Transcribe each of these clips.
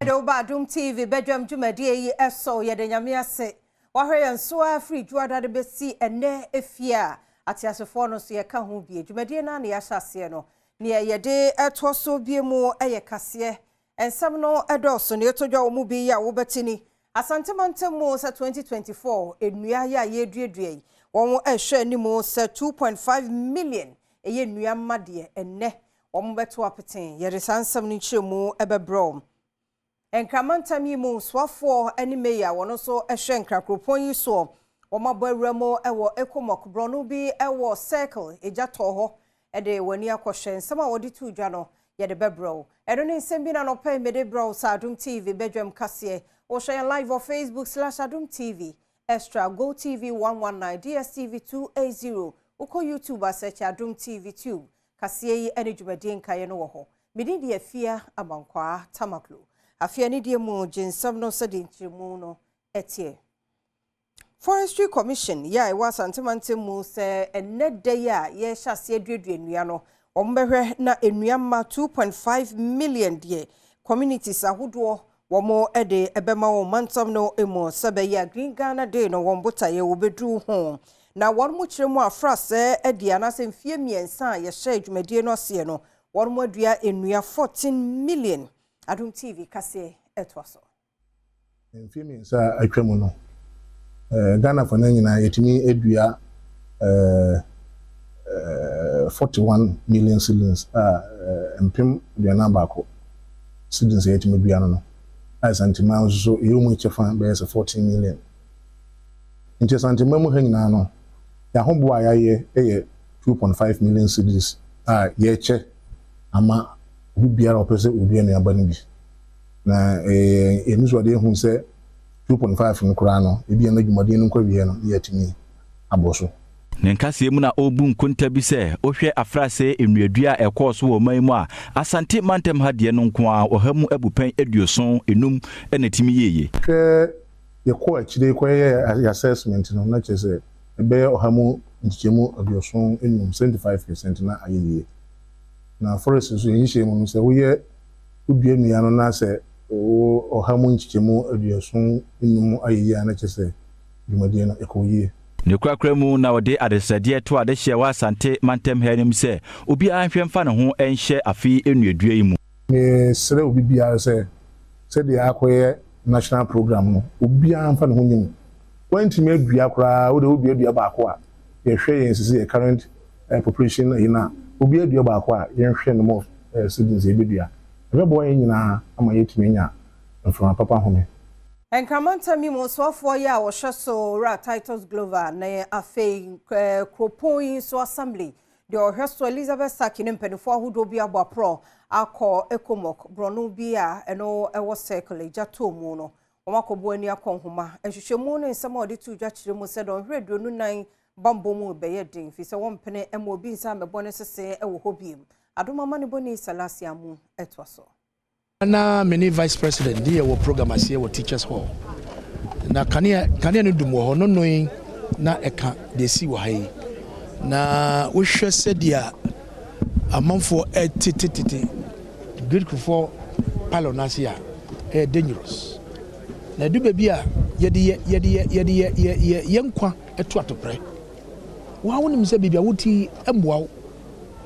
Badwam TV Badwam Jumadi eso yede nyame ase wahwe yanso afri juada de besi ene efia atiasefo no so ye ka ho bie Jumadi na ya hyase no ne yede etoso bie mu eye kase ensam no edoso ne etodwa omu bi ya wo betini asantemantemu sa 2024 enua ya yeduedue won ehwe animu sa 2.5 million eye nua made enne won beto apeten yede sansam ni chemu ebebrom Enkramantami mu swafo animeya wono so ehwe nkrakropon yi so womabo awramo ewo ekomok brono bi ewo circle ejato ho ede wani akohwe nsama wodi tudwa no yede bebro edo ne nsem bi na no pay mede bro sa Adom TV Badwam kase o share live on Facebook/Adom TV Extra Go TV 119 DSTV 280 uko YouTube search Adom TV 2 kase yi ene dwumadi nkaye no wo ho medidi afia amankwa tamaklo afia ni die mu jinsam no sadi nchiremu no etie Forestry Commission ya e wasantemante mu se enede ya ye hyase aduadua nnua no ombehwe na ennua ma 2.5 million die communities ahodo womo ede ebema wo mantam no emo sebe ya Green Ghana Day no wombotaye wo bedu ho na won mu kiremu afra se ede anase mfie miensa ye hye adwumadie no se no won mu adua ennua 14 million Adom TV kase etwaso mfie miensa atwamu no Ghana for nyina yetimi edua 41 million cedis mpem duana bako cedis yetimi dua no asantima so yomu chefa be 14 million nti santima mu hanyina no ya hombo ayaye eye 2.5 million cedis yeche ama bibiara opese obi na abani bi na eniso de hu se 2.5 nkura no ebi na dwumade no nkwawie no yetimi aboso Nenkase mu na obu nkonta bi se ohwe afrase enuadua ekọọso wo man mu a asante mantem hade no nko a ohamu abupan eduoson enum enetimi yeye yekọ akire koye assessment no na chese ebe ohamu nchemu eduoson enum 75% na ayeye na forest so yinhye mu se woye ubie nua no na se ohamu nchemu eduoson enum ayeye na chese dwumade no ekoyie ne kwakremu na wode adesade to adehye wa asante mantem hanim se obi anhwe mfa ne ho enhye afi enuadua yi mu me sere obi bia se de akoye national program no obi anfa ne ho nyim wantimi adua kora wo de obi adua ba ko a ye hwe yen sisi current population ina obi adua ba ko a ye hwe no mo students e bedua ebebo yen nyina ama yetimi nya mframa papa home Enkramantami mu swafo ya wo hweso ra titles global na afei kropon so assembly de ohweso Elizabeth Sakine mpenifo ahodo bi abapro akọ ekomok brono bi a eno ewo circle jato mu no omakobo ani akonhoma ehwehwemu no nsema odi tu dwa kire mu se don hweduonu nan bambo mu beye din fi se wompene emo bi nsa mebo ne sese ewo hobiem adomama ne boni salasia mu etwaso na many vice president die wo program asie wo teachers hall na kania no dum wo no noin na eka de si wo hai na wo hwe sedia amanfo etitititi good for palonasia dangerous na du be bia ye yenkwa eto atopre wa wonim se bibia wuti emboa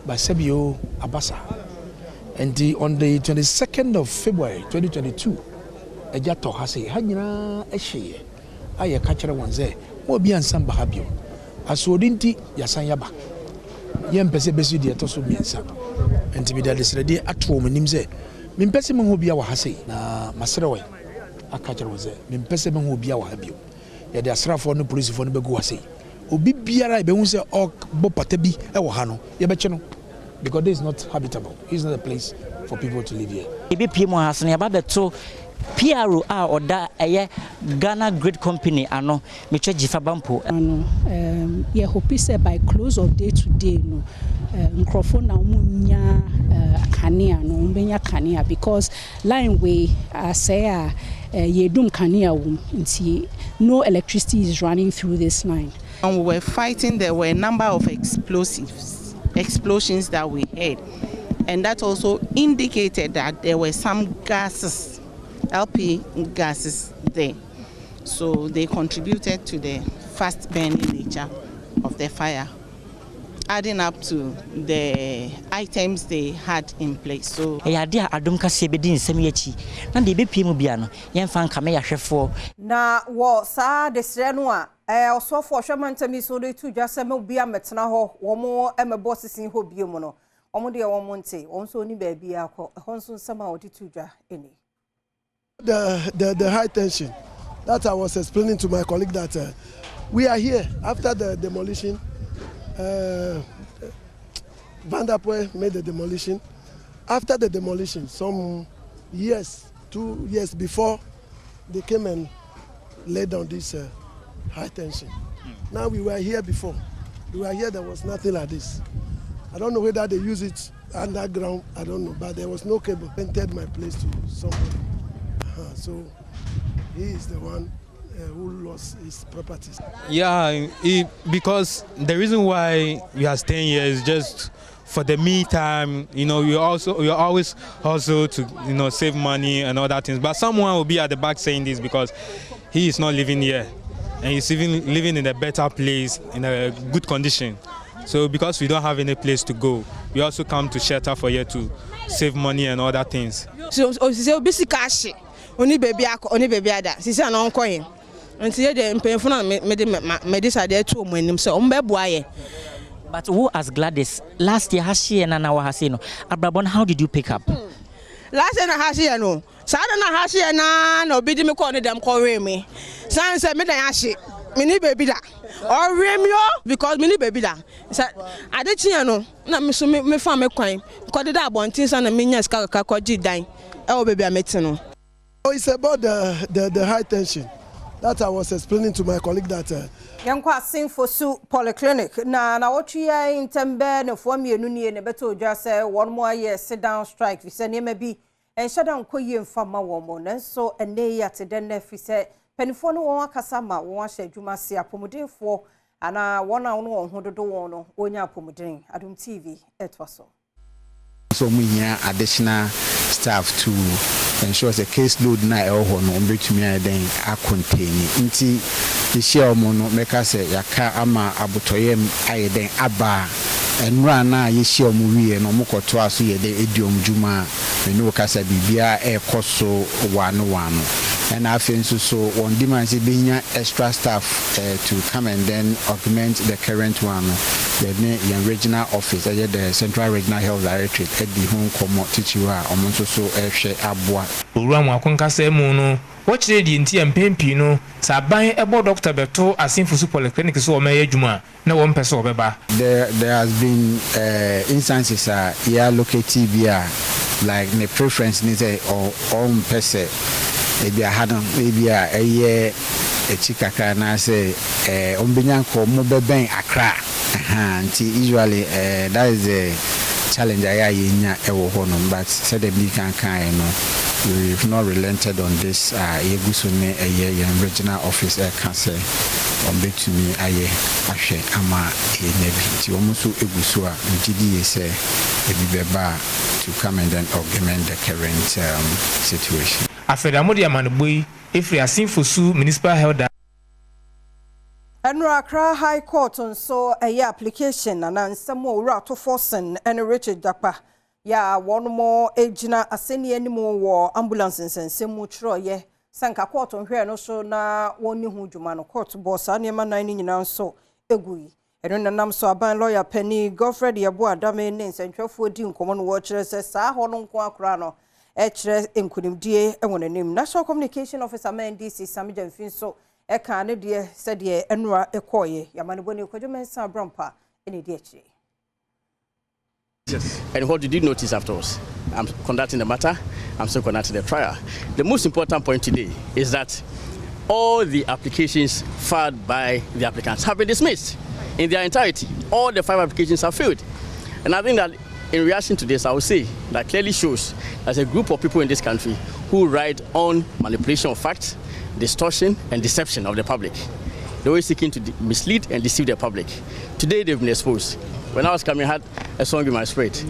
ba sebio abasa. And on the 22nd of February 2022, Ejato Hase, Hanyana Eshe, I catcher one say, or be ansamba habio. As Odinti, Yasanyaba. Yem Pese Besu de Tosu Miansa. And to be that is ready at home in Nimse. Mimpesiman will be our Hase, na Maseraway. A catcher was there. Mimpesiman will be our habio. Yet the Asra for no police for the Beguase. Obi Biara, Beunse or Bopatebi, Ewahano, Yabachano. Because this is not habitable. It's not a place for people to live here. Ebi PMO has ne aba beto PRO a oda eye Ghana Great Company ano meche jifa bampo ano ye hope say by close of day today no microphone na umunya kanea no umbenya kanea because line way say yedum kanea nti no electricity is running through this line. And we were fighting, there were a number of explosions that we heard, and that also indicated that there were some gases LP gases there. So they contributed to the fast burning nature of the fire, adding up to the items they had in place. So idea Adom kase be din nsem yachi na de be piem bia no yemfa nka me yahwefo na wo sa de sre no a osofo hwemantami so de tu dwa se me bia metena ho wo mo emebo sisin ho bie mu no omo de wo mo nte won so ni ba bia akọ ho nso nsem a odi tu dwa eni the high tension that I was explaining to my colleague that we are here after the demolition. Vanderpoel made the demolition. After the demolition, some years, 2 years before, they came and laid down this high tension. Now we were here before. We were here, there was nothing like this. I don't know whether they use it underground, I don't know, but there was no cable. Rented my place to somebody. So he is the one who lost his properties. Yeah, because the reason why we are staying here is just for the me time. You know, we are always also to save money and all that things. But someone will be at the back saying this because he is not living here, and he's even living in a better place in a good condition. So because we don't have any place to go, we also come to shelter for here to save money and other things. So basic cash. Only baby ada. Sisi ana onko yin. Nti ye de mpemfo na me decide to mo anim so mbeboa ye. But who as Gladys last year has she na wa hase no. Abrabon, how did you pick up? Last year na hase no. Sa na hase na obi di me call ne dem call me. San say me dan hase. Me ni baby da. Or remyo because me ni baby da. Sa ade chia no na me so me fa me kwan. Ko de da abontin sa na me nya ska ka ko gi dan. E o baby ameti no. It's about the high tension that I was explaining to my colleague that Yankwa Sinfosu Polyclinic na wotwe intembe ne fo mienu nie ne beto dwa se one more year sit down strike fi se ne ma bi en shada nkoye mfama wo mo nanso ene ya te den na fi se penifo no won akasa ma won ahye adwuma se apomudefo ana won a won ho dodo won no onya apomuden Adom TV etwaso. So we need additional staff to ensure the caseload na eho no mbetumi aden akontain nti the share mo no meka say yaka ama abotoyem ayeden aba enura na ye share mo wie no mokoto aso ye de ediom juma menu kasa bibia ekoso wano and afenso so on demand say benya extra staff to come and then augment the current one the regional office the central regional health directorate at the home komo tichiwa omonso so ehwe aboa owura akonka say mu no watchire di nti empempi no saban ebo doctor beto Asinfosu Polyclinic so o meye adwuma na wo mpese obeba. There has been instances here located here like the preference ni say or mpese maybe I had maybe a year a chikaka na say ombenyanko mo beben Accra usually that is a challenge I nya ewo hono but said the big can no we've not relented on this yegusone a regional office can say on betumi aye ahwe ama enebi ti omuso eguso a ngidi say ebibeba to come and then augment the current situation. Afedamodi amanboy efri Asinfosu municipal health Enra Accra High Court nso application na nsemo owura to Forsen and Richard Dakpa ya one more ejina aseni animo wo ambulance nsensemu tro ye sanka court nhwe no so na woni hu dwuma no court boss anema nan nyina nso egui eno nanam so aban lawyer Penny Godfred Yabo Adame ne nsentwefo di nkomo no wo kire se saa ho no nko akra no kire enkunimdie enwonanim National Communication Officer MNDC Samija Mfinso eka ne de se de enura ekoye yamane boni kwadwomensa abrampa ene de achi. Yes. And what did you notice afterwards? I'm conducting the matter. I'm still conducting the trial. The most important point today is that all the applications filed by the applicants have been dismissed in their entirety. All the 5 applications have failed. And I think that in reaction to this, I would say that clearly shows there's a group of people in this country who ride on manipulation of facts, distortion and deception of the public. They're always seeking to mislead and deceive the public. Today they've been exposed. When I was coming, I had a song in my spirit.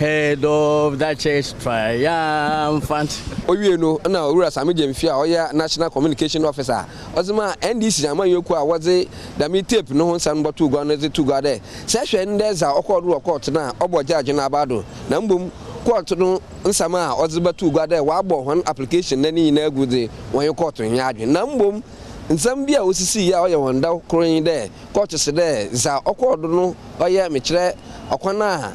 head of that church triumphant. Oye no na owura Sami Jemfia oya National Communication Officer. Ozima NDC ama yoku a woze da mi tape no ho nsam botu gwa no ze tu gwa de. Se hwe ndeza okodu court na obo judge na abado. Na mbom court no nsam a oze batu gwa de wa bo hon application na ni na agude won court hwe adwe. Na mbom nsam bia osisi ya oye wonda kroyin de court se de za okodu no oye mekire okwana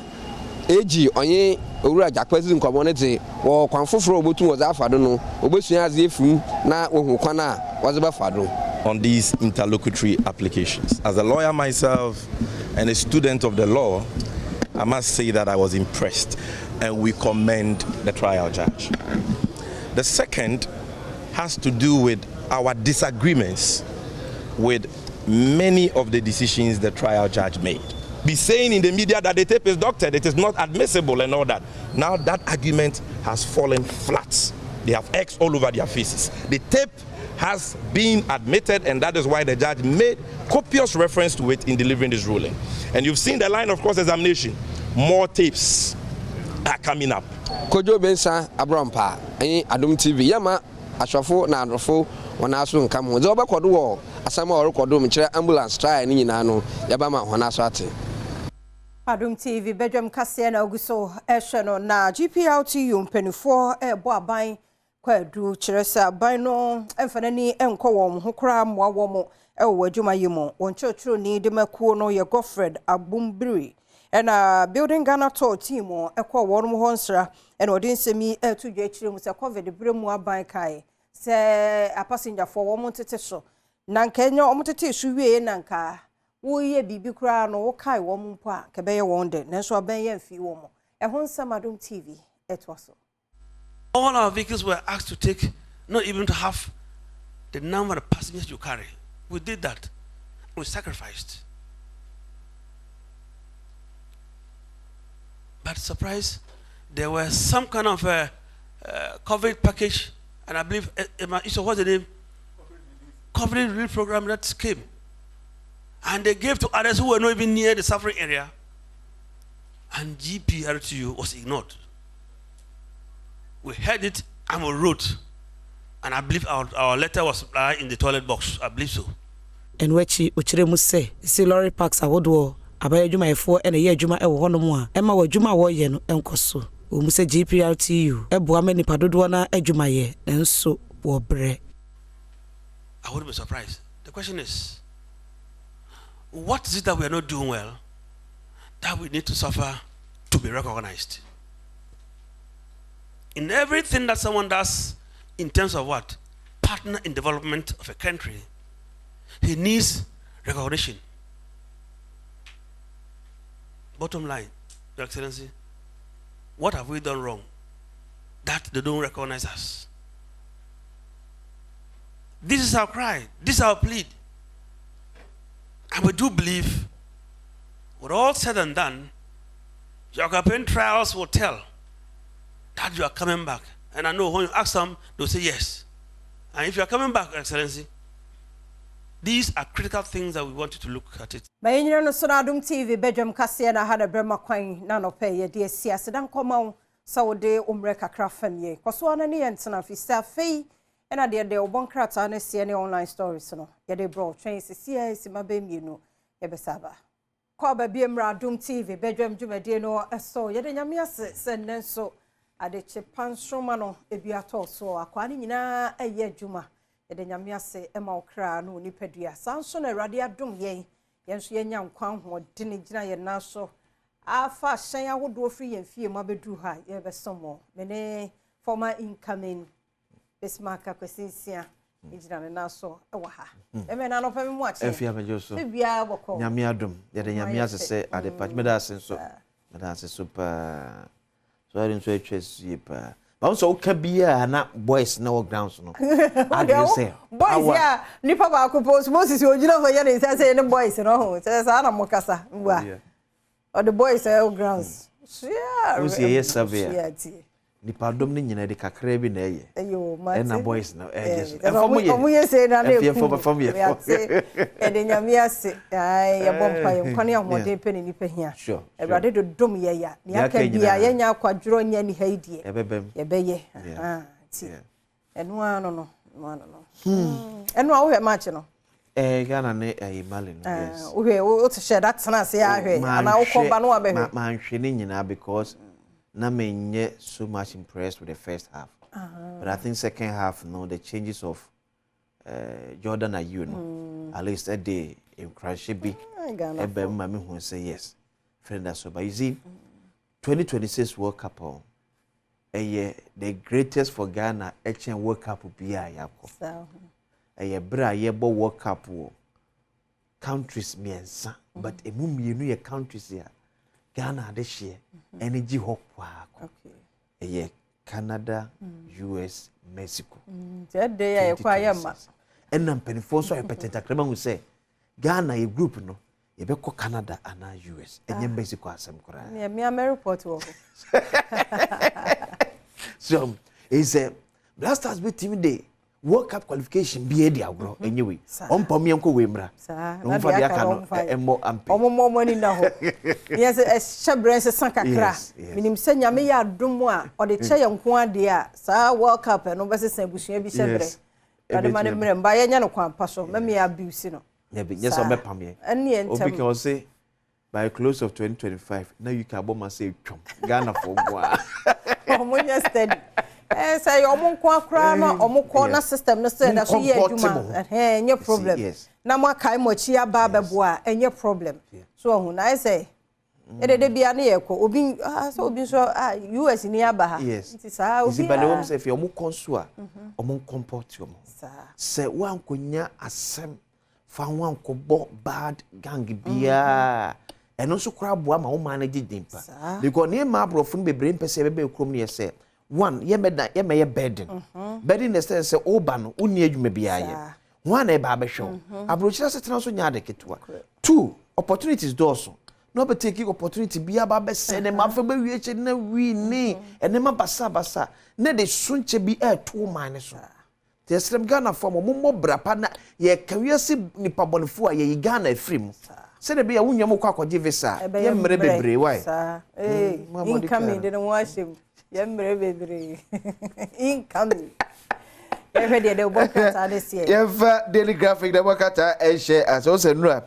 eji onye owura jakwazi nkomo ne te wo kwan foforo obotu wo za afado no obesua aze efum na wohu kwana wo ba fado. On these interlocutory applications, as a lawyer myself and a student of the law, I must say that I was impressed, and we commend the trial judge. The second has to do with our disagreements with many of the decisions the trial judge made. Be saying in the media that the tape is doctored, it is not admissible and all that. Now that argument has fallen flat. They have X all over their faces. The tape has been admitted, and that is why the judge made copious reference to it in delivering this ruling. And you've seen the line of cross-examination. More tapes are coming up. Kojo Bensa Abrampa, Adom TV, Yama, Ashafo, Nadrofo, Wanasu, and Kamu, Zoba Kodu, Asama or Kodum, ambulance, try and Ninano, Yabama, Wanaswati. Adom TV, Badwam Kasiana Augusto, Eshano, na GPLTU, Penny4, Boabai. Kwadu chiresa bino emfanani enko hokra mwawomo wadwuma yimo wonchochro ni de makuo no ye Godfred Abumbiri ena building Ghana tour team ekwo wonum honsra ena odinsemi etudwa chire mu se covid bremu aban kai se a passenger for wo montete so nanka enya omotete suwie nanka wo ye bibi kura no wo kai wo mpo a kebeye wonde nanso aban ye mfi wo mo ehonsam Adom TV etwaso. All our vehicles were asked to take, not even to have the number of passengers you carry. We did that. We sacrificed. But surprise, there was some kind of a COVID package, and I believe, what's the name? COVID relief program that came. And they gave to others who were not even near the suffering area. And GPRTU was ignored. We heard it and we wrote, and I believe our letter was in the toilet box. I believe so. And which must say lorry parks are what about Juma 4 and a year Juma Ewonomoa. Emma were Juma Woyen and Koso. We must say GPRTU. Ebuameni Padudwana Ejumaye and so war bre. I wouldn't be surprised. The question is, what is it that we are not doing well that we need to suffer to be recognized? In everything that someone does in terms of what? Partner in development of a country, he needs recognition. Bottom line, Your Excellency, what have we done wrong that they don't recognize us? This is our cry, this is our plea. And we do believe, with all said and done, your campaign trials will tell that you are coming back. And I know when you ask them, they'll say yes. And if you are coming back, Excellency, these are critical things that we want you to look at it. My no so Adom TV Badwam Kasiana had a brema kwan na no pay ye dear siasa dan koma so de umre kakra famye. Kwaso ana ne yentena fi sta fei ena de obon krata na sie ne online stories no. Ye de bro train sia si mabemi no ye besaba. Kwa ba bi emra Adom TV Badwam dwumade no eso ye de nyame ase senne so adeche pansroma no ebiato so akwani nyina eye adwuma ye de nyame ase ema okra no nipadua sanso na Awurade adom yenso yenya nkwan ho de ne gina ye na so afa hyen ahodo free yen fie ma bedu ha ye besomo mene former incoming Bismarck akwesinsia gina ne na so ewa ha eme na no peme mu ache efia mejoso bia boko nyame adom ye de nyame ase se adepa meda ase so pa so I didn't say chase pa. But also kabia na boys na work grounds no. I didn't say. Boys ya nipa ba ko post Moses ojina for ya say ne boys no ho. Say sa na mokasa ngwa. Or the boys are grounds. Yeah. We see yes severe. nipa dom ne nyina de kakra bi na eye ayo mate na boys na just omuye se na le ku fam ye e de nyame ase ai ye bompa ye nkwane ahode pe ne nipa hia Ewurade do dom ye ya ne aka bia ye nya akwadworo nya ni haidie ye beye ti enu ano no enu a wo hwe match no Ghana ne Mali no yes wo to share that na say ahwe ana wo komba no abehwe man hwe ne nyina because na menye so much impressed with the first half. But I think second half, the changes of Jordan Ayew, at least a day in crash be ebe mami who say yes. Friend that's so. But you see, 2026 World Cup the greatest for Ghana H&M World Cup will be a yako. A bra yebo World Cup countries miensa, but a mummy you countries here. Ghana this year, energy hope okay. Canada, US, Mexico. That day I acquire and I'm penny for so I petted a crema who say Ghana a group no, you be Canada and US and then Mexico as some cry. Yeah, me America port. So it's a blasters with team day. World Cup qualification be dia bro anyway on pamianko wemra no fa dia kanu emmo ampe omo money na ho yes a shabrens sankakra minim se nyame ya adom a ode che yenko ade a sa World Cup no be sesa busua bi shebre ade mane mre mba ye nya no kwan paso me me abuse no yeah be yes o be pamye ene entem obi can say by close of 2025 now you can bomb say twom Ghana for boa omo nya steady say omunko akra na omunko na system no say na so ye adwuma enye problem na mo kai mo chi aba bebo a enye problem so ohun na say edede bia na ye ko obi so obi so US ni aba ha nti sa obi izi bale wo say fi omunko so a omunko comport yo mo say wan konya asem fa wan ko bo bad gang bia eno so kra boa ma wo manage dimpa because ne ma brofun bebre mpese bebe krom ne ye say one ye burden burden the sense say oba no uni adwuma bia ye one e ba be hwe abrochira setena so nya de ketwa two opportunities doors no be take opportunity bia ba be se ne ma fa be wie che na wi ni ene ma basa ne de sunche bi e to man so the srem Ghana for mo brapa na ye kawiase nipa bonfo a ye Ghana afrim se de bia wunwa mo kwa kwaje visa ye mre bebre why incoming de no washim Yemre bebre incoming. Every day Bokata this year. Yeva daily graphic the Bokata and share as also no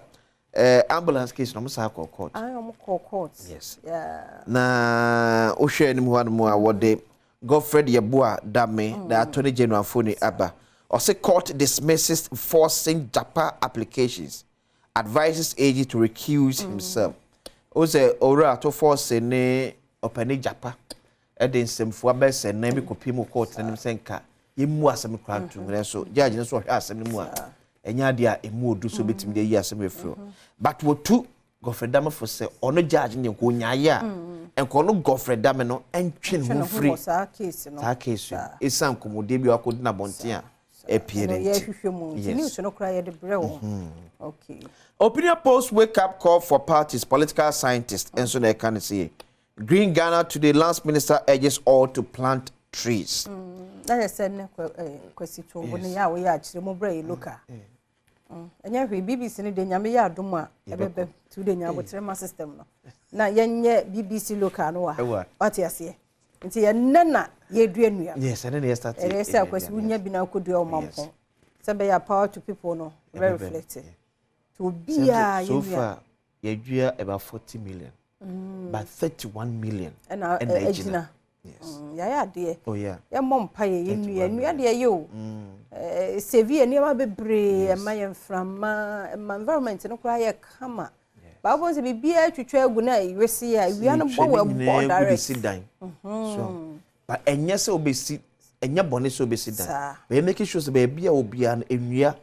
ambulance case no sa court. I am court. Yes. Yeah. Na o share ni one more what day Godfred Yeboah Dame the Attorney General Foni Aba. Or say court dismisses forcing Japa applications. Advises AG to recuse himself. O say ora to force ne opani Japa. Eden semfo abese na bi kopi mu court na senka yemu asem kwantu ngre so judge no so hwa asem mu a enya de a emu odu so betim de yi asem efro but wotu Godfred Dame for say ono judge ne ko nyaaye a enko no Godfred Dame no entwe ho free sa case no sa case esan komode bi akodi na bonte a epierent news no kra ye de brewo okay opinion post wake up call for parties political scientists and so they can say Green Ghana today, Lance Minister urges all to plant trees. That is said, question to when you are actually more brave looker. And every BBC in the Yamia Duma, to the Yamma system. Now, young BBC looker, no, what you say. It's a nana, ye dream. Yes, and then yes, that is a question we have been out could do your mom. Some are power to people, no, very reflected. To be so far, you about 40 million. But 31 million and Ejina. Yes. Yeah, dear. Oh, yeah. Your mom pay in me and we are dear you. Severe near be brave and my from my environment and cry a camera. But I want to be beer to try good night. You see, we are not border sit down. So, but and yes, obey and your bonnet so be sit down. We make sure the baby will be an area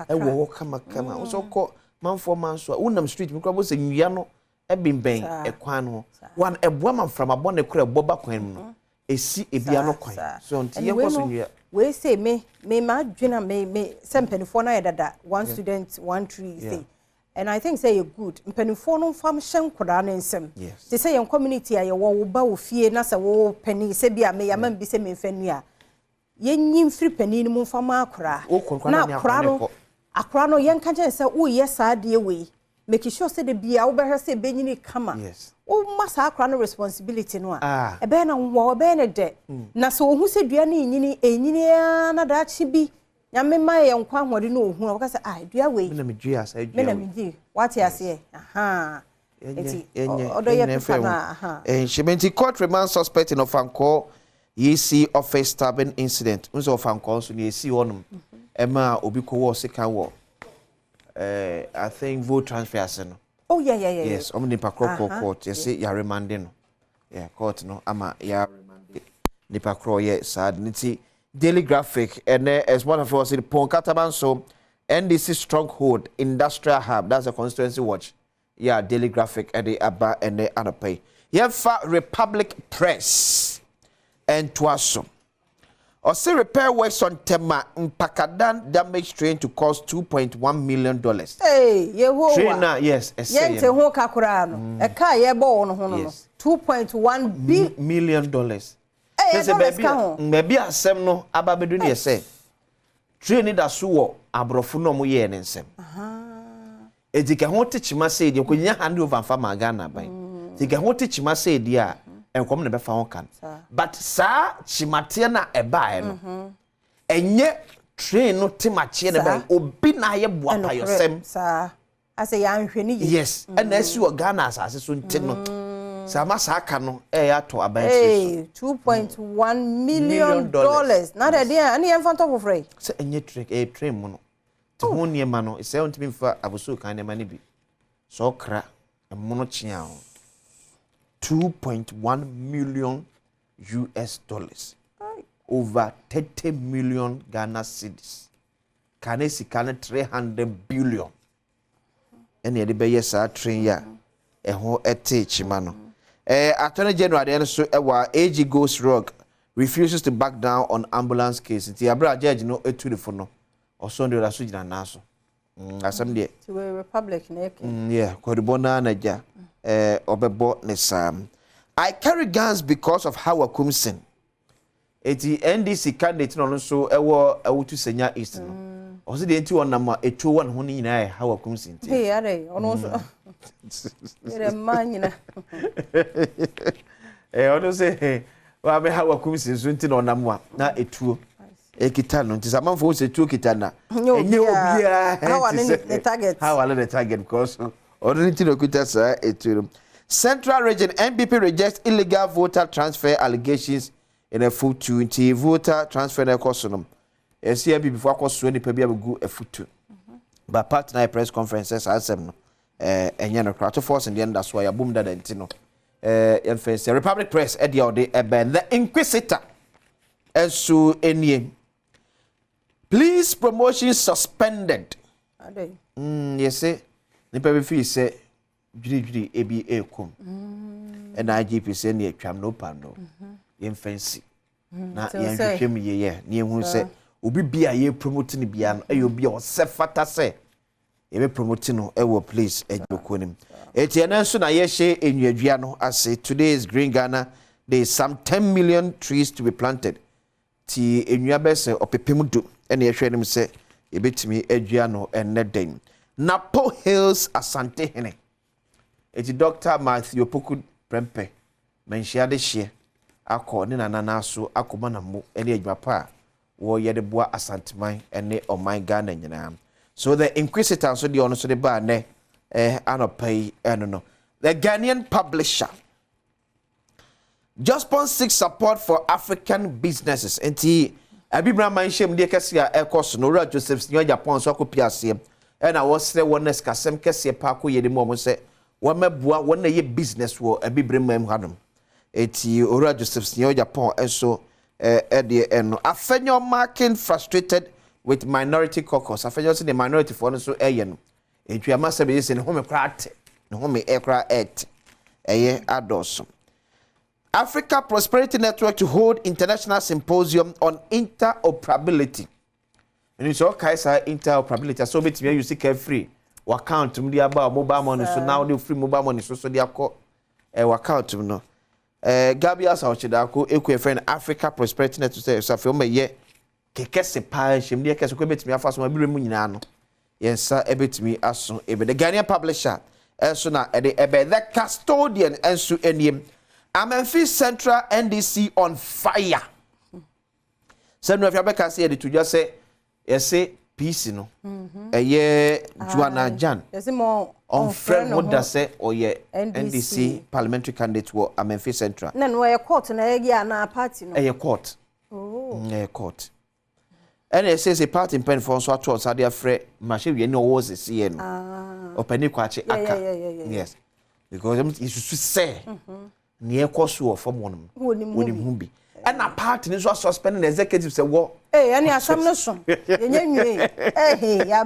and walk come. Also call man for man so Unam Street because in Yano. Ebin ben ekwan one eboa from abon ekura boba kwan mu esi ebia no kwan so nti yenkoso nua we say me ma dwena me sempenifo na yedada one student one tree say and I think say you good mpanimfo no fam hyen koda na nsem yes they say your community aye wo ba wo fie na se wo pani se bia me ya man bi se me mfanu a yenyim free pani no mfam akora na akora no yen ka je se wo ye saade we make sure say the bia wo be hwe se benyini kama yes wo masa akora no responsibility no a e be na wo be ne de na so hu se dua na enyini na da chi bi nyame ma ye nkwa hwode no hu wo ka se dua we me na me dua asa dua me na me di what you say odo ye pepa na Shimenti court remand suspect in Ofanko EC office stabbing incident unso Ofanko so ne esi honum ema obi ko wo sika wo I think vote transfer no oh yeah yes nipa court yes ya remanding no yeah court no ama ya remanding nipa kro ye sad niti Daily Graphic and as one of us in Ponkataban so NDC stronghold industrial hub that's a constituency watch yeah Daily Graphic and the Abba and the Anapay here for Republic Press and Twaso or say repair works on Tema Mpakadan damage train to cost $2.1 million. Hey, trainer, yes, yente ho kakura no e ka ye bo no ho no $2.1 million. Maybe asem no ababedu ne say train da so wo abrofo no mo ye ne nsem edika ho tichima say de konya hand over fa magana ban edika ho tichima say de a enkom ne be fa ho kan but sa chimate na eba no enye train no timache ne ban obi na ye boa pa yosem sa ase ya nhwe ni yes and as you Ghana asase so nti no Sama saka no to aban $2.1 million. Na de dia ani em fan top of free. Se enye train mu no. Te ho niema no se ontimi fa aboso kan niema ne bi. So kra mu no chia $2.1 million over 30 million Ghana cedis. Kanesi kan 300 billion. Ene de be yesa train ya ho chima no. Attorney General so AG goes rogue, refuses to back down on ambulance case. The Abra judge no etu the phone or Sunday la sujina naso. Asam de. To a republic yeah, Kodibona naja obebo ne sam. I carry guns because of how I come sin. Eti NDC candidate no so ewo to senya east no. Osi de enti won na etu won ho ni na how I come sin. Hey are ono so Ere manyina. Ono say wa be how akum sinso nti na onamwa na etuo. Ekita no nti samanfo se etuo kita na. Enye obia. How are the target? How are the target because ono nti no kita sa etuo. Central Region NPP rejects illegal voter transfer allegations in a foot nti voter transfer na koso no. NPP before koso ni pa bia begu a foot. But partner press conferences asem no. Enye no krato force in the end that's why boom that no the Republic Press the Inquisitor and so any police promotion suspended yes say nipa be fi say jiri aba kom and IGP say ne atwam no pando yem fancy na yan hwehwem ye ne hu say obi bia ye promote ni bia no ayo bia o se fata say ebe promote no ewo place ejokonim etiana nso na ye hye enwadua no ase today is Green Ghana there is some 10 million trees to be planted ti enwa bese opepem do ene ye hwe nim se ebetimi adua no enne den Napo Hills Asante Hene eti Dr. Matthew Poku Prempe menhia de hye akọ ne nanana so akoma na mo ene adwa pa wo ye de boa asanteman ene oman Ghana nyina. So the Inquisitor so the honor so the bar ne anopai no. The Ghanaian publisher just seeks support for African businesses. Enti abibra man shem de kase a ekos no Ra Joseph Senior Japan so akopiase and I was say one kasem kase pa ko ye de mo say one meboa one na ye business wo abibra mam hadom. Eti Ra Joseph Senior Japan so de no afenyo marking frustrated with minority caucus. I feel the minority for so no. If you must be saying home crat, home aircraft ados. Africa Prosperity Network to hold international symposium on interoperability. And it's all kinds of interoperability. So between you see free. account mu dia ba mobile money so now the free mobile money so dia ko account mu no Gabi asa ochidako eku friend Africa Prosperity Net to say so fe o meye keke se pa him dia kese ko betimi afa so ma bire mu nyina no yensa ebetimi aso ebe the Ghanaian publisher so na the custodian ensu eniem Amenfi Central NDC on fire. So no if you be say the to just say peace no. Juana Jan. Yes more on friend what does say or NDC parliamentary candidate wo Amenfi Central. Na no ye court na ye na party no. A court. Oh. A court. And it says a party in pen for so to say their friend machine we no was see no. Openi kwache aka. Yes. Because it should say near course of from one wonim bi and a party is also suspending the executive say what any assumption ya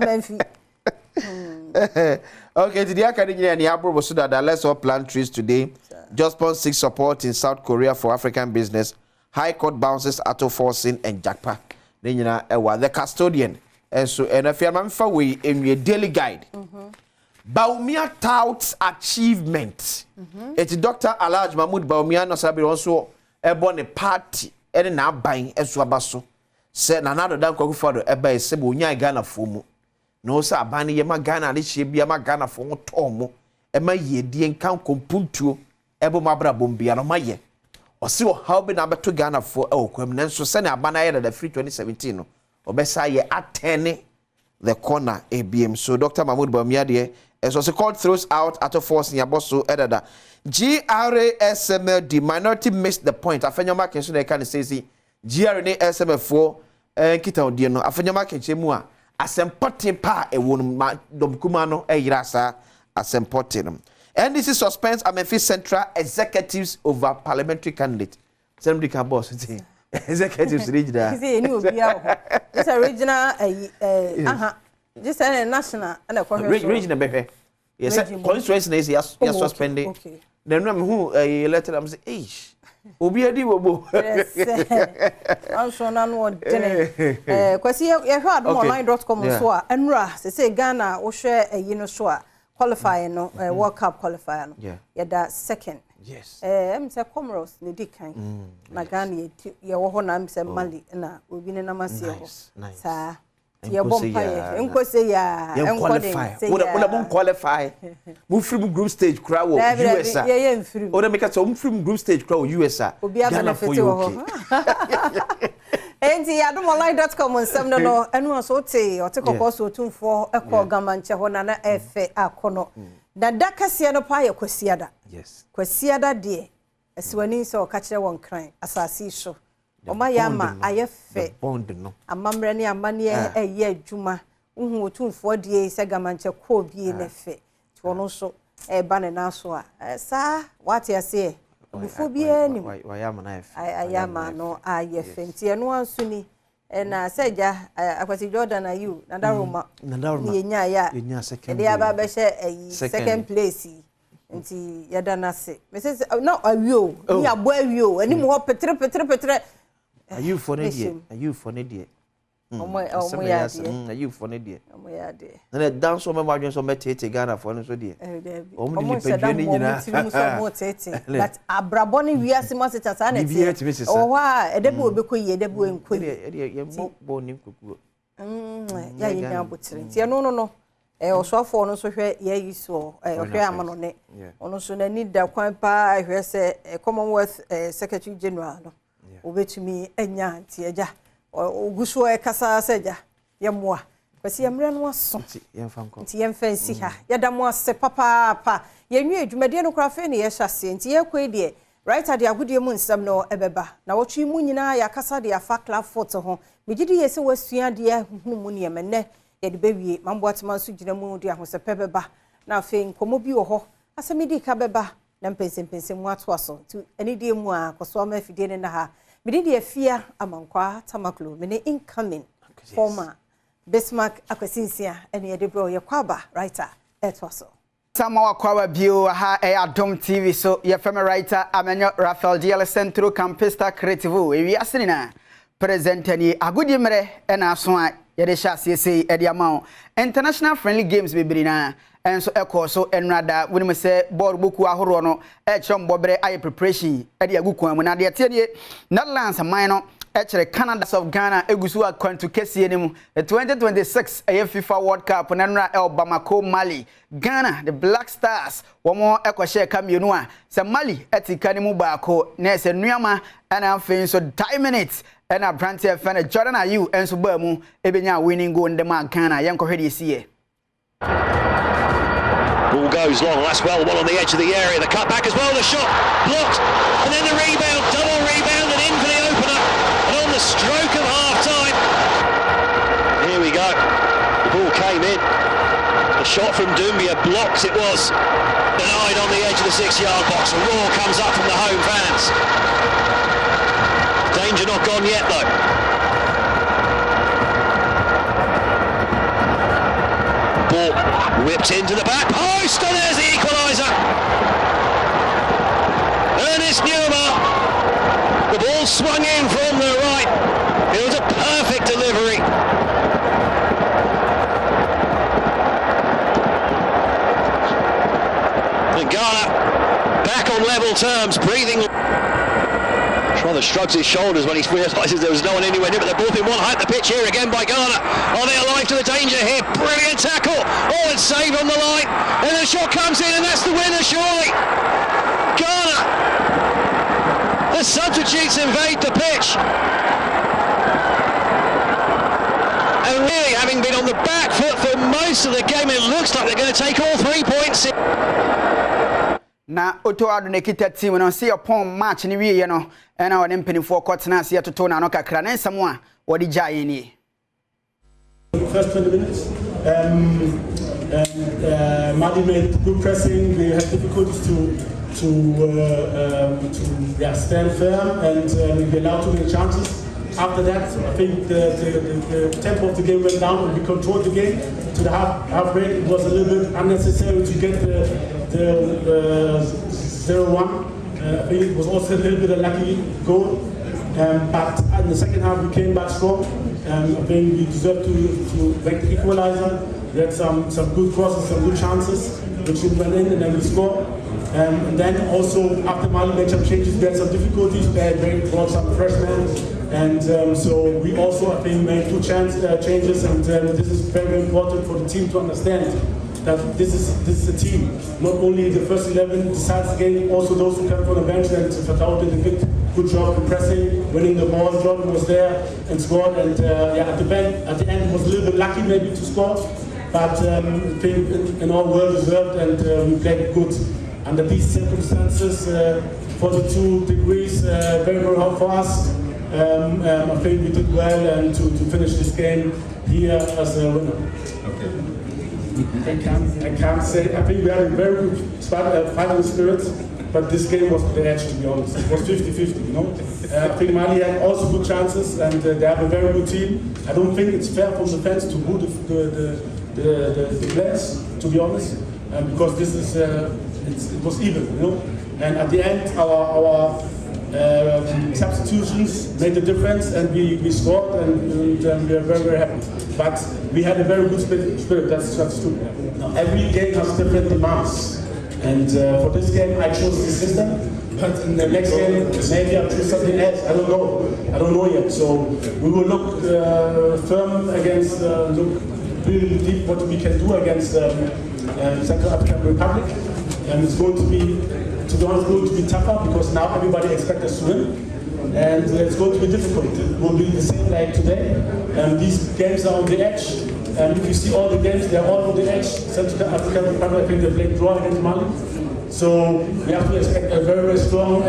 Menfi okay today academy and Yabro so that let's all plant trees today. Just pon 6 support in South Korea for African business. High court bounces auto forcing and Jackpa then you know the custodian and so and if you man for we in your daily guide Baumia touts achievement. It's Dr. Alaj Mahmoud Baumia no sabi also born a party and na buying esu abaso. Say na nado dan kwaku for eba ese bo nya Ghana fomu. No say abani ye ma Ghana ni hye bia ma Ghana fomu tomo. E ma ye die nkan kompuntuo ebo mabra bombia no maye. Osi wo how be na beto Ghana fo e okwam nanso se na abana ye da free 2017 no. Obesa ye atene the corner ABM. So Dr. Mahmoud Baumia de as was called throws out at a force in Yaboso edada. GRASML the minority missed the point. Afenyama kenso na kan say GRASML4 kita odi no. Afenyama kenche mu a asempoti pa e wonu dom kuma no e yirasa asempoti no. NDC suspends Amenfi Central executives over parliamentary candidate. Somebody can boss say executives regional. Say any obi a. This original this is national and regional bebe. Yes, constituency is yes suspended. Okay. Then who letter am say eish. Obi adi wobo. I'm sure na no den. Kwesi ye hwa adomonline.com so a enra say Ghana wo hwe ayi no so a qualify no World Cup qualifier no. Yeah that second. Yes. Say Comoros ne di kan. Na Ghana ye wo ho na say Mali na obi ne na mase ho. Sa ya bompa ye enko say ya enko qualify mu free group stage crowd US o dem make so free group stage crowd US Ghana for you enti adomonline.com nsem no enu so te otekoko so tumfo ekọ gamanche ho na efe akono da dakase no pa ye kwasiada yes kwasiada de esiwani so ka kire won kran asasi so Oma yama ayefe bond no amamre ne amane eye adwuma uhu otumfo die se gamanche ko bie ne fe ti wono so e ba ne na so a sa what you say before bie ni wa yama na efe ayama no ayefe nti eno anso ni na seja akwati Jordan ayu na daroma ni nya ya second e aba be she second place nti yada na se me say no awio ni abo awio ani mo petre Are you for Nadia? Are you for Nadia? Are you for Nadia? And a dance on my margin so meditate Ghana for no so dear. Almost said that Abraboni we are simultaneous at an oh, why a debut be quay, a debut in Queen. Born cuckoo. Yeah, no. So for no so here, ye so a man on it. Also, need that quite pa, I say a Commonwealth Secretary General. Obetumi enya antieja oguso e kasa seja yemwa kwesi yemre no aso nti yemfansi ha yadamo ase papa yenwe adwumade no krafe ne yehase nti yekwe de right at agudie mu nsam no ebeba na wotwe mu nyina yakasa de afa club photo ho megidi yese wasua de hunu mu ne yemene ye de bewie mambo atema so gina mu de ahosepɛ beba na afi nkomo bi wo ho asemidi ka beba na mpense mu ato aso tu eni de mu a koso ma afide ne na ha Mididi efia amankwa tamaklo mene incoming former Bismarck akwasinsia ene yedebro yekwaba writer etwaso Sama wakwa bio ha Adom TV so ye feme writer amenyo Rafael DL Centro Campista Creative ewi asenina present ni agudi mere ena so a yɛde hyɛ aseɛ sei ɛde ama wo international friendly games bebree na enso ɛkɔ so enrada wonim sɛ ball boku ahoro no ɛkyerɛ mbɔbere aye preparation ɛde agukwan mu na de tie die Netherlands man no ɛkyerɛ Canada of Ghana egusu akwantu kɛsie ne mu 2026 ɛyɛ FIFA World Cup na nra Bamako Mali Ghana the Black Stars wɔn ɛkɔhyɛ kamienu a sɛ Mali ɛtika ne mu baako na sɛ nuama ɛna afei so 10 minutes ɛna Branty FN Jordan Ayew enso ba mu ebenya winning goal ndema Ghana yɛnkɔhwɛ de sie. Ball goes long, that's well, one on the edge of the area, the cut back as well, the shot blocked, and then the rebound, double rebound and in for the opener, and on the stroke of half-time, here we go, the ball came in, the shot from Doumbia blocks, it was denied on the edge of the 6-yard box, a roar comes up from the home fans, danger not gone yet though. Ball whipped into the back post, and there's the equaliser. Ernest Newman. The ball swung in from the right. It was a perfect delivery. And Ghana back on level terms, breathing. Rather shrugs his shoulders when he realises there was no one anywhere near, but they're both in one height the pitch here again by Ghana. Are they alive to the danger here? Brilliant tackle. Oh, it's saved on the line. And the shot comes in, and that's the winner, surely. Ghana. The substitutes invade the pitch. And really, having been on the back foot for most of the game, it looks like they're going to take all 3 points. Na oto ado ne kita team no see upon match ni wie no na won mpani for court na see toto na no kakra na nsam a wodi jaye ni first 20 minutes Mali made good pressing. We had difficulties to stand firm and we allowed too many chances. After that, I think the tempo of the game went down and we controlled the game to the half break. It was a little bit unnecessary to get the 0-1. I think it was also a little bit a lucky goal. But in the second half, we came back strong. I think we deserved to make the equalizer. We had some good crosses, some good chances, which we went in and then we scored. And then also after Mali made some changes, we had some difficulties. They brought some freshmen. And so we also, I think, made two changes, and this is very important for the team to understand that this is a team. Not only the first 11 decides the game, also those who come from the bench. And Fatau did a good job in pressing, winning the ball. Jordan was there and scored. And at the end, it was a little bit lucky maybe to score, but I think in all well deserved, and we played good under these circumstances. 42 degrees, very hot for us. I think we did well and to finish this game here as a winner. Okay. I can't say. I think we had a very good fighting spirit, but this game was the edge, to be honest. It was 50-50, you know. I think Mali had also good chances, and they have a very good team. I don't think it's fair from the fans to boo the players, to be honest, because this is it was even, you know. And at the end, our substitutions made the difference, and we scored, and we are very happy. But we had a very good spirit. That's true. Now, every game has different demands, and for this game I chose this system. But in the next game maybe I'll choose something else. I don't know yet. So we will look firm against, look really deep what we can do against Central African Republic, and it's going to be. To be honest, it's going to be tougher because now everybody expects us to win, and it's going to be difficult. It will be the same like today. These games are on the edge, and if you see all the games, they're all on the edge. Central African Republic, I think they played draw against Mali, so we have to expect a very strong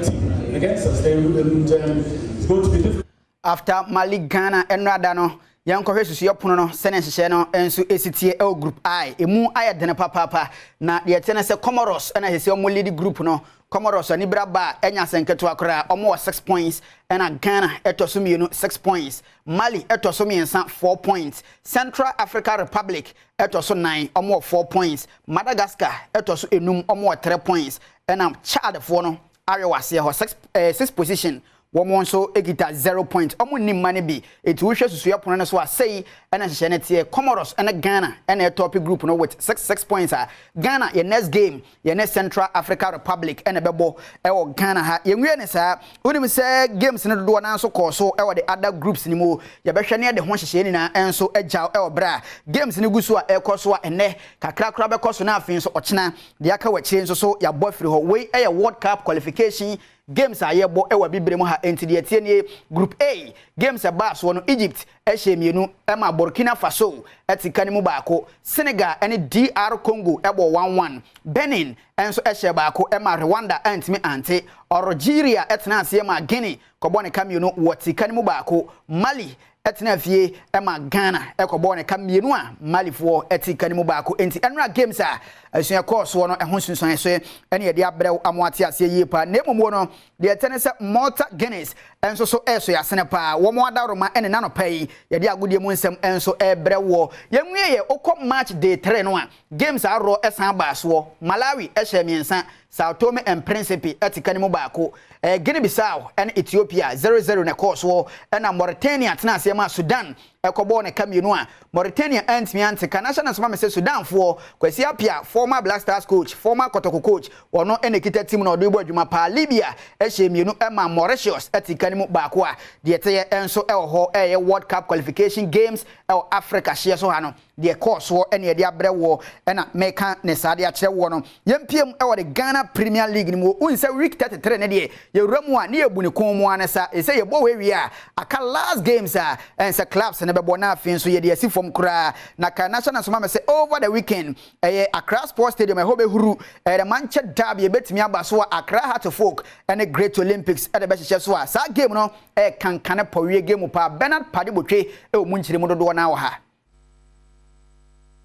team against us. It's going to be difficult. After Mali, Ghana, and Radano. Yanko Hesu Yopuno no Sense no ensu esitie L group I emu ayedene papa na de tene se Comoros na hesi omo lead group no Comoros ani braba enya senketo akora omo 6 points na Ghana etoso mienu 6 points Mali etoso miensa 4 points Central Africa Republic etoso 9 omo 4 points Madagascar etoso enum omo 3 points na Chad fo no arewase ho 6 position wɔn nso ekita 0 point ɔmo nim mane bi etu wohwɛ susuya pono no so asɛyi ɛna hyehyɛ ne tie Comoros ɛna Ghana ɛna top group no with 6 points Ghana your next game your next Central Africa Republic ɛna bɛbɔ ɛwɔ Ghana ha yɛnwie ne saa wonim sɛ games no dodo na nso kɔ so ɛwɔ the other groups ni mu yɛbɛhwɛ ne de ho hyehyɛ ni na ɛnso agyaw ɛwɔ bra games ni gu so a ɛkɔ so a ɛnɛ kakra kra bɛkɔ so na afin so ɔkyena de aka wɔ kyerɛ nso so yɛabɔ firi hɔ wei ɛyɛ World Cup qualification games a yɛbɔ ɛwɔ bibire mu ha enti de tie nie group A games a ba so no Egypt ɛhyɛ mienu ɛma Burkina Faso ɛtika ne mu baako Senegal ɛne DR Congo ɛbɔ 1-1 Benin ɛnso ɛhyɛ baako ɛma Rwanda ɛntimi ante Algeria ɛtena ase ɛma Guinea kɔbɔ ne kamienu wɔ tika ne mu baako Mali ɛtena fie ɛma Ghana ɛkɔbɔ ne kamienu a Malifoɔ ɛtika ne mu baako enti ɛnra games a asua course no ɛho sunsun so ɛne yɛde abrɛw amoate ase yie pa na emumu no de ɛtene sɛ Malta Guinness ɛnso so ɛso yasene pa wɔn adaroma ɛne nanopa yi yɛde agodie mu nsɛm ɛnso ɛbrɛwɔ yɛnwie yɛ okɔ match day 3 no a games arɔ ɛsan baasoɔ Malawi ɛhyɛ miɛnsa Sao Tome and Principe ɛtika ne mu baako Guinea Bissau ɛne Ethiopia 0-0 na course wɔ ɛna Mauritania tena ase ma Sudan ɛkɔbɔ ne kamienu a Mauritania antimi antika national soma me sɛ Sudan foɔ kwasi apia former Black Stars coach former Kotoko coach ɔno ɛne kita team na ɔde bɔ adwuma pa Libya ɛhyɛ mienu ɛma Mauritius ɛtika ne mu baako a deɛ tɛyɛ ɛnso ɛwɔ hɔ ɛyɛ World Cup qualification games ɛwɔ Africa hye so ha no deɛ course wɔ ɛne yɛde abrɛwɔ ɛna meka ne saade akyerɛ wɔ no yɛmpiem ɛwɔ de Ghana Premier League ni mu unsa week 33 ne deɛ yɛwura mu a ne yɛbu ne kon mu anasa ɛsɛ yɛbɔ wewie a aka last games a ɛnsa clubs ne bɛbɔ na afin so yɛde asi fam kura na ka national soma me say over the weekend Accra Sports Stadium ɛhɔ behuru the Manchester Derby betimi aba so Accra Heart of Oak and Great Olympics ɛde bɛhyehyɛ so a saa game no kankane pɔwie game pa Bernard Padibotwe mu nkyire mu dodo na wɔ ha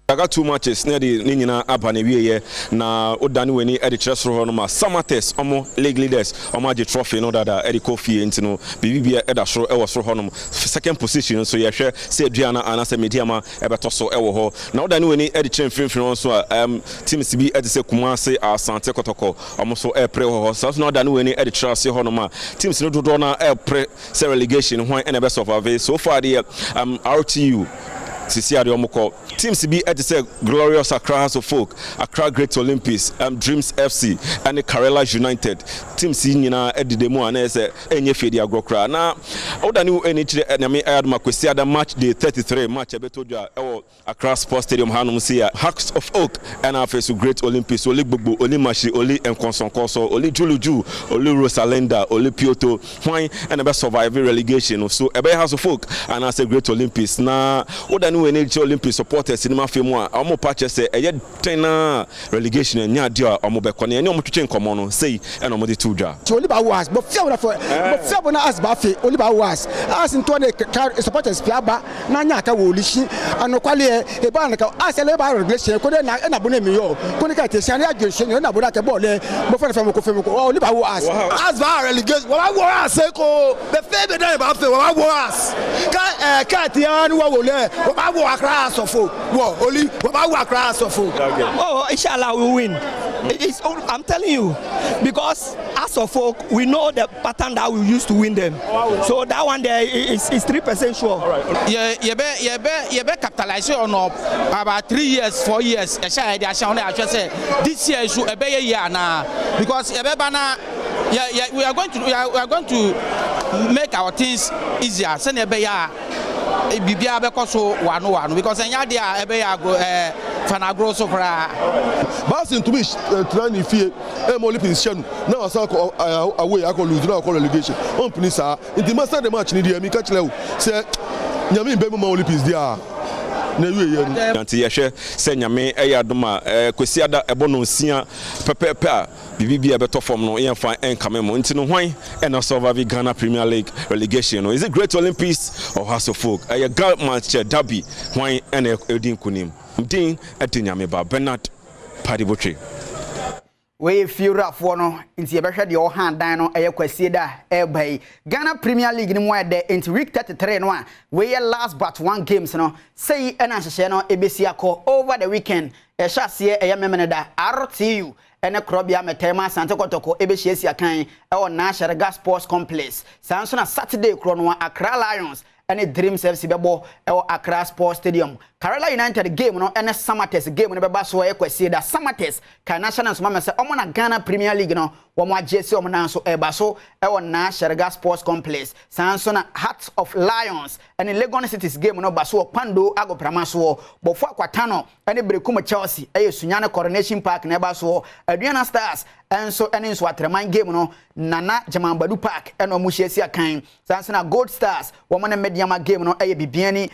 I got 2 matches near the Nina Abanewie na Odani Weni at the Chesro Noma Samates Omo League Leaders Omaji Trophy no that Eddie Kofi Intino BBB Edasro Ewas Honum second position so share say Diana and I say Mediama Ebatoso Ewo now Odani Weni at the Chain Film so Team CB at the Kumase Sante Kotoko almost so air pre so now Odani Weni at the Chelsea Honoma teams no Dona air pre relegation when and best of our so far the RTU Sisi Omoko teams be at the Glorious Accra House of Folk, Accra Great Olympics, Dreams FC, and the Karela United. Team Sinina at the demo and as a Fedia Grokra. Now, all the new NH and I may add Makwesiada match day 33 match Abetoja or Accra Sports Stadium Hanumusia, Hawks of Oak, and our face to Great Olympics, Oli Bubu, Oli Mashi, Oli and Consoncoso, Oli Juluju, Oli Rosalenda, Oli Pioto, Wine, and the best surviving relegation. So a House of Folk and I say Great Olympics. Now, all the new NH Olympic supporters cinema film amo patch say e tena relegation nya dia amo be kone nya amo twetwe nkomo no sei e no mo de tudwa Oliver was but fear na as ba fe Oliver was as into the supporters piaba na nya ka wo lishi ano kwale e ba na ka as le ba relegation ko na bo na mi yo ko ni ka te sian ya gye na bo da ke ball le mo fa fem ko Oliver was as ba relegation wa wo as ko be fe be na ba fe wa wo as ka ti an wa wo le wa wo Accra Sofo. Whoa, only Accra Sofo. Oh, inshallah we win. I'm telling you, because as of folk, we know the pattern that we used to win them. So that one there is 3% sure. All right. You be capitalizing on about 3 years, 4 years. This year should be a year now because we are going to make our things easier. Bibia bekoso wano because enya dia ebe ya go fanagro so kra Basin to me trani fie e mo Olympics shenu na asa ko away akọ lose na akọ relegation on pinisa inti master the match ni dia mi ka kire o se nyame be mo Olympics dia na wiye ye nti ye hwe se nyame eyadoma kwesiada ebo no nsia pepepe a BBB beto form no yemfa enkame mo nti no hwan e na survive Ghana Premier League relegation no is it Great Olympics or House of Folk a Manchester Derby hwan e na edin kunim din etinyame ba Bernard Padibotwe we fiura for no nti yebehwe de o han dan no kwasi da bai Ghana Premier League ni mo ede nti week 33 no a we last but one games no say na hyehye no ebesi akọ over the weekend ehya se memene da RTU ene krobia metema Sante Kotoko ebe hiesia kan e o National Gas Sports Complex sanso na Saturday kro no Accra Lions ene Dreams FC bebo e o Accra Sports Stadium Kerala United game no ene Samates game no beba so e kwesi da Samates kan national so mamese omo na Ghana Premier League no wo mo agese omo na so e ba so e o National Gas Sports Complex sanso na Hearts of Lions ene Lagos Cities game no ba so Pando agoprama so bofo akwata no ene Brekum Chelsea e Sunyane Coronation Park na ba so Aduana Stars enso ene nso atreman game no Nana Jamambadu Park ene omo hiesia kan sanso na Gold Stars wo mo na Mediama game no e bibiani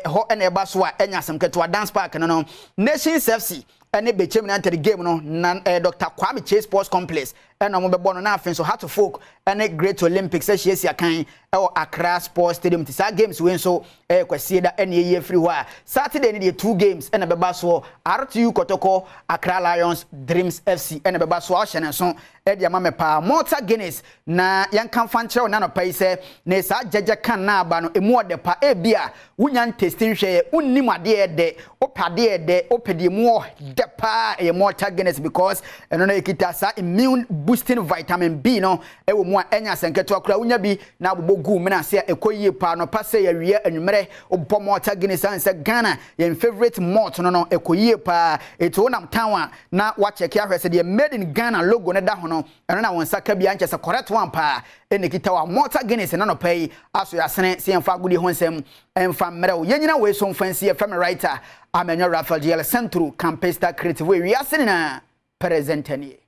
ho ene ba so a enya semketo dance park no Nations FC ene Bechem United game no na Dr. Kwame Chase Sports Complex ene mo bebo no na afen so Heart of Folk ene Great Olympics e hiesia kan e o Accra Sports Stadium tisa games we so kwasie da ene ye free ho a Saturday ni the 2 games ene beba so RTU Kotoko Accra Lions Dreams FC ene beba so a hye so e dia ma pa Malta Guinness na yankan fan kire na no pai se na sa jeje kan na aba no emu ode pa e bia wunyan testing hwe unnim ade ede opade ede opede mu de pa e Malta Guinness because eno na ekita sa immune boosting vitamin B no e wo mu a enya senketo akura wunya bi na abobogu mena se ekoyie pa no pa se ya wie anwumere obo Malta Guinness an se Ghana yen favorite malt no no ekoyie pa eto nam tanwa na wa check ya hwese de made in Ghana logo ne da ho no eno na won saka bia nche se correct one pa ene kita wa Malta Guinness na no pay aso ya sene se emfa gudi ho nsem emfa mmerɛ wo yenyina we so mfansi FM writer amenyo Rafael GL Centro Campesta Creative we asene na presentanie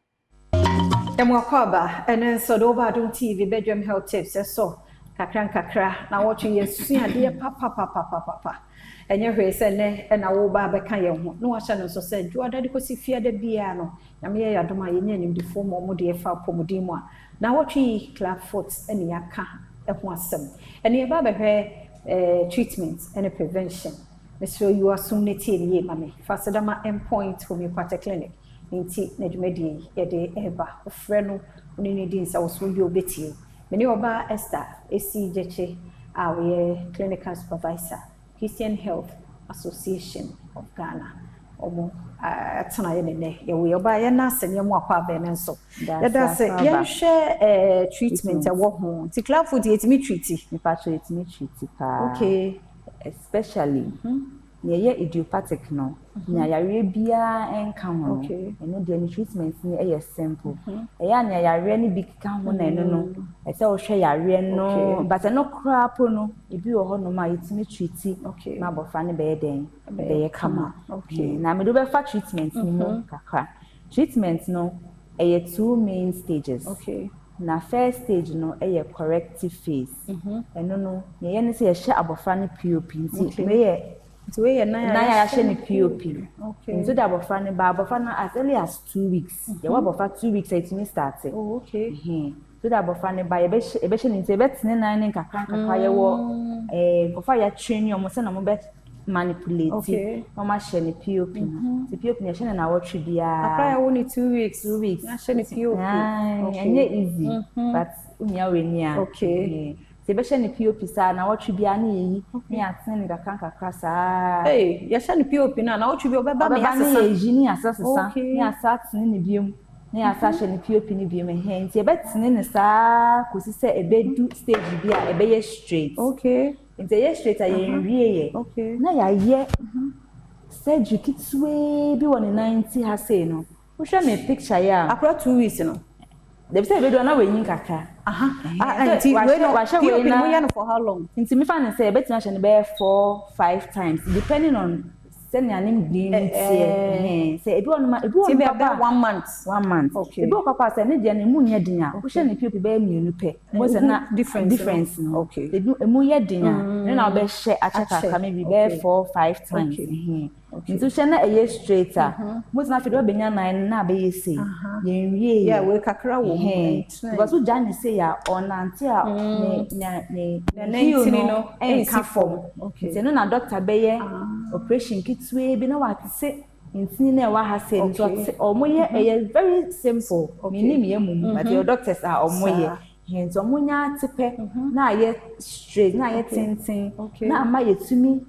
Emwakwaba ene so do Badwam TV Badwam Health Tips so kakra na watching yesu ade papa enye hwe se ne na wo ba be kan ye ho no wa no so se ju adade ko si fia da bia no na me ye adoma ye nya nim di fo mo de fa pomodin mu a na watching club foot ene aka e ho asem ene ba be hwe treatment and prevention Mr. you are soon neti ye mame fasedama endpoint for me kwate clinic nti na dwumadi ye de eba ofre no oni ne din sa wo so yo betie meni oba Esther esi jeche a we clinical supervisor Christian Health Association of Ghana omo atana ye ne ye we oba ye na asem ye mu akwa be ne nso ye da se ye share treatment e wo ho nti club food ye timi treat me pa treatment pa okay especially ye idiopathic no nya yare bia enka ho eno de treatment ni e simple ya nya yare ni bi ka ho na eno no e se wo hwe yare no but no crap no e bi wo ho no ma yitimi treat na bofa ne be den be ye kama na me do be fa treatment ni mo kakra treatment no e 2 main stages na first stage no e corrective phase eno no ye ne se ye hye abofra ne POP nti me ye we na ya hye ne POP nti da abofra ne ba abofra na as early as 2 weeks ye wa abofra 2 weeks it me start so da abofra ne ba ye be hye ne nti be tene nan ne kakra ye wo bofa ya train yo mo se na mo be manipulate mama hye ne POP the POP ne hye na wo twi bia akra ya wo ni 2 weeks na hye ne POP and easy but unya we ni a se be hye ne POP sa na wo twi bia na yi ni atene ne kakra sa ya hye ne POP na wo twi bia obeba me asesa yi ni asesa ni asatene ne biem ni asa hye ne POP ni biem he nti e betene ne sa kosi se e be do stage bia e be ye straight nti ye straight aye nwie ye na ya ye surgery kitwe bi won 90 ha say no wo hwe me picture ya akra 2 weeks no dem say be do na wenyin kakra nti we no POP no ya no for how long nti me fa ne say betina hye ne be 4-5 times depending on send your name being say ebi on about 1 month ebi o papa say ne dia ne mu nya din a wo hye ne POP be mienu pe mo say na difference no ebi emu ye din a ne na be hye achaka ka me bi be 4-5 times nti hye na eye straight a mo say na fe do be nya 9 na be ye say ye nwie ya we kakra wo because wo jani say ya on anti a ne 19 no enka form nti no na doctor be ye operation kitwe bi na wa se ntini na wa ha se nto omoye very simple minim ye mum but your doctors are omoye nti omonya tepe na ye straight na ye tintin na ama ye tumi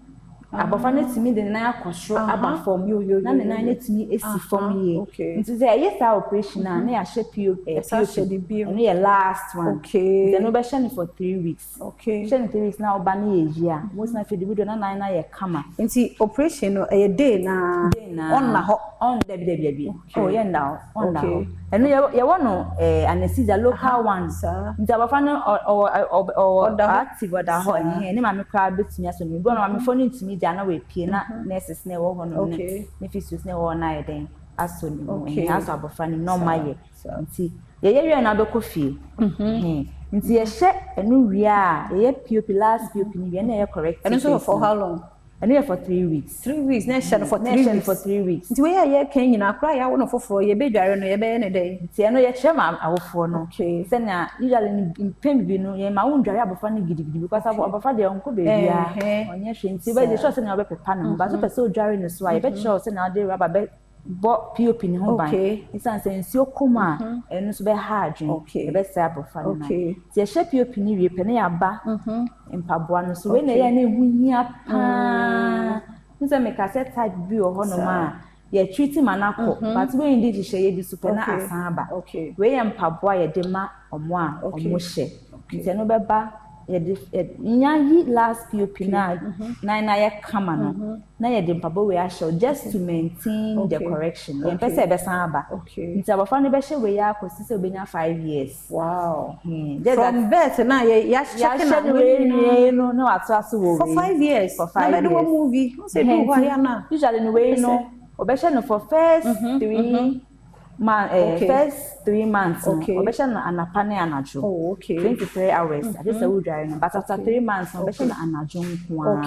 abofra no timi de na akosro aba form na ne na timi esi form ye nti say yes our operation na ya hye POP and ya last one then no be share for 3 weeks share 3 weeks na oba na ye ya most na fedi video na ye kama nti operation no e day na on na ho on debi oh yeah now on now and ye wono anesthesia local ones nti abofra no or active da ho ne ma me kra betimi aso ni bo na ma me phone ntimi dia na we pie na nurses na wo ho no ne physios na wo na ye den aso ni aso abofra ni normal ye nti ye na be kofie nti ye hye enu wi a ye POP last POP ni ye na ye correct and so for how long and here for 3 weeks 3 weeks na share for 3 weeks nti we ye kan nyina akra ya wo no foforo ye be dware no ye be ne den nti eno ye hye ma awofo no se na usually in pain bi no ye ma wo ndware abofra no gidigidi because abofra de onko be bia onye hwe nti be de sure se na be pepa no ba so pese odware no so ye be sure se na de rubber be bo POP ni ho ban isan se nsi okoma enu so be hardwin e be say abofra no ti ye hye POP ni wie pe na ya ba mpaboa no so we na ye na ehuhia pa nse me cassette type bi o ho no ma ye treat manako but we indeed hye ye bi super na asan ba we ye mpaboa ye de ma omo a omo hye nti no be ba nya yi last POP na ye kama no na ye de mpabo we ahye just to maintain the correction ye pese be san aba nti abofra no be hye we ya akosi se obenya 5 years wow from birth na ye ya check na we no atras wo for 5 years for 5 years na movie say do why na usually no we no obehye no for first 3 first 3 months obesha na anapa na anajo 23 hours I just say we dry no but after 3 months obesha na anajo nkwa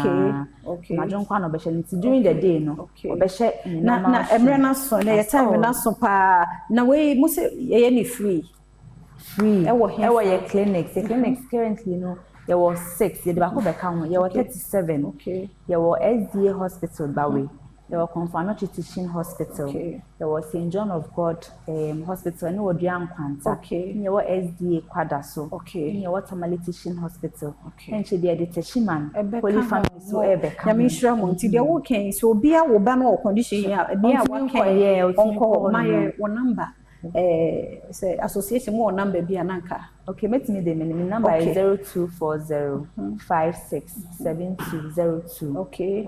anajo nkwa no obesha nti during the day no obesha na emre na so na ye time na so pa na we mo say ye ni free ewo ye clinics the clinics currently no there was 6 ye de ba ko be ka ho ye was 37 ye was SDA hospital Bawe. There was Confirmatory Teaching Hospital. There was St. John of God Hospital. And we were Kwanta. There was SDA Kwadaso. There was Tamale Teaching Hospital. And she did the Teshiman. Holy Family so Ebeka. Yamishra Monti. They were okay. So be a wobano condition here. Be a one number. Say association more number be ananka. Okay, met me the number is 0240 567202. Okay.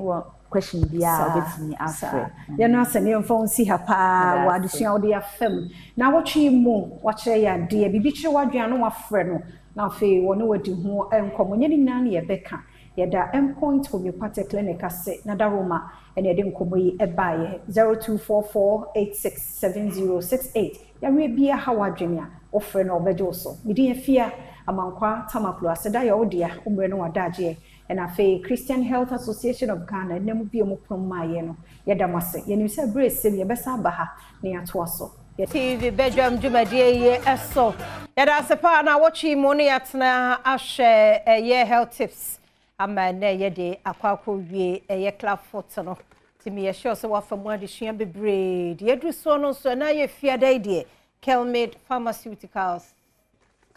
Question bia obetimi afre ya na asane mfon si ha pa wa adusua odi afem na wotwe mu wa kire ya de bibi kire wadua no wafre no na fe woni wadi ho enkomo nyeni na ye beka ye da endpoint homeopathic clinic ase na daroma ene ye de nkomo yi ebaye 0244867068 ya we bia ha wadwenia ofre no obejo so midi afia amankwa tamaklo aseda ya odia umre no wadaje and afa Christian Health Association of Ghana nemu bi omo promaye no yedamase yenim se brace ye besa abaha ne atoaso TV Badwam dwumadie ye eso yeda sepa na watchi mo ne yatena ahwe ye health tips ama na ye de akwakọ wie ye club foot no timi ye sure so wafamu adesua bebre de yedu so no so na ye fiada de Kelmid Pharmaceuticals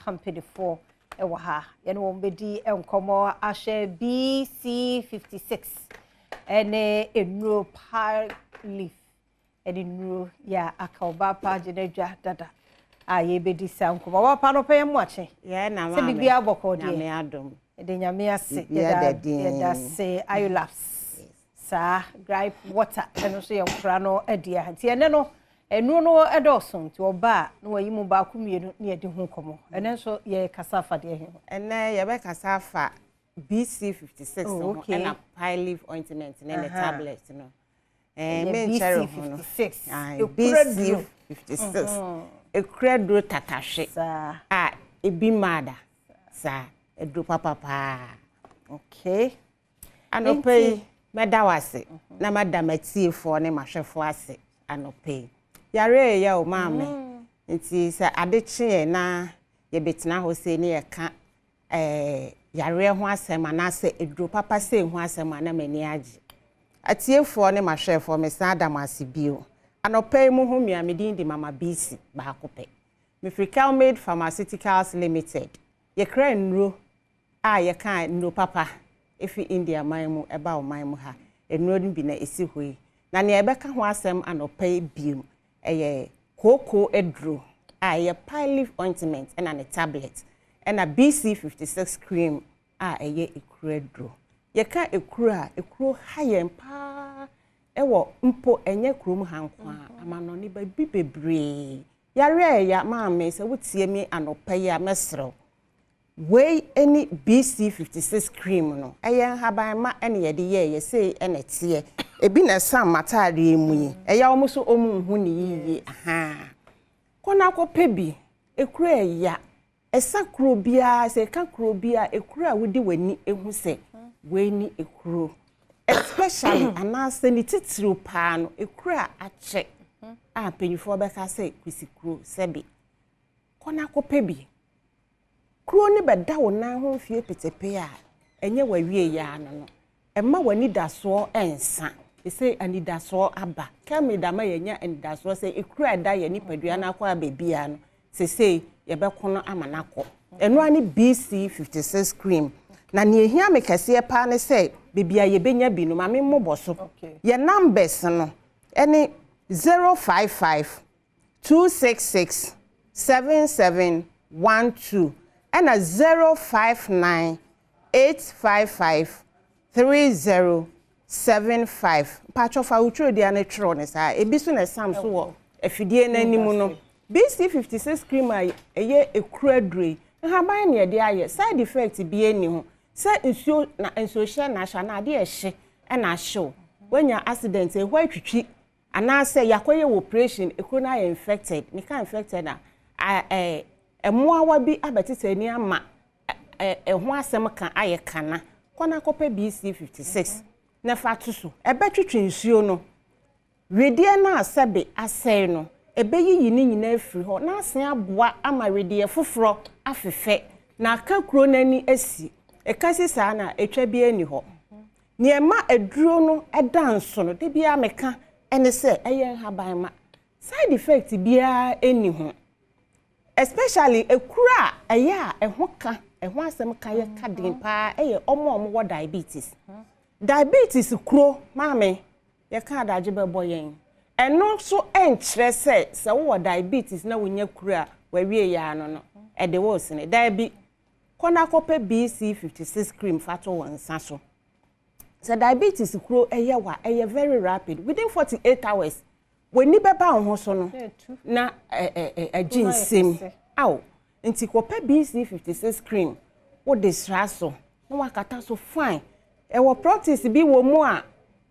Company 4 ewa ha yene wo mbedi enkomo ahye BC56 ene enuro par leaf ene enuro ya akaoba pa jenedwa dada aye bedi sankomo wa pa no pe mu ache ye na ma se bibia aboko de nyame adom de nyame ase da se ayulaps sa gripe water eno so ye nkra no adia nti ene no enu no edoso nti oba na wayimu ba ku mienu na yedi hu komo ene so ye kasafa de he ene ye be kasafa BC56 no na pine leaf ointment na the tablet no BC56 BC56 ekredo tatahwe a ebi mada sa edo papa okay anope medawase na madam atiefo ne mahwefo ase anope yare ya o maame nti se adeche na ye betina ho se ne ye ka yare ho asema na se edro papa se ho asema na mani age atiefo ne mahwefo me sa adam asibio anope mu ho mia medin di mama BC ba kope me Kelmid Pharmaceuticals Limited ye kra nro a ye ka nro papa efi India man mu eba o man mu ha enuro ni bi na esi hoi na ne ebeka ho asem anopai biom eye koko edro a pine leaf ointment and a tablet and a BC56 cream eye ekuru edro ye ka ekuru high pa ewo mpo enye kurom hankwa amano ni ba bi bebre yare ya maame se wotie mi anopai a mesro we any BC56 cream no eyen haban ma ene ye de ye say ene tie ebi na sam matare mu yi eya omuso omu hu ni yiye aha kona ko pebi ekuru eya esa kuro bia se ka kuro bia ekuru a wodi wani ehu se we ni ekuru especially anase ni titiro pa no ekuru a ache a penyifo beka se kwisikuru sebi kona ko pebi kuro ni beda wo nan ho fie petepe a enye wawie ya no emma wani daso ensa say anidaso aba kemi da ma yenya anidaso say ekura da ye ni padua na kwa bebia no say ye be kono amanako eno ani BC56 cream na ne ehia me kase pa ne say bebia ye benya bi no ma me mmoboso ye numbers no ene 055 266 7712 and 059 855 3075 patcho fa utro dia na tro ne sa ebisu na sam so wo afidie na nimu no BC56 cream eye ekradre ha ban ne de aye side effect bi eni ho se nsuo na nsuo hye na hya na de ehye na hye wanya accident e hwa twitwi ana se yakoye operation ekro na infected ni ka infected na emoawa bi abetete ni ama ho asem kan aye kana kwana kope BC56 na fatusu ebetwetwe nsuo no redie na asebe asai no ebeyiyi ni nyina afiri ho na asen aboa ama redie foforo afefe na aka kuro nani asi ekasi saa na etwa bi ani ho niema eduro no edanso no de bia meka ene se eye haban ma side effect bia eni ho especially ekura aya ehoka eho asem ka ye kadin pa eye omo wo diabetes diabetes kuro maame ye ka adaje bebo yen eno so enkyere se wo diabetes na wonya kura wawie ya no no e de wo sene diabetes kona kope BC56 cream fato wonsa so se diabetes kuro eye very rapid within 48 hours when ni beba ho so no na aginsem aw nti kope BC56 cream wo desra so na wakata so fine ewo practice bi wo mu a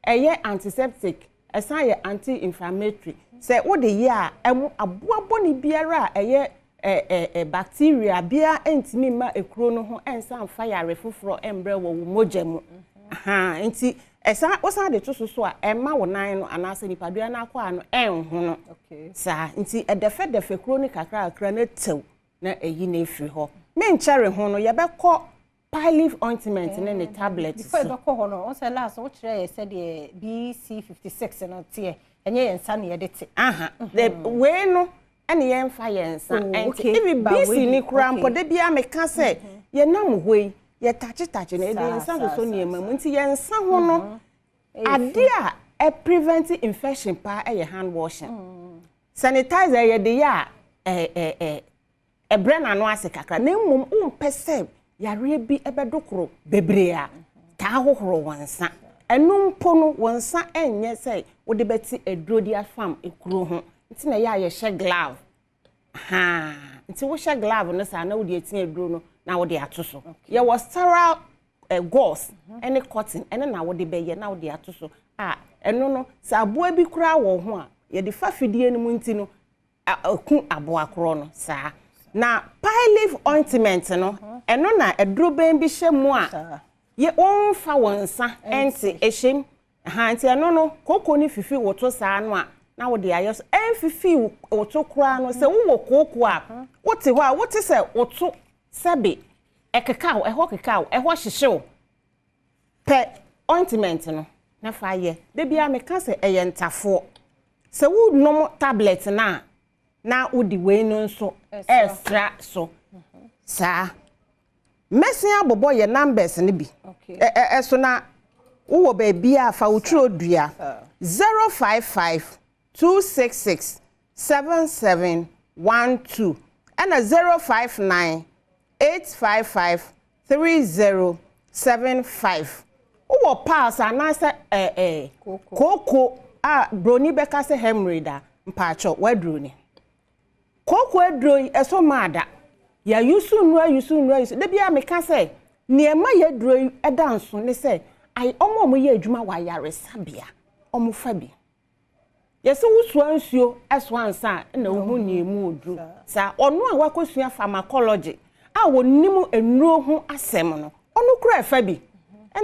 eye antiseptic esan ye anti-inflammatory se wo de ye a aboa boni biara eye bacteria bia entimi ma ekuro no ho ensan fire foforo embre wo mogyamu aha nti esan osan de to so a emma wo nan no anase nipadua na akwa no enho no sa nti edefe kuro ni kakra na tew na eyi na efiri ho me nkyere ho no ye bekọ pine leaf ointment ne ne tablet before you go ho no o say last o kire ye say the BC56 no tie enye yensa na ye de te aha the we no ene ye mfa yensa enti ibi BC ni kura mpo de bia me ka say ye nam hoi ye tachi na e de yensa so niema mu nti yensa ho no ade a prevent infection pa e hand washing sanitizer ye de ya ebrana no ase kakra na mmom umpese yare bi ebedokoro bebre a ta hohoro wansa enu mpo no wansa enye sei wo de beti edrodi afam ekuro ho nti na ya ye hye glove ha nti wo hye glove no sa na wo de etin edro no na wo de atoso ye was sterile gauze any cotton ene na wo de be ye na wo de atoso enu no sa aboa bi kura wo ho a ye de fafidie no mu nti no aku aboa koro no sa na pine leaf ointment no eno na edroben bi hye mu a ye onfa wonsa enti ehyem ha enti eno no koko ni fifi woto saa no a na wo de ayeso enfifi woto kura no se wo koko a wote ho a wote se woto sebe ekeka eho keka eho hyehyew pe ointment no na fa ye de bia me ka se eyentafo se wo nom tablet na udi we no nso extra so sa mesia bobo ye numbers ne bi so na wo baby a fa utro dua 055 266 7712 and 059 855 3075 wo pass anasa koko a broni beka se hemrida mpacho wadroni koko adroi eso mada ya yusu nwa de bia meka se niema ya droi edanso ne se ai omo ye adwuma wa yare sabia omo fa bi yesi wusuo nsuo eso ansa na ohu niemu odru sa ono a wakosua pharmacology a wonimu enuro ho asem no ono kura fa bi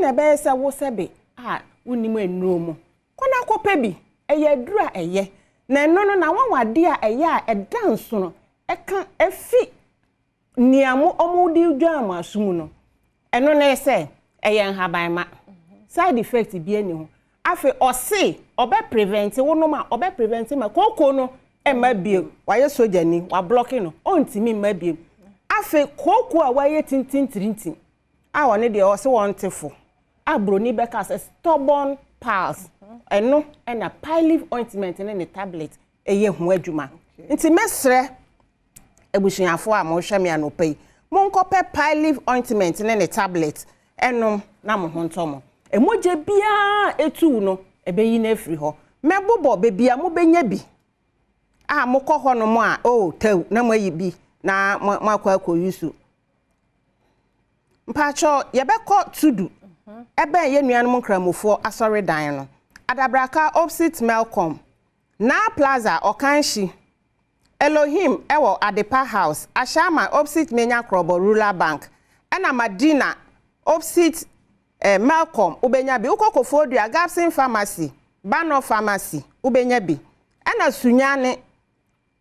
na be se wo sebe a wonimu enuro mu kona akopa bi eye dura eye na no na wanwade a eye a edanso no eka efi niamu omudi dwam asum no eno na se eye nhabanma side effect bi ani ho afi ose obe prevent wonoma obe prevent ma koko no ema bie waye sojani wa blocking no ontimi ma bie afi koko a waye tintintirintin a woni de ose wontefo abroni beka say stubborn piles eno na pile leaf ointment ne tablet eye ho adwuma nti mesre ebusuafo a mo hwe me anopai mo nkope pile leaf ointment ne tablet eno na mo ho ntomo emoje bia etu no ebeyi na afiri ho mebobo bebia mo benya bi a mo kọ ho no mo a o tew na mo yi bi na makwa akoyusu mpacho yebekọ tudu ebe ye nuanom nkramofo asori dan no adabraka opposite Melcom na plaza okanshi Elohim ewo Adepa House Ashama opposite Menya Krobo Rural Bank ena Madina opposite Malcolm ubenyabi ukokofo dua Gapsin Pharmacy Bano Pharmacy ubenyabi ena Sunyane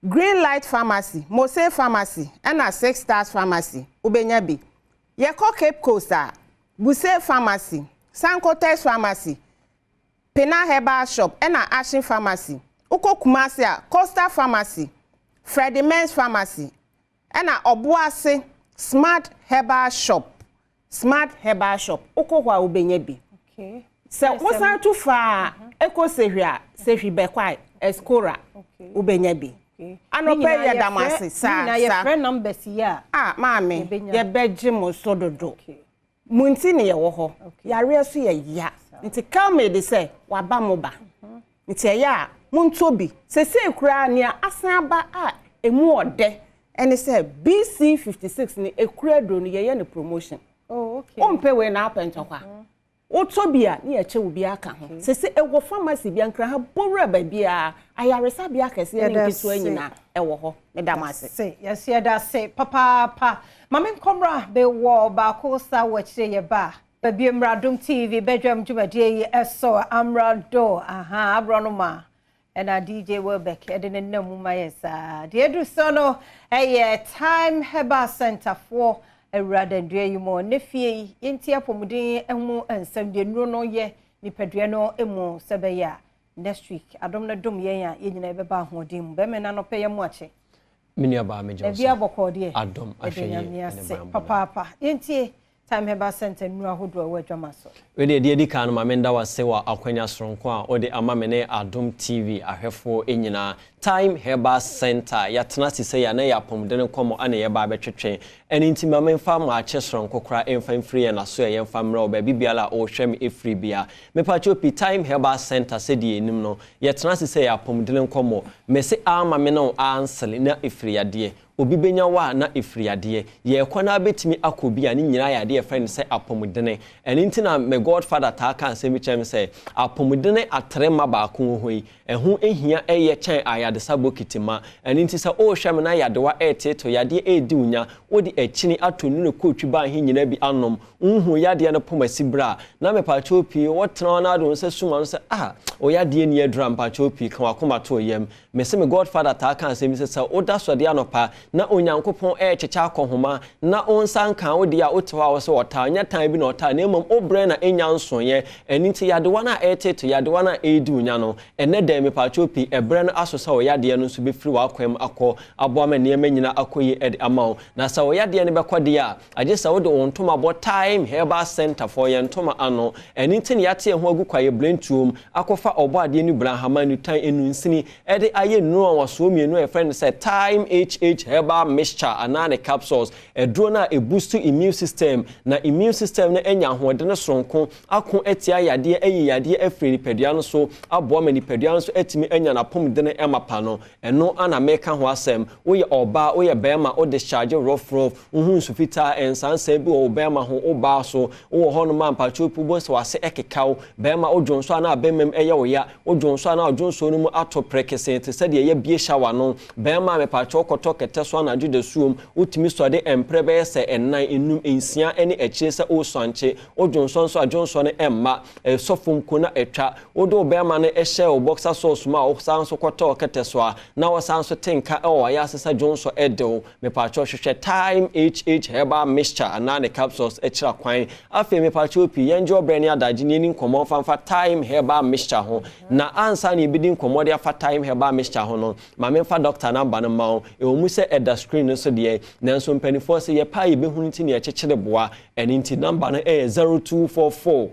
Green Light Pharmacy Mose Pharmacy ena Six Stars Pharmacy ubenyabi Yeko Cape Coast Buse Pharmacy Sankotes Pharmacy Pena Herbal Shop ena Ashin Pharmacy Ukokumasi Costa Pharmacy Freddy Men's Pharmacy ena Obuase Smart Herbal Shop ukokwa ubenyebi okay se wosan tu fa ekosehwia sehwi bekwai escora ubenyebi anope ye damase sa na ye friend numbers ya maame ye beji mo sododo munti ne ye wo ho yare so ye ya nti kalme de se waba mo ba nti ya muntobi se kura ne asan ba a emu ode ene se BC 56 ne ekura do ne ye ne promotion. Oh, okay. Ompe we na apentokwa. Otobia na ye chewu bia ka ho. Sese ewo pharmacy bia nkra ha bowra ba bia ayaresa bia kese ne nkitu anyina ewo ho. Me damase. Se yes ye da se papa. Mame komra be wo ba ko sa wo chire ye ba. Ba bi Adom TV Badwam dwumadie ye eso amrado. Aha abronoma. And DJ Welbeck edene namu mayesa. De edu so no time Herbal Center for Erada ndue yimo nefie yenti apomuden emu ensam de nuro no ye nipadua no emu sebeya next week Adom na dom yen ya yenyina ebeba ahodim be me na no peye mu ache mini ba me joso e bia bokode Adom ahye papa yenti time Herbal Center nuro ahodo wa adwamaso we de edi kan no mamenda wase wa akwanya soronko a ode amamene Adom TV ahwefo enyina time Herbal Center ya tenasi se ya na ya pomden komo ana ye ba betwetwe eni ntima memfa ma ache soronko kra emfa free na so ye mfa mra oba bibiala o hwem efree bia me pa chopi time Herbal Center se die enim no ya tenasi se ya pomden komo me se amame no ansel na efree ade obi benya wa na efriade ye kwana betimi akobi ani nyina ya de friend say apomudene eni ntina me godfather ta kan se mi chem say apomudene atrema ba ko hoyi ehu ehia eye chen ayade sabokitima eni ntisa o hwem na yade wa eteto yade edi unya odi echini atonu ne kotwi ba hin nyina bi anom unhu yade na pomasi bra na me pa chopi wotena na do se suma no se o yade ni adura pa chopi kan wakoma to yem me se me godfather ta kan se mi se oda so de anopa na onyankopon checha akohoma na onsan kan wo dia otewa wo se wota nya tan bi na ota na emom obre na enya nsonye eniti yadewa na eteto yadewa na edu nya no ene da me pachopi ebre no asosa wo yade no so be firi wa kwam akọ aboama ne nyina akoyi ed amaw na sa wo yade ne bekode a agye sa wo de wontoma bo time herbal center for yentoma ano eniti ne yate ho agu kwaye blentuom akofa obo ade ni brahama nu tan enu nsini ede aye nu wa so mienu e friend say time HH herbal mixture anane capsules edro na e boost immune system na immune system na enya hoode ne sonko akon etia yade ayi yade afiri nipadua no so aboama nipadua no so etimi enya na pom de ne emapa no eno ana meka ho asem wo ye oba wo ye bema o discharge rough uhun sufita ensanse bi wo bema ho oba so wo ho no man pachopu bo se wase ekekaw bema odwonso ana bemem eye wo ya odwonso ana odwonso no mu ato prekese te se de ye bie shawa no bema me pacho koto kete so ana jude suom utimi so de emprebe se ennan enum ensia ene echi se o sanche odwonso so adwonso ne emma sofum ko na etwa odo bema ne ehye o boxer sauce ma o sanso koto kete so na wo sanso tinka o ya sesa dwonso edo me pacho hwehwe time HH herbal mixture anane capsules echira kwan afi me pacho pi yenjo brani adaji ni nkomo fanfa time herbal mixture ho na ansa ni bidin komo de afa time herbal mixture ho no ma me fa doctor number no ma e o mu se eda screen no so de nanso mpanifo se ye pa ye behunu ti ne echechede boa eninti number no 0244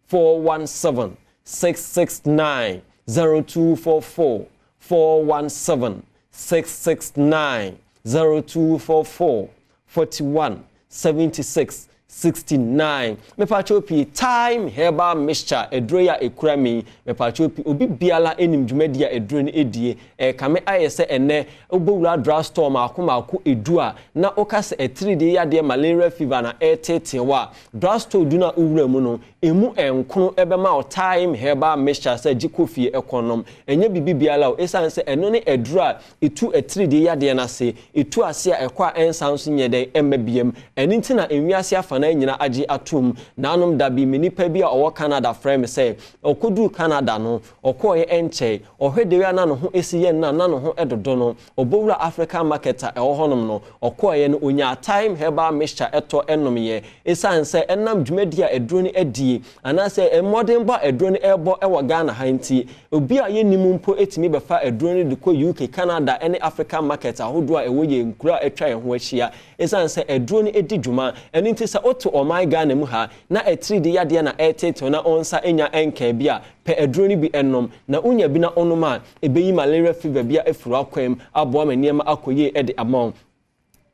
417 669 0244 417 669 0244 41 76 69 me pachopi time herbal mixture edroya ekurami me pachopi obi biala enim dwumadia edro ne edie kame ayese ene obowura drugstore maako edua na okase etride yade malaria fever na etetewa drugstore du na owura mu no emu enkono ebema o time herbal mixture se jikofie ekonom enye bibi biala o esanse eno ne edura etu etride yade na se etu ase a ekwa ensanso nyede emmabiem eninti na enwiase afa na nyina agi atum nanom dabi menipa bi a owo Canada frame say okodu Canada no okoye enche ohwedewe na no ho esiye na no ho edodo no obowura African market a ehonom no okoye no onya time herbal mixture eto enomye esanse enam dwumadi a edroni adi anase modern ba edroni ebo ewo Ghana hanti obi a yenimu mpo etimi befa edroni de ko UK Canada ene African market ahodo a ewoye nkura etwa ho ahia esanse edroni edi dwuma eninti sa to my Ghana mu ha na etride yade na eteto na onsa enya enka bia pe edroni bi ennom na unya bi na onoma ebeyi malaria fever bia efuru akwam aboa maniema akoye ede amount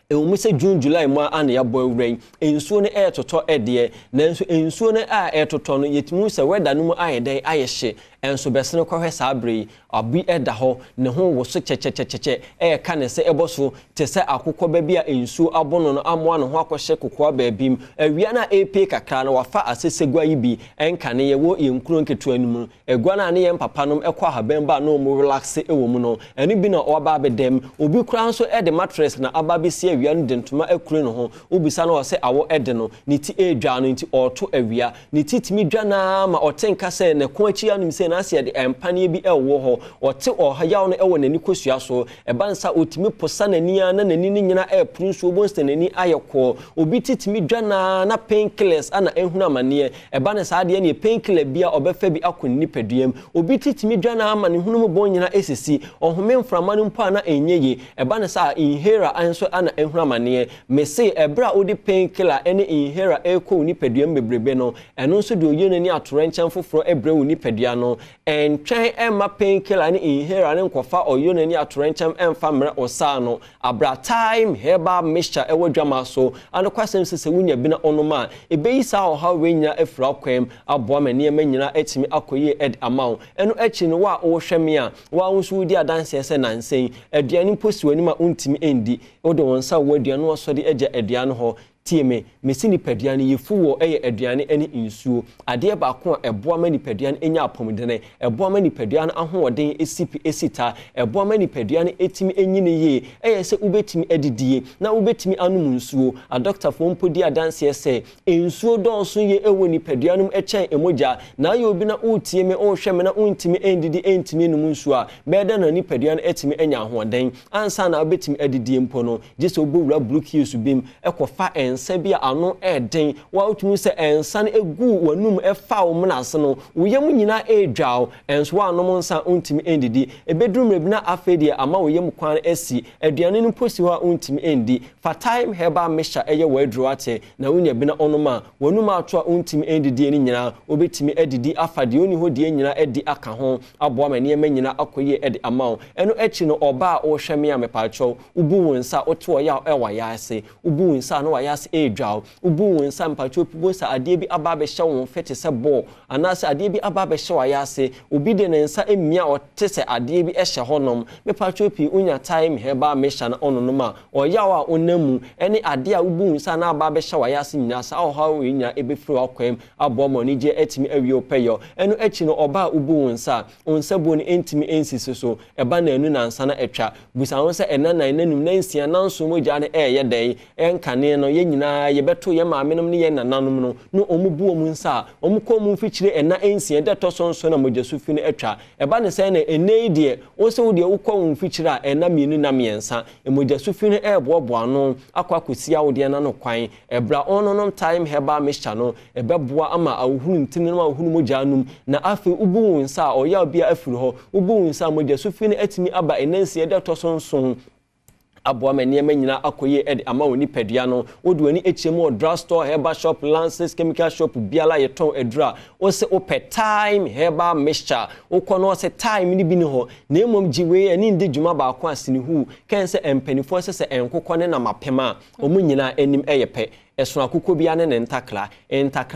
ewumu se June July mu ana ya boy rain ensuo ne etoto ede nanso ensuo ne a etoto no yetimu se weather no mu ayede ayehye enso besene kohwe sabre abi eda ho ne ho wo so chechecheche ka ne se eboso te se akukọ ba bia ensuo abono no amoa no ho akohye kokọ ba bim awia na ep kakra no wafa asesegwa yi bi enka ne ye wo yenkuro nketu anum egwa na ne ye papa nom ekọ haban ba no mu relax ewo mu no eni bi na oba bedem obi kura nso ede mattress na aba bi se awia no dentuma akure no ho obisa na wo se awo ede no ni ti edwa no nti oto awia ni titimi dwa na ma otenka se ne ko achi anum se na ase de empanie bi ewo ho ote ohayaw no ewo nani kosua so ebansa otimi posa nani na nani nyina eprusu obonste nani ayekọ obi titimi dwa na painkillers ana ehuna mane ebane sa de ne painkiller bia obefa bi akonni paduam obi titimi dwa na ama ne hunu bon nyina esisi ohome mframa no mpa na enyeye ebane sa inhaler anso ana ehuna mane mese ebra odi painkiller ene inhaler ekọ ni paduam bebrebe no eno nso de oyenani atorenchen foforo ebra woni padua no and try emma painkiller ni inhaler ni nkofa oyo ni atorenchem emfa mre osano abra time herbal mixture ewo dwama so anokwasem sese wunya bi na onoma ebeisa o ha wenya efra kwem aboa mane nyina etimi akoye ed amount eno echi no wa o hweme a wa nso di adanse ese nansen aduane posi wani ma untimi endi odo wonsa wo aduane wo so de eja aduane ho tie me mesi nipadua no yefu wo aduane ene nsuo ade ba ko eboa ma nipadua no enya apomdene eboa ma nipadua no ahoɔden esita eboa ma nipadua no etimi enyine ye se ubetimi edidie na ubetimi anum nsuo a doctor fo mpodi adanse se nsuo dɔnso ye ewo nipadua no ekyɛn emoja na ye obi na utie me ohwɛ me na untimi endidi entimi num nsuo a bɛda na nipadua no etimi enya ahoɔden ansa na ubetimi edidie mpo no gye se obowura bluki su bim ekɔfa ensa bi ano eden wa utumi se ensa no egu wanum efa wo mnase no woyam nyina edwaw enso wa anom nsa untimi endidi ebedrum rebina afedie ama woyam kwan esi aduane no posi ho untimi endi fa time heba mesha eye wadru ate na wonya bi na onoma wanum ato a untimi endidi ni nyina obetimi edidi afade oni ho die nyina edi aka ho aboa mane ema nyina akoye edi ama eno echi no oba a wo hweme amepacho ubu wonsa oto ya ewa ya ase ubu wonsa no wa ya ase edwaw ubu wonsa mpacho pibo sa ade bi aba be hye won fete se bo anase ade bi aba be hye wa ya ase obi de ne nsa emia ote se ade bi ehye honom mepacho pi unya time heba mesha na ononoma oyawa onamu ene ade a ubu wonsa na aba be hye wa ya ase nyina sa o ha we nya ebefiri akwam abo mo ni je etimi awie opeyo eno echi no oba ubu wonsa onsa bo ni entimi ensisi so eba na enu na nsa na etwa busa won se enanan nanum na nsia nanso moja na eye dai enkane no ye nyina ye beto ye maamenom ne ye nananom no omubu omu nsa omukomu mfikyire ena ensia de to sonso na mojasu fi no etwa eba ne se na enei de wo se wo de ukọ mfikyire a ena mienu na miensa mojasu fi no ebobo ano akwakosia wo de na no kwan ebra ononom time heba mesha no ebeboa ama awhunu ntini no awhunu moja anum na afi ubu nsa oya obia afiri ho ubu nsa mojasu fi no etimi aba enansia de to sonso aboa maniema nyina akoye ed ama woni pedua no wodu ani echiemu drugstore herbal shop lances chemical shop biala yeton edura o se ope time herbal mixture ukono se time ni bi ni ho na emom giwe ani ndi dwuma ba ko asini hu ken se empanifo se enkokɔ ne na mapema omu nyina anim eyepe eso akukọ bia ne ntakra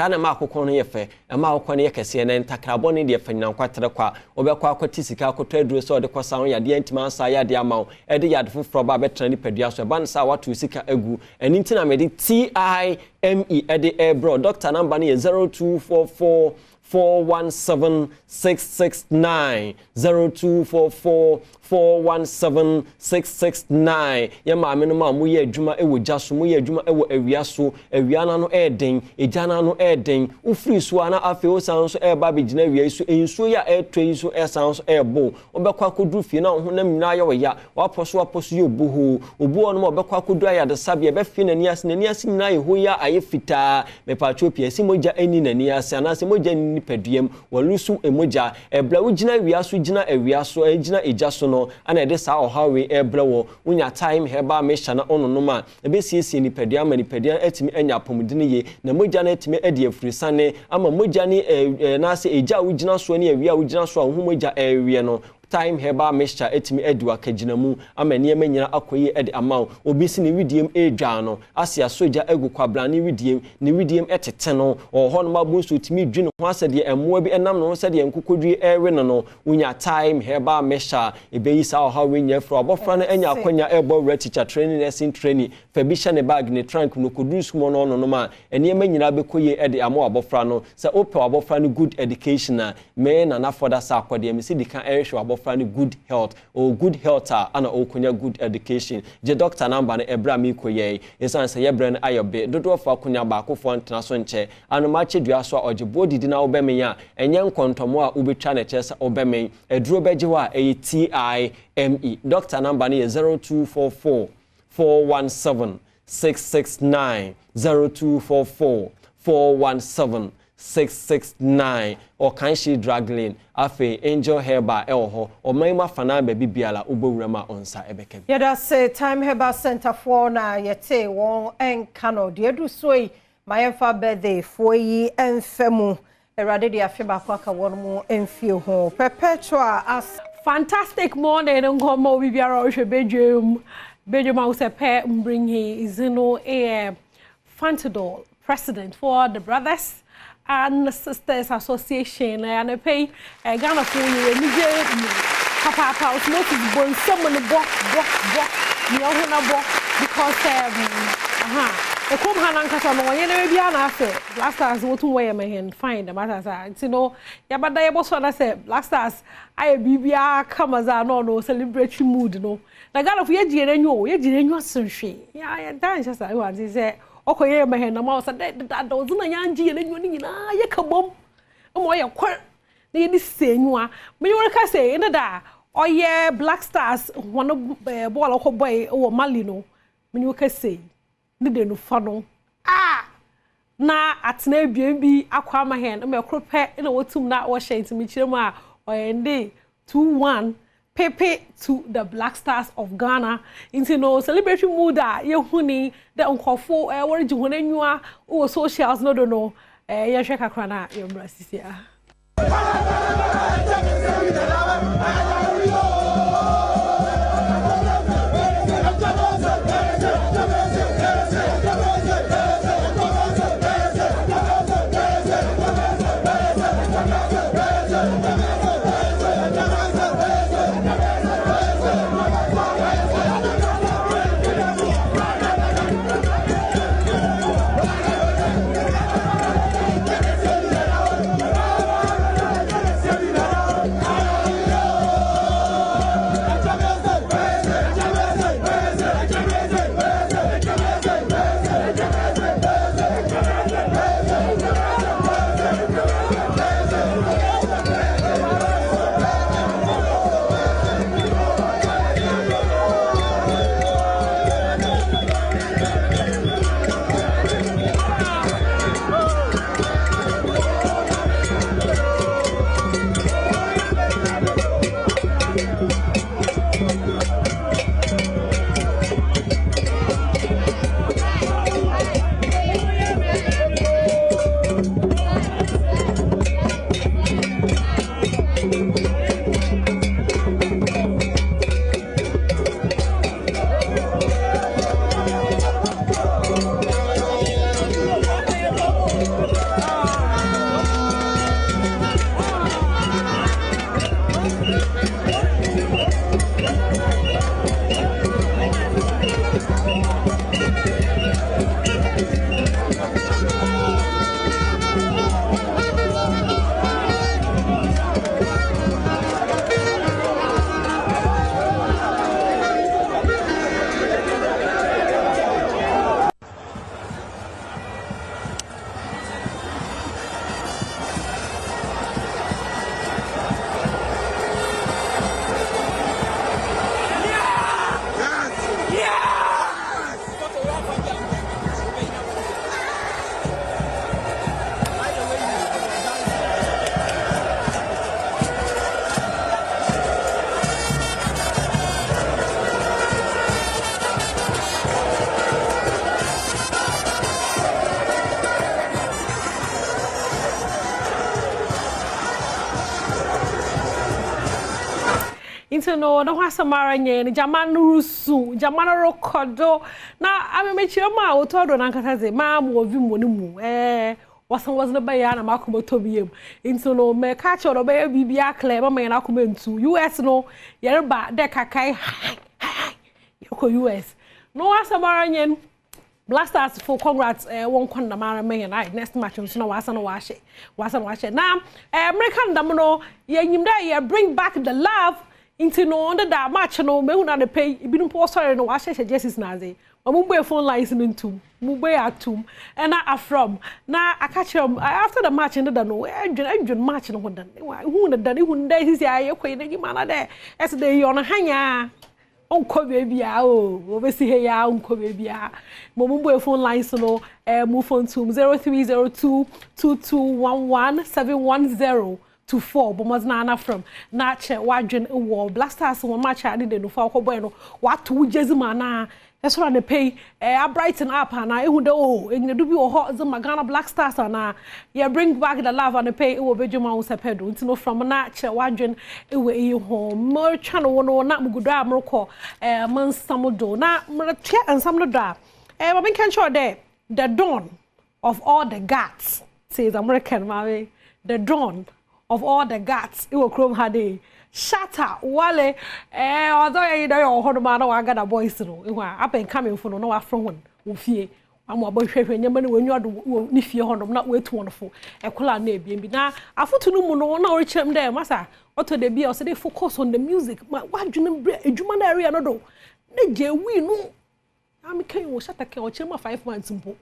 na ma akukọ no yefe ma akukọ no yekese ne ntakra boni de fanyina kwatere kwa obekọ akwati sika akotọ aduro so de kwasa ho yade antima ansa yade ama e de yade foforo ba betra ni padua so ban sa watu sika agu eni ntina me de TIME e de ebro doctor number ne 0244 417-669 0244-417-669 ya maame no ma mo ye adwuma ewo gyaso mo ye adwuma ewo awiaso awiana no eden ejana no eden ufiri so ana afi o san so eba begina awia so ensuo ya etwe so esan so ebo obekwa koduru fie na ho nam nyina ya ya waposo ye obuhu obu ono obekwa koduru ya de sabe be fie na niase nyina ye ho ya aye fita me patropia si moja eni na niase ana se moja ni paduam walusu emoja ebla wugina wiaso gina awiaso egina ejaso no ana ede sa ohawe ebla wo unya time heba mesha na ononoma ebesiesie ni paduam ma ni paduam etimi anya pomudine ye na moja na etimi ede afurisane ama moja ni na se eja wugina so ne awia wugina so ahụ moja ewie no time heba mixture etimi edua kaginamu ama niema nyina akoye ede ama obi si ni widiem edwa no asia soja egu kwabra ni widiem etete no oho no mabunso timi dwi no ho asede emoa bi enam no sede enkokodwi ewe no unya time heba mixture ebeyi sa oha wenya fro abofra no enya akonya ebo re teacher training nursing training fabisha ne bag ne trunk no kodus mo no ma eniema nyina bekoye ede ama abofra no se ope abofra no good education na me na foda sa akode mi si dika ehwe friendly good health or good health ana okunya good education je doctor number na ebra mi koye yesan se yebre na ayobe dodo fa akunya ba akofo ntena so nche anu ma chedua so oje bodidi na obeme ya enye nkontomo a ubetwa na chesa obeme eduro beje wa TIME doctor number na 0244 417 669 0244 417 669 or kanshi draglin afe angel herba elho or maima fana baby biala ubowrama onsa ebeke yada say time herba center for na yete won enkano de edu soi mayemfa birthday foyi enfemu erade de afeba kwa ka won mu enfie ho perpetual as fantastic morning ngomo bibiara ohwe bedwem ausepe mbringi izino Fantadol president for the Brothers and Sisters Association and pay Ghana for you papa osmosis born someone book because The come Hanankasa, no, you never be an affair. Black Stars, what to wear my hand, find the matter. You know, yeah, but I was what I said. Black Stars, I be come as I no celebratory mood, no. The God of ye and you sunshine. Yeah, I dance as I want to say, okay, my hand, I'm also that was a young G and you know, you come home. Oh, my, quite near this same one. Me, you can say, in the da. Oh, yeah, Black Stars, one of ball of boy or Malino. Me, you can say. Nide no fano na atena bibi akwa ma hen me krope ina wotum na wo hye ntimi kiremu a oyende 2-1 pepe to the Black Stars of Ghana into no celebratory mood a ye huni the onkofo worji hona nwua o socials no do no ye hwe kakra na ye brasisia No, no ha samara nye jamanu rusu jamanu rokodo na amemechire ma otodo na nkataze ma mo ovi mo ni mu wasan na ba ya na makomo tobiem into no me ka choro ba bibia clear ma me na akoma ntu US no yereba de kakai yoko US no ha samara nye Black Stars for congrats won kwanda mara me na next match nso na wasan washe na American damono ye nyimda ye bring back the love into no under that match no me una de pay ibinu po sorry no wa share jerseys na ze mumbo phone lines into mumbo atum and na from na akachiro after the match in the no enjun match no hodan hu na dan hu ndai sisi aye kwai na gimana de yesterday on hanya onko bebia o obesi he ya onko bebia mumbo phone lines no move phone to 0302 2211 710 to 4 but was na from na che wadwen wo Black Stars won match ade de no fa ko boy no what to jezima na eso na pay a brighten up na ehu de o enyedu bi wo ho zema Ghana Black Stars na ye bring back the love and pay e wo bedwuma wo sepedo ntino from na che wadwen e we yi ho mo twa no no na mugudo amroko man samodo na mrate ansam no da ma bin kan sure there the dawn of all the gods says American mame the dawn of all the gods it will chrome hade shatter wale although you know your home man no got a boys no up and coming for no from one wo fie amo abohwehwe nyama ne wanyu ado ni fie honom na wetu wonfo ekola na ebiembi na afoto no mu no na orichem dey masa auto de bia o say focus on the music ma wadwene bre adwuma na area no do na je wi no am kan wo shata kan o chema 5 months mpo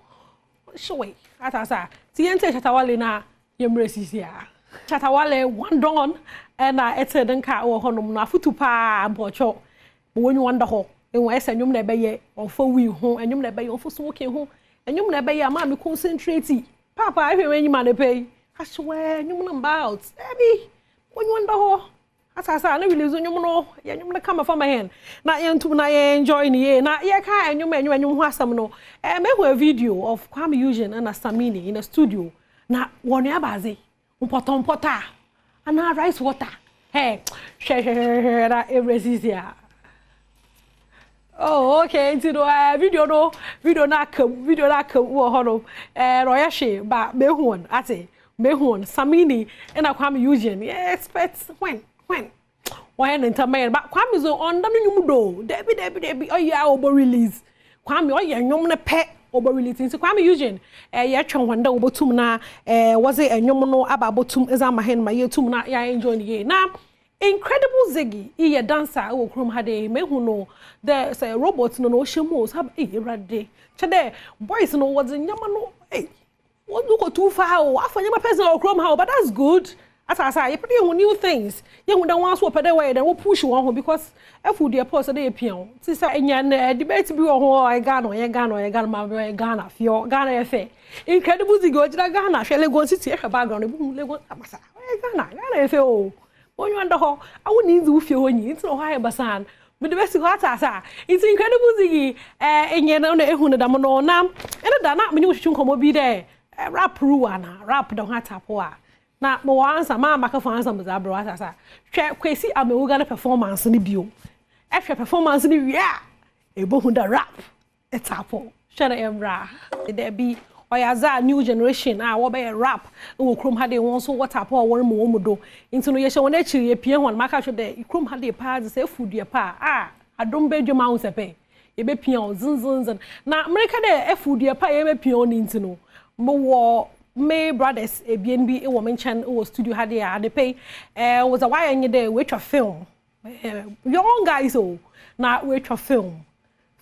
showe atasa ti yente Chatawale na yemre sisia Chatawale one don and ete den ka wo honom na afoto pa mpocho mo wanyu wanda ho enwa esa nwum na ebeye onfo wi ho enwum na ebeye onfo so woke ho enwum na ebeye ama me concentrate papa ahwe enyima na pay ahwe enwum na about ebi wanyu wanda ho atasa na release enwum no ye enwum na kama for my hand na ye ntum na ye enjoy ni ye na ye ka enwum ho asam no me ho a video of Kwame Eugene and Samini in a studio na wonu abaze mpota ana rice water hey share na everything. Oh, okay. Into the video na wo hono roya she ba mehun ate mehun Samini and Kwame Eugene expect when enter ba Kwame zo on da nyum do debi oh yeah obo release Kwame oh yeah nyum na pe obo release into Kwame Eugene ya twon wanda obotum na was it nyum no aba botum ezama hen ma yetum na ya enjoy ye na Incredible Ziggy, he a dancer who crom had a mehuno. There's a robot no shemos have a rade. Chade, boys no what's in Yamano. Hey, what do go too far? I find my person or crom how, but that's good. As I say, you pretty new things. You don't want to swap away, then we'll push you on because if we dear post a day pion. Sister, and debate to be on I Ghana, my Ghana, for Ghana affair. Incredible Ziggy, Ghana, shall go sit here background, Ghana affair. When you under her, I would need to feel when you into higher basan. But the best of what it's Incredible Ziggy, and yet on the Ehuna Nam, and a dana, when you should come be there. Rap Ruana, rap the hat tapoa. Now, more answer, Mamma Cafans and Zabra. Check Quasi, I'm a gonna performance in the view. After performance in the yeah, a bohunda rap, a tapo. Shut up, bra. There be. Oyaza new generation wo be rap wo krom ha de won so water pa won mo do into no ye she won akiri ye pie won maka hwe de krom ha de pa ze food ye pa adom be dwuma wo sepe ye be pie on zin na america de food ye pa ye be pie on into no mo wo me brothers e bien bi e wo menchen wo studio ha de pay was a why any day we twa film young guys na we twa film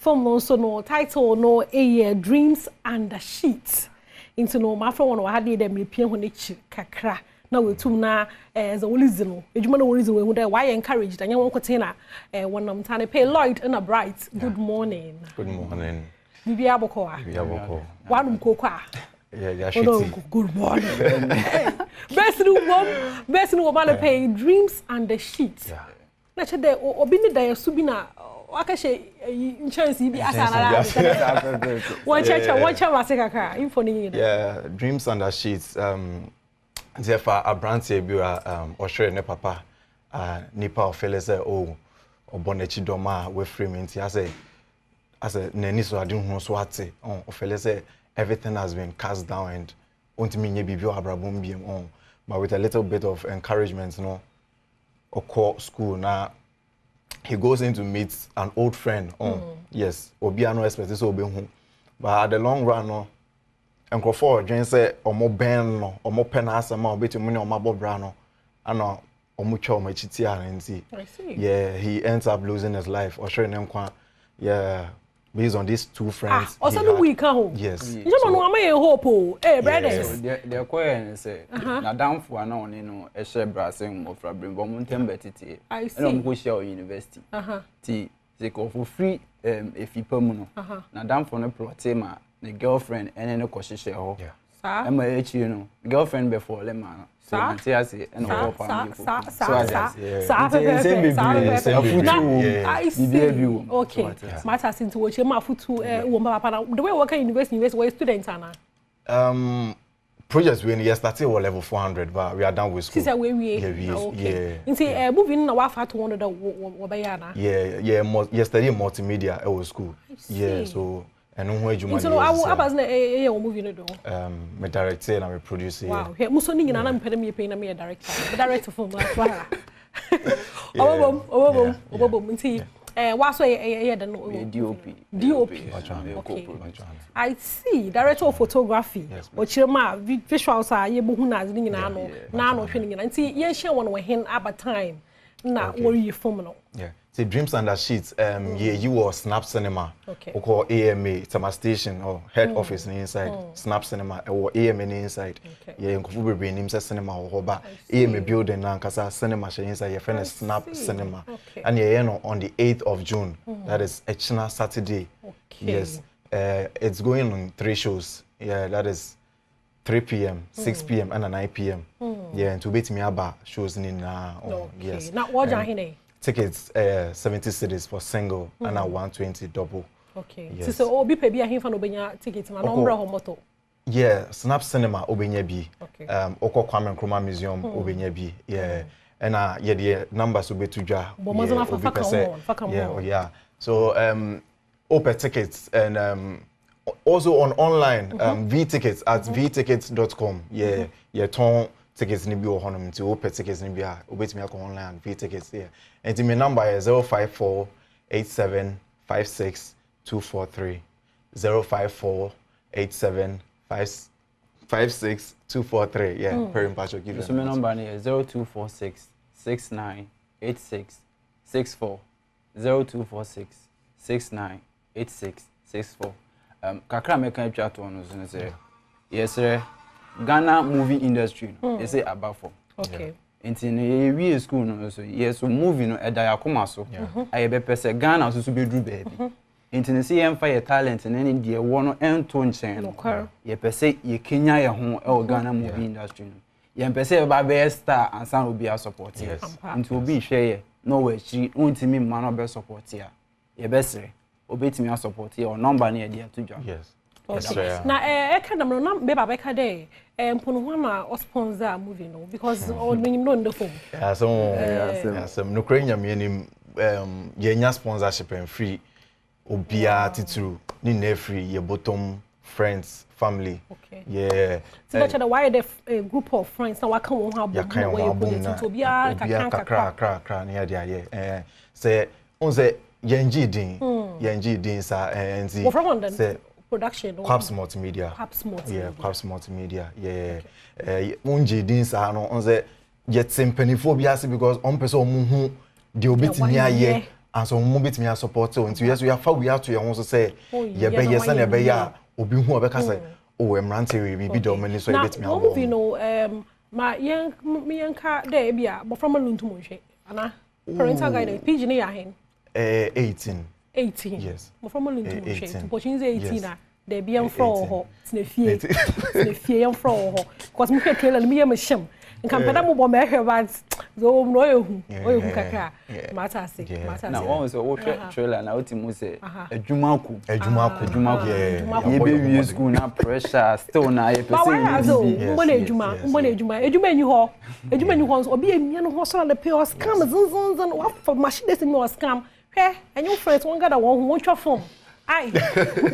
also no title no a Dreams and the Sheets into no my friend one had them repeat when it kakra na we tum na as a reason ejuma no reason we who why encouraged and you want container one am tane pay Lloyd and a bright good morning bibi aboko wanum kokwa good morning best no woman pay Dreams and the Sheets na chede obi ni da subina wakashe insurance bi asana one check maseka info ni yeah Dreams and the Sheets therefore a brand say bi ohwere ne papa nipa ofele say oh obonechi doma we frame nti as a nani so ade hu so ate ofele say everything has been cast down and ontimi nye bibi abrabom biem but with a little bit of encouragement oko school na he goes in to meet an old friend. Yes, obi ano expect so obi hu. But at the long run no, enko for dwen say omo ben no, omo pen asema obetumi ne omo abobra no. Ana omo twa omo chiti arenti. Yeah, he ends up losing his life. Or sure nkwa. Yeah, based on these two friends. Also no we can. Yes. You don't know am I hope eh brothers. The question say na damfo ana oni no e share brasem of Fabrim Bomuntem betiti. I see. And go share university. Ti they go for free if you pay no. Na damfo no protema the girlfriend and no ko share ho. Yeah. Am I you know girlfriend before le man. So I say and go for okay. Matters into what you mafutu the way working university where students are projects we yesterday were level 400 but we are done with school. Okay. Inti moving na wa fa 200 wo be ya na. Yeah, yesterday multimedia was school. Yeah, so and no ejuma. So abas na movie no do. Me director na me producer. Wow. He muso ni nyina na mpede me pay na me director. Me director for my Obom inti What's the DOP. Okay. I see. Director of photography. Or Chirma visuals are you buhunas nano training and see ye share one way hin about time. Now what you phenomenal. Yeah. See Dreams Under Sheets you were Snap Cinema. Okay. Or AMA, it's a station or head office inside Snap Cinema or AMA inside. Yeah, in Kofu be name cinema or ba AMA building na kasa cinema inside your friend Snap Cinema. And on the 8th of June. That is Echina Saturday. Yes. It's going on 3 shows. Yeah, that is 3 p.m., 6 p.m. and 9 p.m. Yeah, and to beat me about shows in yes. Now what are tickets 70 cedis for single and 120 double. Okay. Yes. So obi pe bia himfa no benya tickets na number ho moto. Yeah, Snap Cinema obenya bi. Okay. Oko Kwame Nkrumah Museum obenya bi. Yeah. And yeah the numbers obetudwa. Yeah. So open tickets and also on online V-tickets at vtickets.com. Yeah. Yeah, ton tickets ni bi o honom nti open tickets ni bi a obetimi akọ online V-tickets. Yeah. And my number is 054 87 56 243. 054 87 56 243. Yeah, very important. Give so my number is 0246 69 86 64. 0246 69 86 64. Kakra meka chat on say yes sir, Ghana movie industry is say about for. Okay. Inti we school no so yes movie no eda yakoma so aye be pese Ghana so be dru baby inti see em fire talent na ni de wo no ento nchen no ye pese ye Kenya ye ho e Ghana movie industry no ye pese ba be star and san obi a support yes inti obi hwe ye no we chi untimi ma no be support ya ye besre obetimi a support ye o number na ye de atudwa yes. Na kind of no be baba ka dey mpono ho na o sponsor movie no because on you know the phone. Yeah, so no krenya me nim ye nya sponsorship and free obia titru ni na free ye bottom friends family. Okay. Yeah. So that's why the group of friends na waka won ha bo to obia kakra na yeah. Say on say yenji din sa and say production or Quaps Multimedia. Quaps Multimedia. Yeah. Unji din sa no on say yet simpenifo biase because on person hu de obetimi aye and so mo betimi support so until yes we have to your so say ye be yes na be ya obi hu obeka say oh emrante we be do many so betimi abo. You know ma yanka dey bia but from luntum hwe ana parental guidance pg ne ya hen 18. 18. Yes. Mo from luntum hwe to 18 na de bia mfro ho tne fie yam fro ho because me trailer me yam shem nka mpeda mo bo me hwe but zo no ehu kakra mata se na won so wo trailer na otimu se adwumaku ye be wi school na pressure still na ye person mo na adwuma nyi ho so obi emia no ho so na pay us scam zun wa for machine dey me was scam hwe enyu friends won gada won twa form ai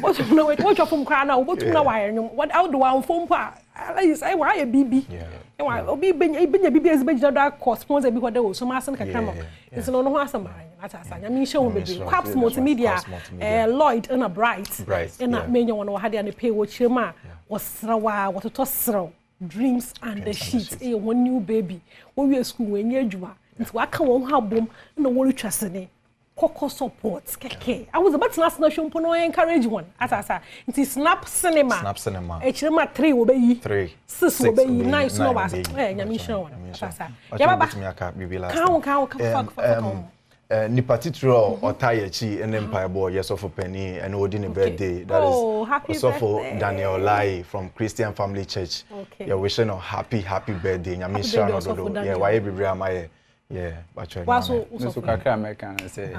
what your phone cry now what na wire what out do one phone pa I why a bb obi benya bb as be jada cost sponsor bi kwade o so ma san kakra mo it's no ho asama ata asanya mi show be Quaps Multimedia Lloyd and a bright and na menya won wo hade na pay wo chirema wasrawa wototo sraw Dreams Under Sheets one new baby wo we school when ye adwuma nti waka won ha bom na wo retwasene Coco supports keke. I was about to ask no no encourage one. Asa. It is Snap Cinema. Echirema 3 will be 3. 6 will be 9 so was. Nyami show. Asa. Ya baba. Ka ni patitro otayechi and empire boy yes of penny and odin birthday that is also for Daniel Lai from Christian Family Church. Yeah, wishing a happy birthday. Nyami show no. Yeah, why bibria my yeah, but so kakra American say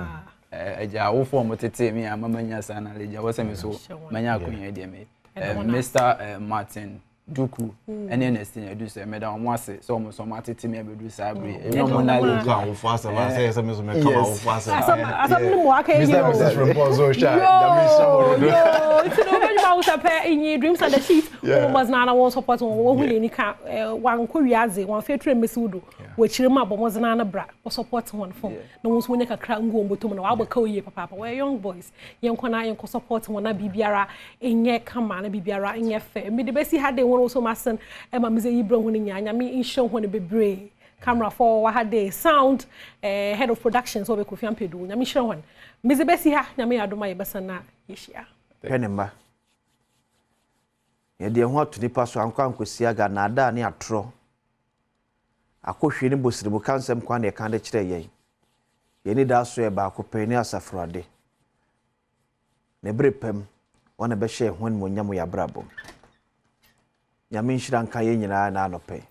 eja wo form tete me mama nya sana leja wo se me so manya akunya de me Mr Martin Duku and Ernestine do say me da omo ase so omo so matete me abedu sabre e no mo na le go an fo ase ba say me so me come an fo ase asam no mo aka Mr. Report so sha da me show yo it's no be about to pay in Dreams Under Sheets was na won support won hu ni ka wan ko wiaze wan fetre mesudo wo chirema bomo zana na bra wo support one form na won so nya kakra ngo mbotom na wa baka oye papa we young boys yen ko na yen ko support won na bibiara enye kama na bibiara enye fe me de besi ha de won so masen e ma meze yibro hu ni nya me insho hu ni bebre camera for wa ha de sound head of production so be Kofi Ampedu nya me hwe hon meze besi ha nya me adoma ye besa na yeshia penemba ye de ho to nipa so anko ankosia ga na ada ne atro akohwe ni bosiribu kansem kwa na kan de kire ye ye ni da so e ba akopɛ ni asafrade ne brepem wona be hye hon mo nyam ya brabo nyame nhira nka ye nyina na anɔpɛ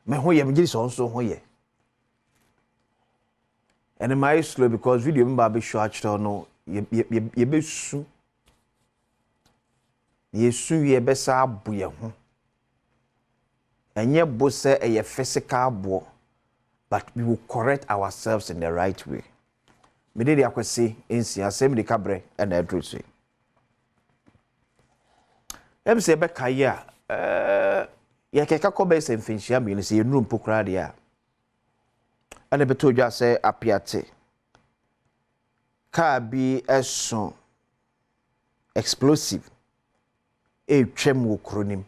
me ho ye mgiri so nso ho ye and my slow because video mba be show actually no ye be su yesu ye be sa abo ye ho enye bo se ye physical abo but we will correct ourselves in the right way me dey akwese ensi asem de kabre and address em se be kaya ye keka ko be se mfinhia me ni se ye nuru mpokra de a ana beto dwa se apiate ka bi eso explosive e twem wo kronim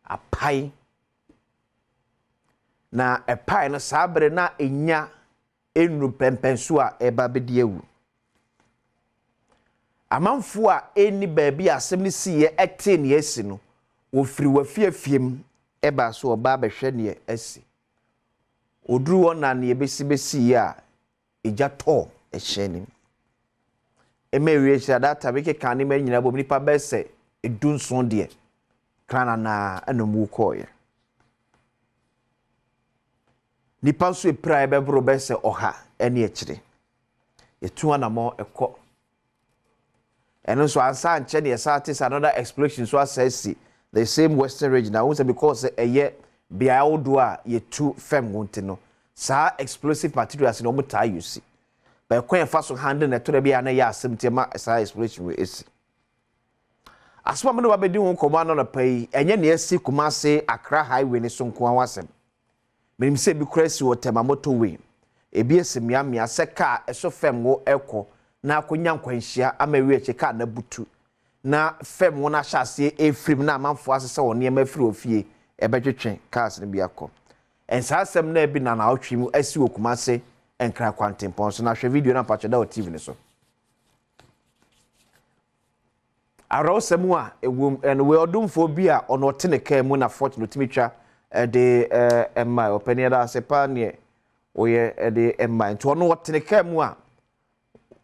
apai na epai no sabre na enya enu pempenso a eba bedi ewu amanfo a eni baabi asem ni siye ete ne esi no wo firi wa fiafiem eba so oba behwe ne esi oduru ona ne besi ya eja to ehyenim emewie hya data be ke kan ne nyina bom nipa bese edunson de krana na anomu koye nipa so epra be bro bese oha ene ekire etu anamo ekọ eno so ansa anche ne satis another explosion so asasi the same western region now because eye bia odo a yetu fem wonte no sa explosive materials no mo ta use ba kwen fa so handle na to bia na ya asemte ma sa explosion we esi asoma me no ba di ho komo no pai enye ne esi Kumase Accra highway ni so nko awasem menim se bi krasi wo tema motorway ebi esimia mia se car eso fem wo ekọ na akonya nkwanhia amawi eche car na butu na fem wo na hyase efrim na amanfo asese wo ne ma firi ofie ebetwetwen cars ne bi akọ ensasem na bi na awtwi mu asi wo Kumase enkra kwantempon so na hwe video na pacho da o TV ne so arosemu a ewom en we odumfo bi a ono tene ka mu na fortune timitwa de emma openia da sepa ne oye de emma nto ono tene ka mu a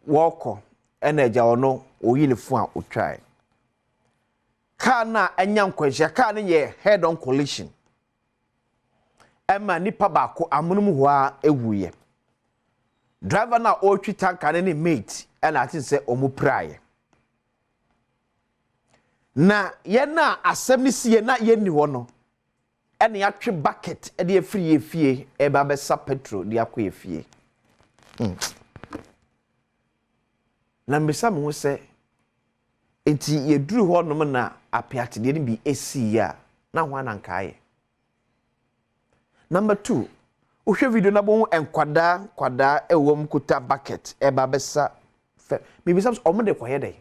woko eneja ono oyinifu a otwae ka na anya nkwanhia ka ne ye head on collision emma nipa baako amunum ho a ewuye driver na otwi tanka ne mate ena atin se omupraye na ye na asem ni sie na ye ni ho no ene ya twe bucket e de afiri efie e ba be sa petrol de akọ efie na mbesa mo se enti ye duru ho no na apiate de bi esi ya na ho anankae number 2 ohwe video na bo kwada ewom kuta bucket e ba be sa maybe some omde koye dey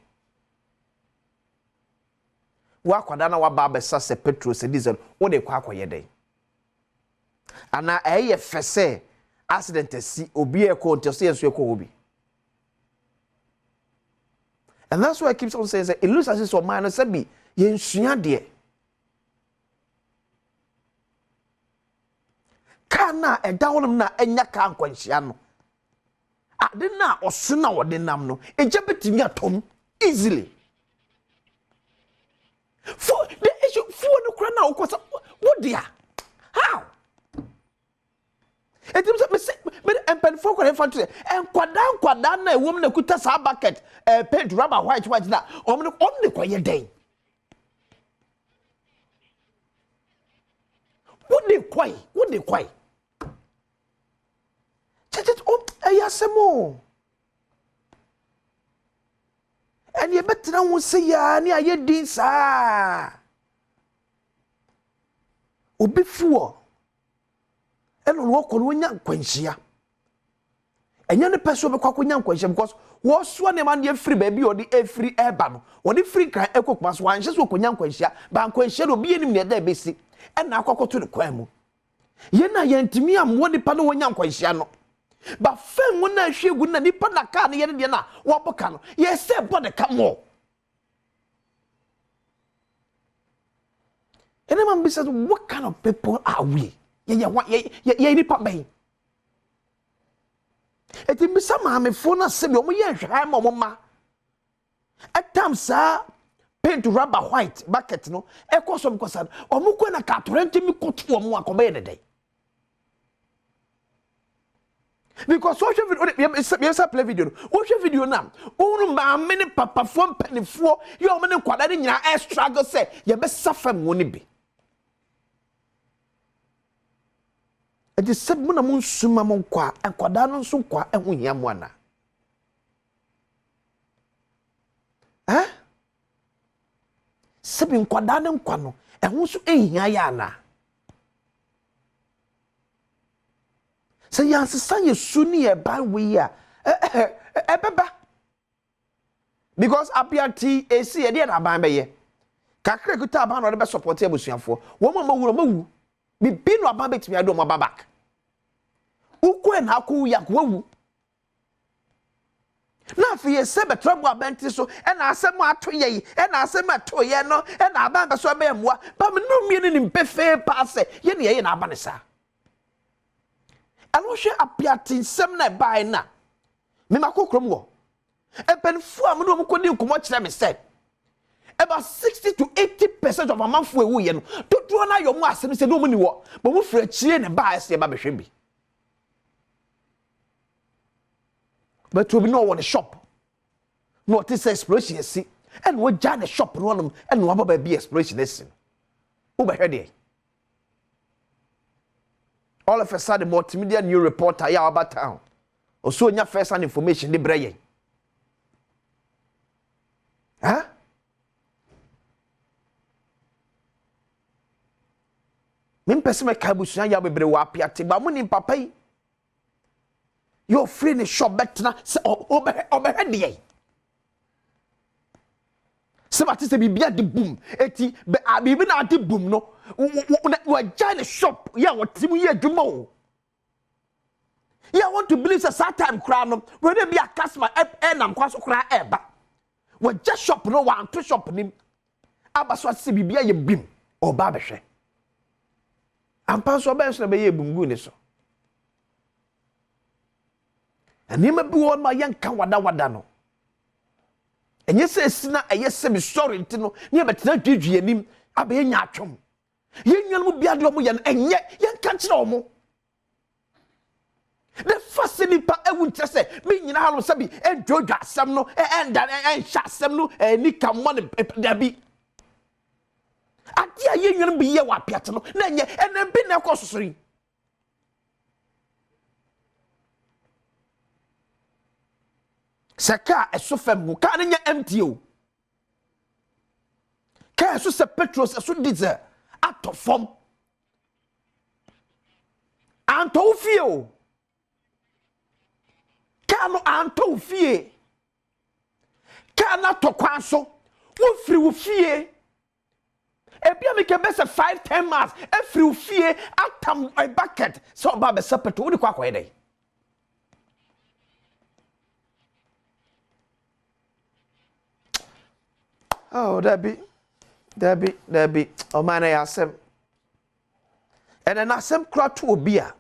wa kwada na wa ba be sa se petrol se diesel wo de kwa akoye dey ana eye fese accident si obi e ko nte so yenso e ko obi. And that's why I keep on saying that it looks as if so man say be yensua de kana edawolum na enya ka nkwanhia no ade na osuna wode nam no eje betimi atom easily for the issue for no kra na okosa what dia how etim say me empen for kra infantry enkwada na ewom na kuta sa bucket paint rubber white na omne koye den what they kwai ayasemo and ye betra wo se ya ne aye din saa obi fuo eno no ko no nya nkwanhia enya ne peso be kwakwo nya nkwanhia because wo so ne man ye free baby odi e free eba no odi free kan ekokuma so wan hye so konya nkwanhia ba nkwanhia do bi enim ne da besi ena akwakoto ne kwan mu ye na ye ntimi amwo nipa no wonya nkwanhia no ba fen wo na hwegu na nipa na ka ne ye ne de na wo boka no ye se body ka mo and man be says what kind of people are we ye nipa ben eti bi sama me fo na se bi omo ye hwan ma omo ma etam sa paint rubber white bucket no e koso m kosa omo ko na ka torrent mi koto omo akoba ye dey because social video yes play video social video na unu ma many papa fo mpanifo ye omo ne kwada ne nyina e struggle say ye be suffer mo ne bi edi seb mo na mo nsuma mo kwa enkwada no nso kwa ehu hia mo ana seb enkwada ne nkwa no ehu so ehia ya ana se yansesa yesu ni e ba we ya ebeba because apiati esi e de na ban be ye kakra kuta ban no de be support abusuafo wo mo mawuro mawu bibi no aban betimi ado mo babak ukwe na akwu ya kwawu na afiye sebe trouble abenti so e na asem ato ye e na asem ato ye no e na aban be so be emwa ba me no mie ni mpefe paase ye ne ye na aban sa alo hwe apiati nsem na bai na me makokrom wo e penfu am no mo kodi nkomo kire me said about 60 to 80% of amanfo ewu ye no dodo na yo mu asem se no mu ni wo bo mu fra chire ne ba ase ba behwe bi but we no want a shop no it is exploration see and we jan the shop no them and we ba be exploration this who be here there all of a sudden multimedia new reporter ya about town also nya first hand information de breye Mim pesime kabusunya ya bebre wa apiate ba mu ni papa yi yo free ne shop betna se obehede se batise bibia de boom eti be bibi na de boom no wa jane shop ya wotimu ye adwuma o ya want to believe that time cry no we dey be a customer nam kwaso kra eba wa ja shop no wa anto shop nim abaso se bibia ye bim oba behwe ampa so ben so be ye bumgu ni so anima bi won ma yanka wada no enye se sina eye se bi sorry ntino ne betena dwidwi anim abe nya atwom yenwan mu bia de mo ye no enye yanka kire omo the first nipa ewu ntese me nyina halo se bi edwodwa asem no enda enhya asem no ni kammo ne dabi adia yenwan bi ye wa piate no na enye enen bi na ekososori seka eso fam ka na nya empty o ka eso se petrol eso diesel ato fom anto fie o ka no anto fie ka na to kwan so wo firi wo fie ebia me ke be se 5-10 miles e firi wo fie atam a bucket so ba be se petrol wo di kwa kwa dey. Oh, Debbie. Oh, man, I ask him. And then I some crowd to beer.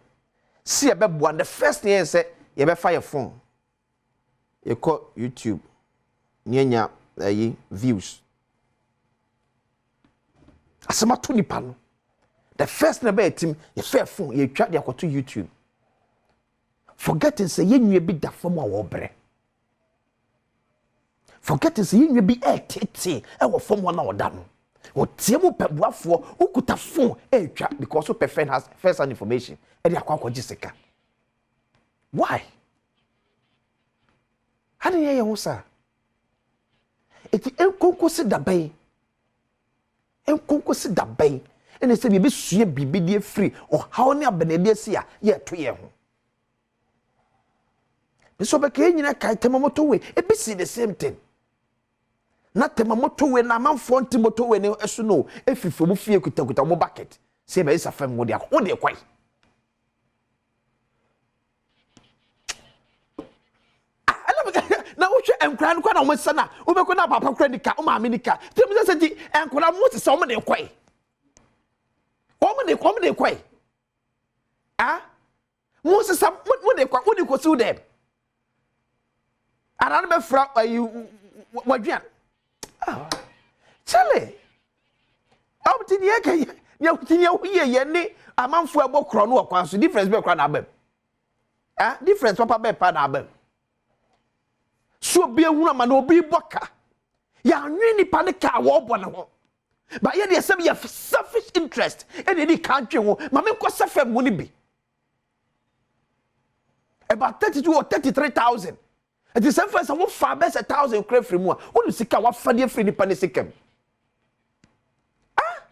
See a baby one. The first thing I say, you better fire phone. You call YouTube. Nyanya views. Asema tu ni pano. The first thing about him, you fair phone. You try to go to YouTube. Forgetting say you need be that for more obre. Forget is you be a tete e wo form one na oda no o tie mu pebuafo ukuta phone e twa because so perfect has first hand information e dey akwa giseka why how do you say eti enkonko se dabai enkonko se dabai ene se bi sue bibi die free o hawo ne abenede si a ye to ye ho so be ke nyina kai tema motowe e be see the same thing na tema motowe na manfo nti motowe ne eso no efifo mu fie kutakuta mo bucket se be isa fam wo de kwai na wo hwe enkran kwa na wo sana wo be ko na papa kra nika wo ma me nika tem se ti enkran mo se wo me de kwai wo me de kwai ah mo se sa mo de kwai wo de ko su dem ara be fra ayu wadwan ah chale obti die ka ya utinya wo ye ne amanfo abokro no okwan so difference be kra na abem ah difference papa be pa na abem so be ehunu ma na obi boka ya anwe nipa ne ka wo bo ne ho ba ye de sem ye selfish interest e de di country ho ma me ko sefem mo ni bi about 32 or 33,000 it is some first what far best 1,000 crave free mo wonu sika wa fa de free nipa ne sikem ah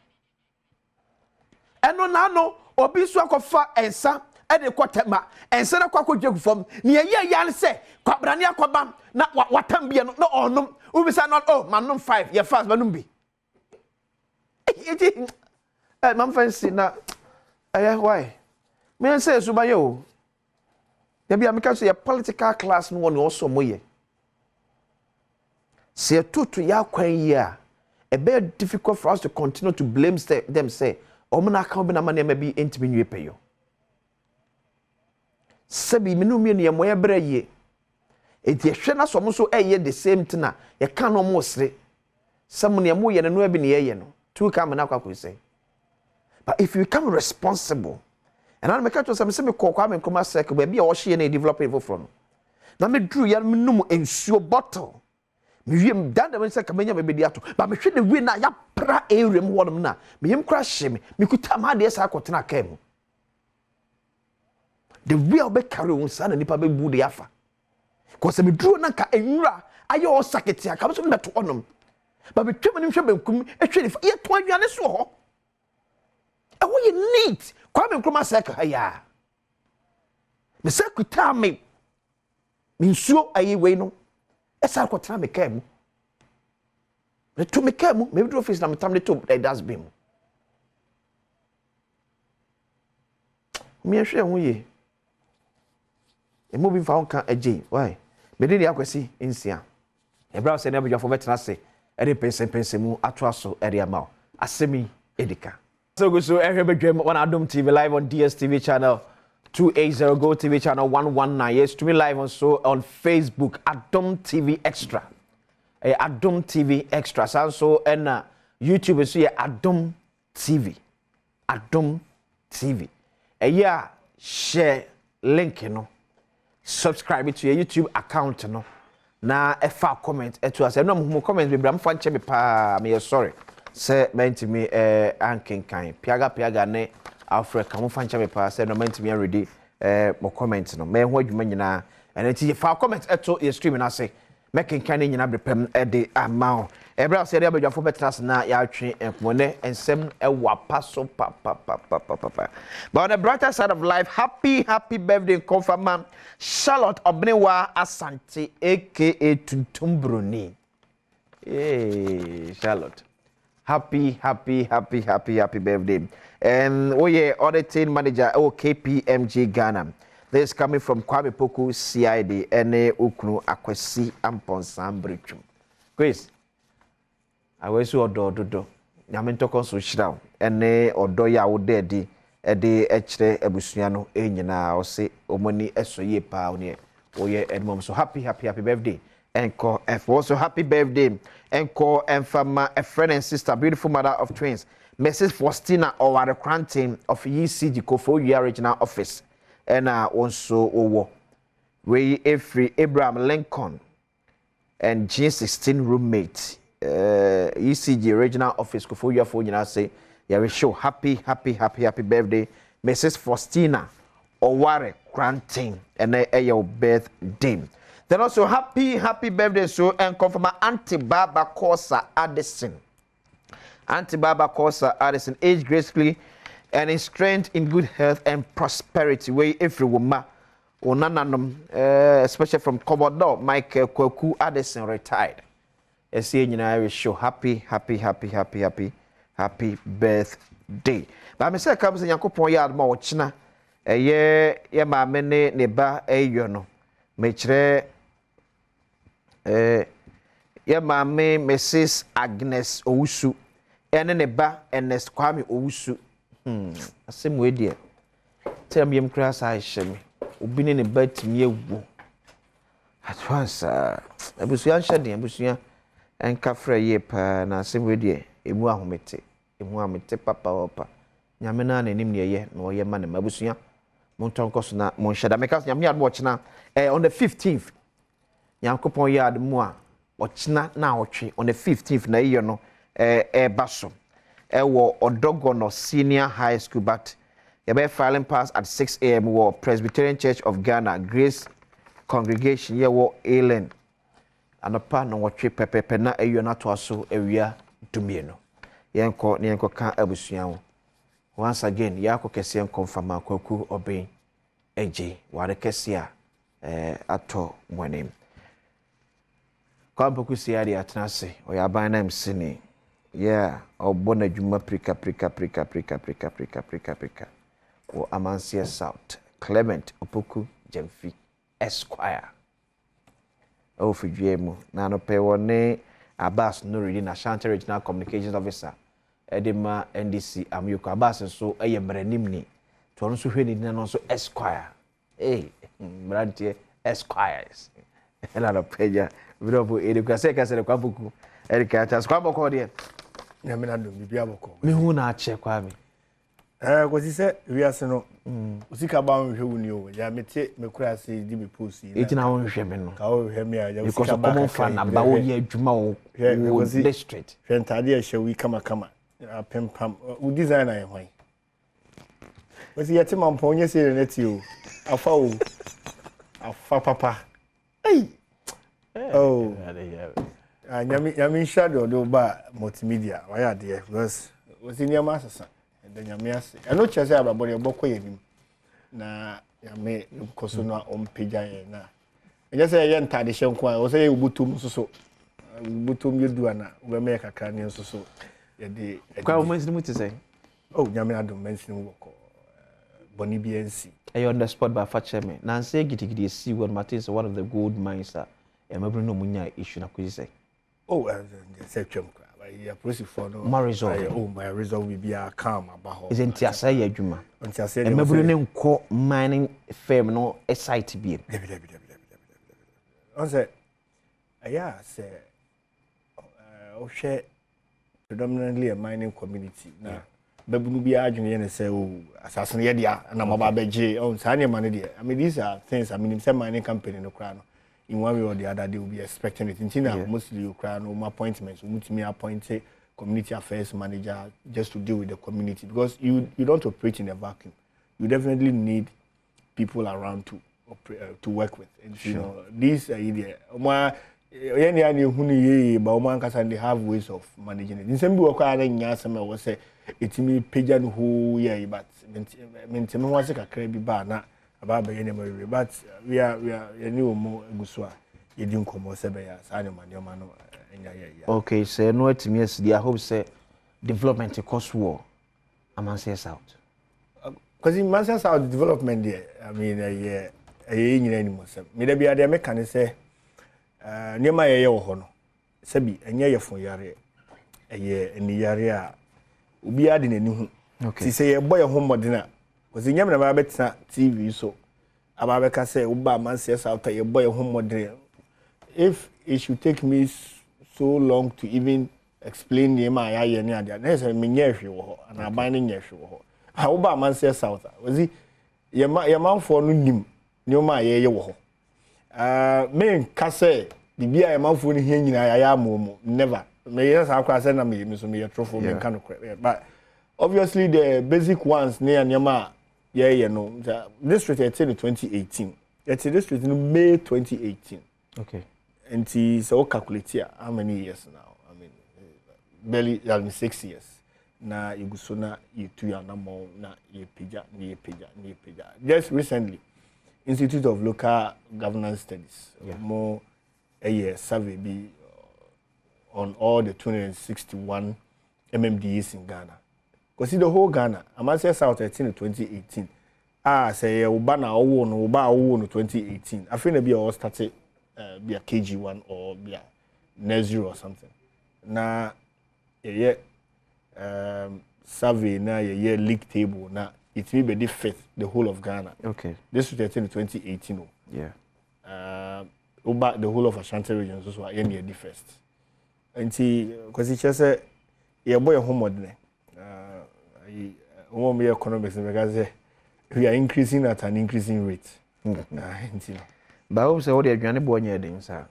eno na no obi so akofa ensa e de kwotema ensa na kwakwadwe fam ne ye yan se kwabrane akwabam na watam bia no na onum ubi say not oh manum 5 ye fast manum bi mam fancy na why me say so ba yo there be ameka say political class no one also moye say tutu ya kwan yi a e be difficult for us to continue to blame them say omna account be na man be entimi nwe peyo sabi minu mi ne moye bra ye eti ehwe na so mo so eye the same thing na ye kan no mo sre some ne mo ye no abi ne ye no two come na kwa say but if you become responsible and I make sure some say me kokwa me kuma circle be bia wo hye na develop evil from na me dru ya me num ensuo bottle me wiem dan da me say kamanya me bedi ato but me hwe the way na ya pra area mo wonum na me yem kra hye me kuta ma de sa akotena kam the real be carry on sa na nipa be bu de afa cause me dru na ka enwura aye o saketi aka so me to onum but me twem ni hwe benkum ehwe ni ye to adwane so ho e wo ye neat kwa me nkroma sek haya me sekuta me nsuo ayi we no esa kwotena me kam me to me kam me do office na me tam de to that's bim me hwe ho ye e mo bi fa on kan agye why me de akwasi nsia e bra se na abjafo betena se e de pense mu ato aso area ma asemi edika. So go so everybody on Adom TV live on DSTV channel 280 Go TV channel 119. Yes, to me live on Facebook Adom TV Extra. Adom TV Extra. So and YouTube is here Adom TV. Adom TV. Yeah, share link no. Subscribe to your YouTube account no. Na efa comment to us. No mo comment be bram fan che me pa me sorry. Say menti me ankenkan piaga ne Africa mo fancha me pa say no menti me ready mo comment no me ho adwuma nyina and ti fa comment eto your stream na say mekenkan nyina brepem de amount ebra say dey abadwafo betras na ya atwe enkomone ensem ewapa so pa but on the brighter side of life happy birthday confirm Charlotte Obnewa Asante aka Tuntumbroni. Hey Charlotte, happy birthday. And oh yeah, auditing manager KPMG Ghana. This is coming from Kwame Poku CID Ene Ukunu Akwesi Ampon Sambrichum. Chris, I wish you odo nyamento konso shiraw ene odo ya wo dedi ede echire ebusuano enyina o se omoni esoye pa one oye edmom. So happy birthday. Enko F. Also happy birthday. Enko Enfama, a friend and sister, beautiful mother of twins. Mrs. Faustina Oware Cranton of ECG Kofo Regional Office. And also Owo. We Efri Abraham Lincoln and G16 roommate. ECG Regional Office Kofo Yafo say, yeah, we show happy birthday. Mrs. Faustina Oware Cranton and your birthday. Then also happy birthday so and come from Auntie Baba Corsa Addison. Auntie Baba Corsa Addison, age gracefully and in strength, in good health and prosperity. Way every woman, especially from Commodore Michael Kwaku Addison retired. I see you know I wish you happy birthday. But I say come say Yakopon yard ma ochina. Ye ma me ne ba eyo no. Me kire ye ma me Mrs. Agnes Owusu. Ene ne ba Ernest Kwame Owusu. Asem we die. Tell me em kra sa hye me. Obi ne ba timi ewu. At once abusuan hye abusuan enka fra ye pa na asem we die emu ahomete. Emu amete papa opa. Nyame na nanim ne ye na oye ma ne mabusua. Montonko so na monhyada meka nyame yard watch na on the 15th. Yankopon yard mu a ochina na otwe on the 15th na ye no baso. Wo Odogono Senior High School, but you be filing pass at 6 a.m. wo Presbyterian Church of Ghana Grace Congregation ye wo Elen anopa no wotwe pepepe na eyo na to aso ewia dumie no yenko ka abusua wo once again yako kese confirm akwaku oben eje ware kese a ato mwanem kwa mpoku siari atenase oyaban na msini. Yeah, obona juma prika. O Amansia South. Clement Opoku Jemfi Esquire. O Fijemu. Nano Pewone Abbas Nuri na Ashanti Regional Communications Officer. Edema NDC Amyuko Abbas so eye mrenimni. To onso hwe ni na so Esquire. Brantie Esquires. Ela no peja. Birobo edukwa se kwa buku. Erika chas kwa boko de. Nyame na do bibia boko. Me hu na ache kwa me. Kwasi se wiase no. Usika ba nhwe wuni o. Ya mete mekura se di me post yi. Eti na won hwe me no. Ka wo hwe me a ya usika ba. Because common fan na ba wo ye adwuma wo district. Fentade a hwe wi kama. Apempam. U designer ye hwan. Wasi yete mampo onye se ne ti o. Afa o. Afa papa. Hey. Oh. Nyame shadow do ba multimedia why there because was in your master and then nyame ase eno chese ababode obokọ yenim na nyame koso na ompeja ye na enye se ye ntade hyenko a wo se ye ubutum soso ubutum yedu ana we me kakra ne soso ye de kwa women's mu say oh nyame adom men's mu woko boni BNC I on the spot by Facheme na say gidigidi see what Martins one of the gold mines are emabru no munya issue na kwisi say oh say twem kwa ya process for no my result my result will be a calm about is enti asay adwuma enti asay emabru ne nko mining firm no site bi on say yeah say share predominantly a mining community na babunu bi adwene ye ne say oh asase ye dia na maba beje on say ne man dia I mean these are things I mean say mining company no kra no in one way or the other they will be expecting it. Mostly you cry no appointments. We need to appoint a community affairs manager just to deal with the community because you don't operate in a vacuum. You definitely need people around to work with. And you know these idea. But they have ways of managing it. In some people was say it's me pajan who yeah but maintain was a crazy bar about but we are new more guswa you didn't come or sebeya animal your man okay so no to me yes I hope say development cost war Amansia South because in Amansia South development there I mean anymore me there be there make can say near my ye wo no sabi enye ye fon yare eni yare a obi ade nani hu ti say ye boy ho modena because nyam na ba betina TV so aba ka say uba Amansia South ye boy ho modern if it should take me so long to even explain the ma ya ni ade na say me nyehwe wo and aban ni nyehwe wo ha uba Amansia South was he ye man for no nim ni ma ye wo me ka say bibia ye man for ni hia nyina ya amomo never me yes akwa say na me so me ye trofo me kan no but obviously the basic ones near nyama yeah no district 2018 it's district in May 2018 Okay. And so calculate how many years now? I mean, barely 6 years. Na igusona you na more na ye pija. Just recently, Institute of Local Governance Studies more a year survey be on all the 261 MMDAs in Ghana. Because the whole Ghana, I must say South 13 in 2018. Say Ubana Uba 2018. I think be all started be a KG1 or be a nursery or something. Na survey na year league table na it will be the fifth the whole of Ghana. Okay. This was 2018. Yeah. About the whole of Ashanti region so are near the first. And see, because it just say yeah boy homework I economics because we are increasing at an increasing rate. But I say what the adwane boy near dem sir.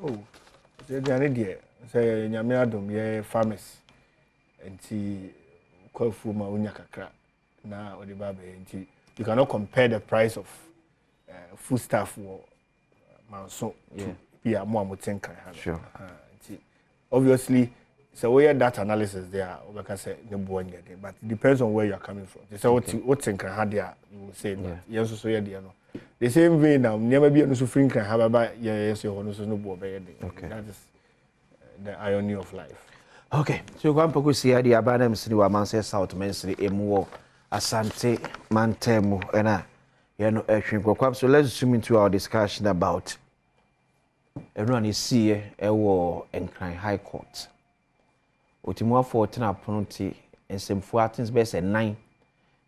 Oh, the adwane there say nyame adom ye farmers. Enti kwafu ma unya kakra na odi baba enti you cannot compare the price of food stuff or manso to be a more motenka. Sure. Obviously so we had that analysis there we can say no boy but it depends on where you are coming from. So what think had there you will say that yes so here there no the same way now never be no suffering can have about yes you no boy be there. That is the irony of life. Okay, so kwa mpoko siya di Badwam sini wa Manse South Mensri emuwo Asante Mantemu ena yano kwa so let's zoom into our discussion about everyone is see ewo Nkran High Court. Otimwa 14 aponti ensemfu atins be say 9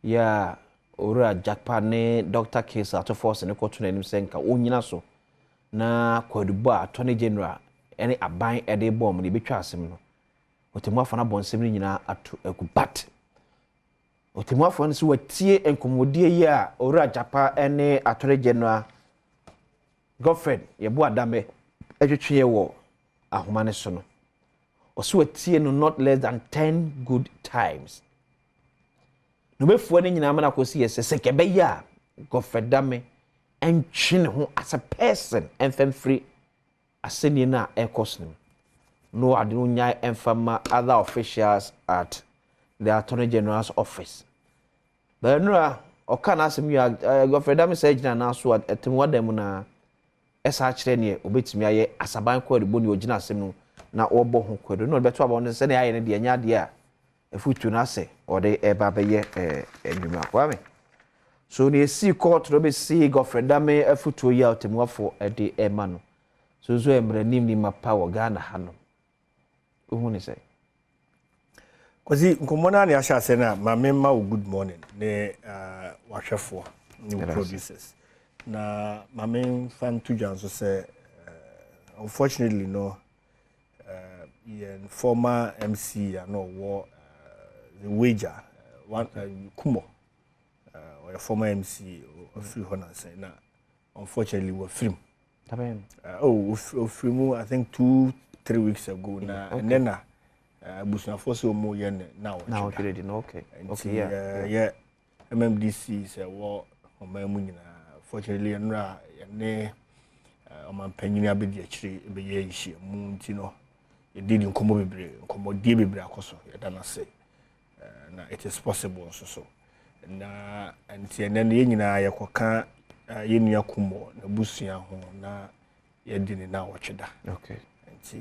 ya ora Jackpa ne Dr. Case ato force ne kotu nanim senka onyina so na kwadubo attorney general ene aban ede bom ne betwa asem no otemwafo na bonsem ni nyina atu ekubat otemwafo no so watie enkomodie yi a ora Japa ene attorney general Godfred yebo adame etwetwe wo ahoma ne so no oso watie no not less than 10 good times no befuo ne nyina mana kosi yese sekebe ya Godfred dame entwene ho as a person enfem free aseni na ekosnim no adunya enfama other officials at the Attorney General's office. But no okana asem you Godfred dame say gina na so etemwa dem na esa kire ne obetimi aye asaban kwadu boni ogina asem no na obo ho kwadu no beto aba no se na aye ne de anya de a efutu na se ode eba beye enwuma kwame so ne si court no be si Godfred dame efutu ya otemwafo ede ema no so emre nim ni mapa wo Ghana hano uhuni say kozi nkomona ne asha se na mamema wo good morning ne wahwefo ni producers na mamen fan tujan so say unfortunately no former MC no war the wager one Kumo or former MC of free honor say na unfortunately we film film I think 2-3 weeks ago na and then busna force mo yen now already no okay yeah MMDC say war omamu nyina fortunately nra ne omampanyini abedi akire be ye ihie mu ntino ye did nkomo bebre nkomo die bebre akoso ye da na say na it is possible so na anti enen ye nyina ye koka ye nua kumo na busua ho na ye dini na wocheda okay anti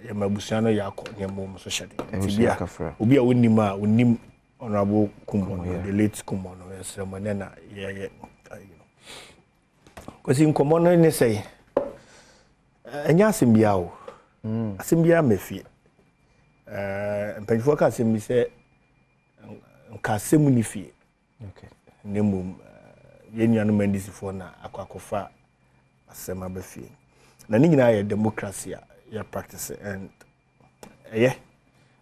ye mabusua no yakọ ne mom so hyede anti bia obi a wonim a wonim honorable kumo the late kumo no yes na ye because in komo no ne say enya asimbia o asimbia mefie mpanyifo ka asimbi say nka asemu ni fie okay nemum yennuanu mandisifo na akwakofa asema bafie na ni nyina ye democracy ya practice and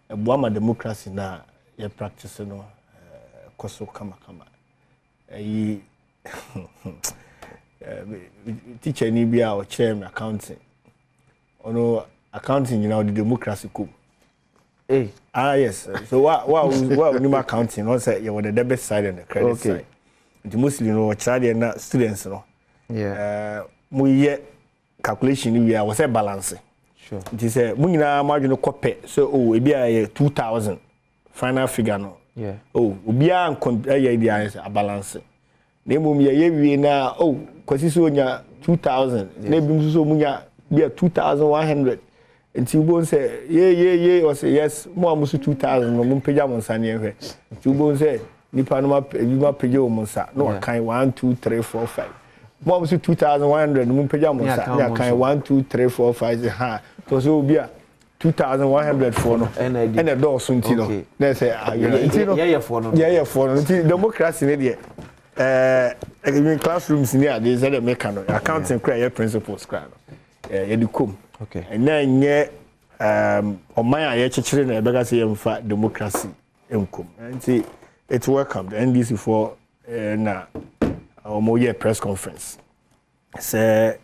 ebuama democracy na ya practice no koso kama teacher ni bia o chair accounting ono accounting nyina o democracy ko yes so what ni accounting no say you the debit side and the credit side. The mostly no charge na students no muye calculation we was a balance. Sure. It is a munina margin copy. So oh it be a 2,000 final figure no. Yeah. Oh ubia idea a balance. Name ye we na oh kwasi so nya 2,000. Maybe so munya be 2,100. And you won't say yeah or say yes more almost 2,000 no mun pejam on sane ehwe. You won't say nipa no ma pejo mo sa no kan 1 2 3 4 5. More almost 2,100 mun pejam mo sa ya kan 1 2 3 4 5 ha. To so be 2,100 for no. And a door soon tino. They say yeah for no. Yeah for no. Democracy ne dey in classrooms near they say the mechanic accounting credit principles crowd. Yeah you come. Okay. And then yeah oman aye chechire na ebega say emfa democracy enkom. And see it's welcome the NDC for na omoye press conference. Say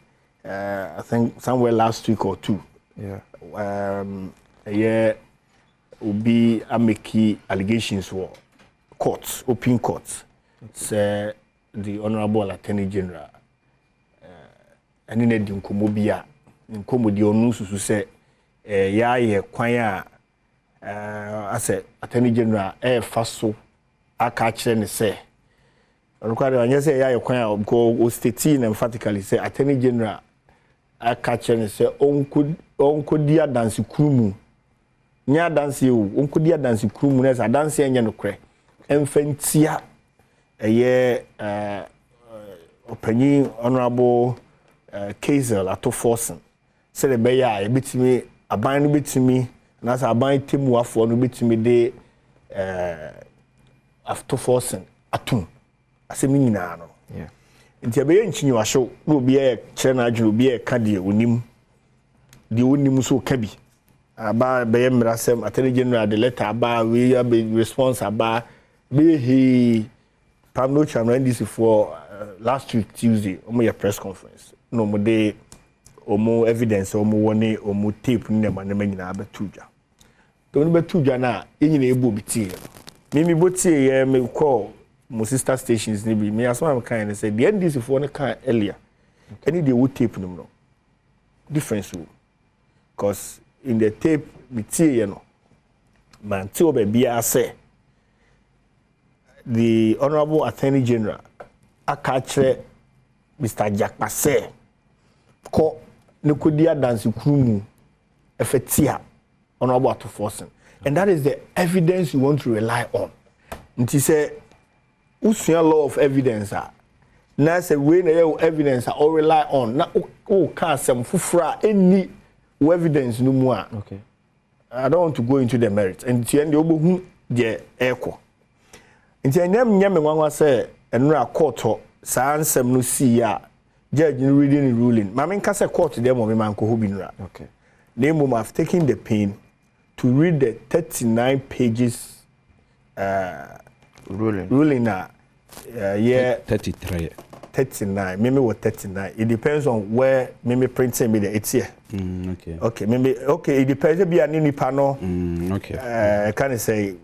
I think somewhere last week or two. Yeah. Yeah ubi ameki allegations for courts, open courts. Say the Honorable Attorney General anine di nkomo bia nkomo di onu susu se ya ye kwan a ase Attorney General faso aka kire ne se require anya se ya ye kwan a go state in emphatically say Attorney General aka kire ne se onko dia dance krumu nya dance o onko dia dance krumu na sa dance anya no kre emfantia opanyi Honorable Kazel ato Forsen say the beya e bitimi aban no bitimi na sa aban temu afo no bitimi de ato Forsen atum asemi nyina no yeah nti abeya nchinyi wahyo no obi e kire na adwene obi e ka de onim so ka bi aba beya mrasem Attorney General the letter aba we response aba be he Pam no chamber NDC for last week Tuesday your press conference no mo dey omo evidence omo woni omo tape ni ma na nyina abetuja to ni betuja na enyina ebu bitie mimi botie ye me call mo sister stations ni bi me asoma am kan say the NDC for no kan earlier any dey wo tape no difference because in the tape bitie ye no man ti oba bia say the Honorable Attorney General akachre Mr. Jakpase ko nekodia dance krumu efetia Honorable Ato Forsen, and that is the evidence you want to rely on. Nti say usua law of evidence na say we na your evidence or rely on na o ka sem fufura any evidence no mu a. Okay. I don't want to go into the merits and the end obohu the echo. Nti anyam nyame nwanwa say enura court sa ansem no see ya judge in reading the ruling mama nka say court dem o me man ko hobinura. Okay. Name I've taken the pain to read the 39 pages ruling yeah 33 39 maybe what 39 it depends on where maybe printing me the it's here. Okay maybe okay it depends be an nipa no can I say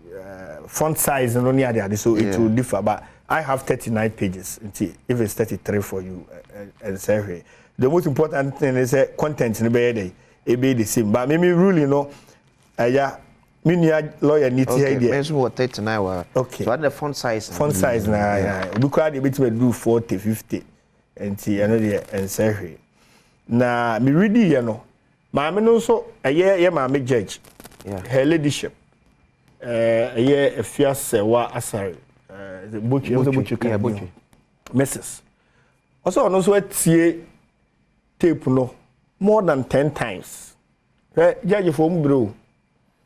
font size no near there so it will differ but I have 39 pages if it's 33 for you and say the most important thing is content in the it be the same but maybe ruling no yeah Minia lawyer need here there. Mention what 39 were. Okay. So what the font size? Font size na because the bit we do 40 50 and see another and say na me read here no. Ma me no so ye ma me judge. Yeah. Her ladyship. Ye fiase wa asari. The butcher Mrs. Also no so tie tape no more than 10 times. Judge for bro.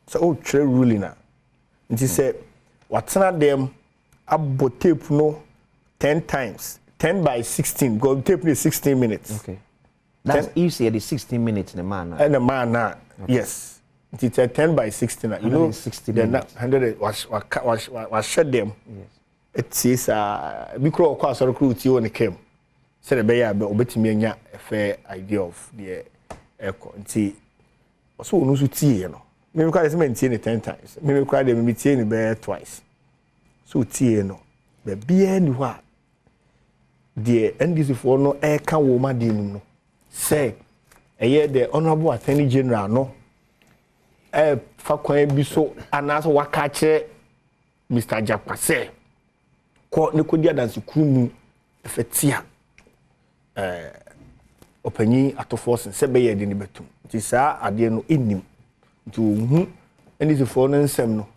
So oh trade ruling na nti say watena dem abo tape no 10 times 10 by 16 go tape is 16 minutes. Okay, that's easy at the 16 minutes in a man and a man na yes nti 10 by 16 na you know 60 minutes 100 was shut them. Yes, it says micro kwa so recruit you on came say the be ya be obetimi anya a fair idea of the echo nti so no so tie no me require to maintain it 10 times. Me require them maintain it twice. So tie no. Be bia ni wa. the NDC for no air can woman din no say the honorable attorney general no fa kwan bi so anaso waka che Mr. Japa say ko ne ko dia dance krumu efetia opanyi atofos se be ye de ne betum ti sa ade no enim nti ohun NDC for no nsem no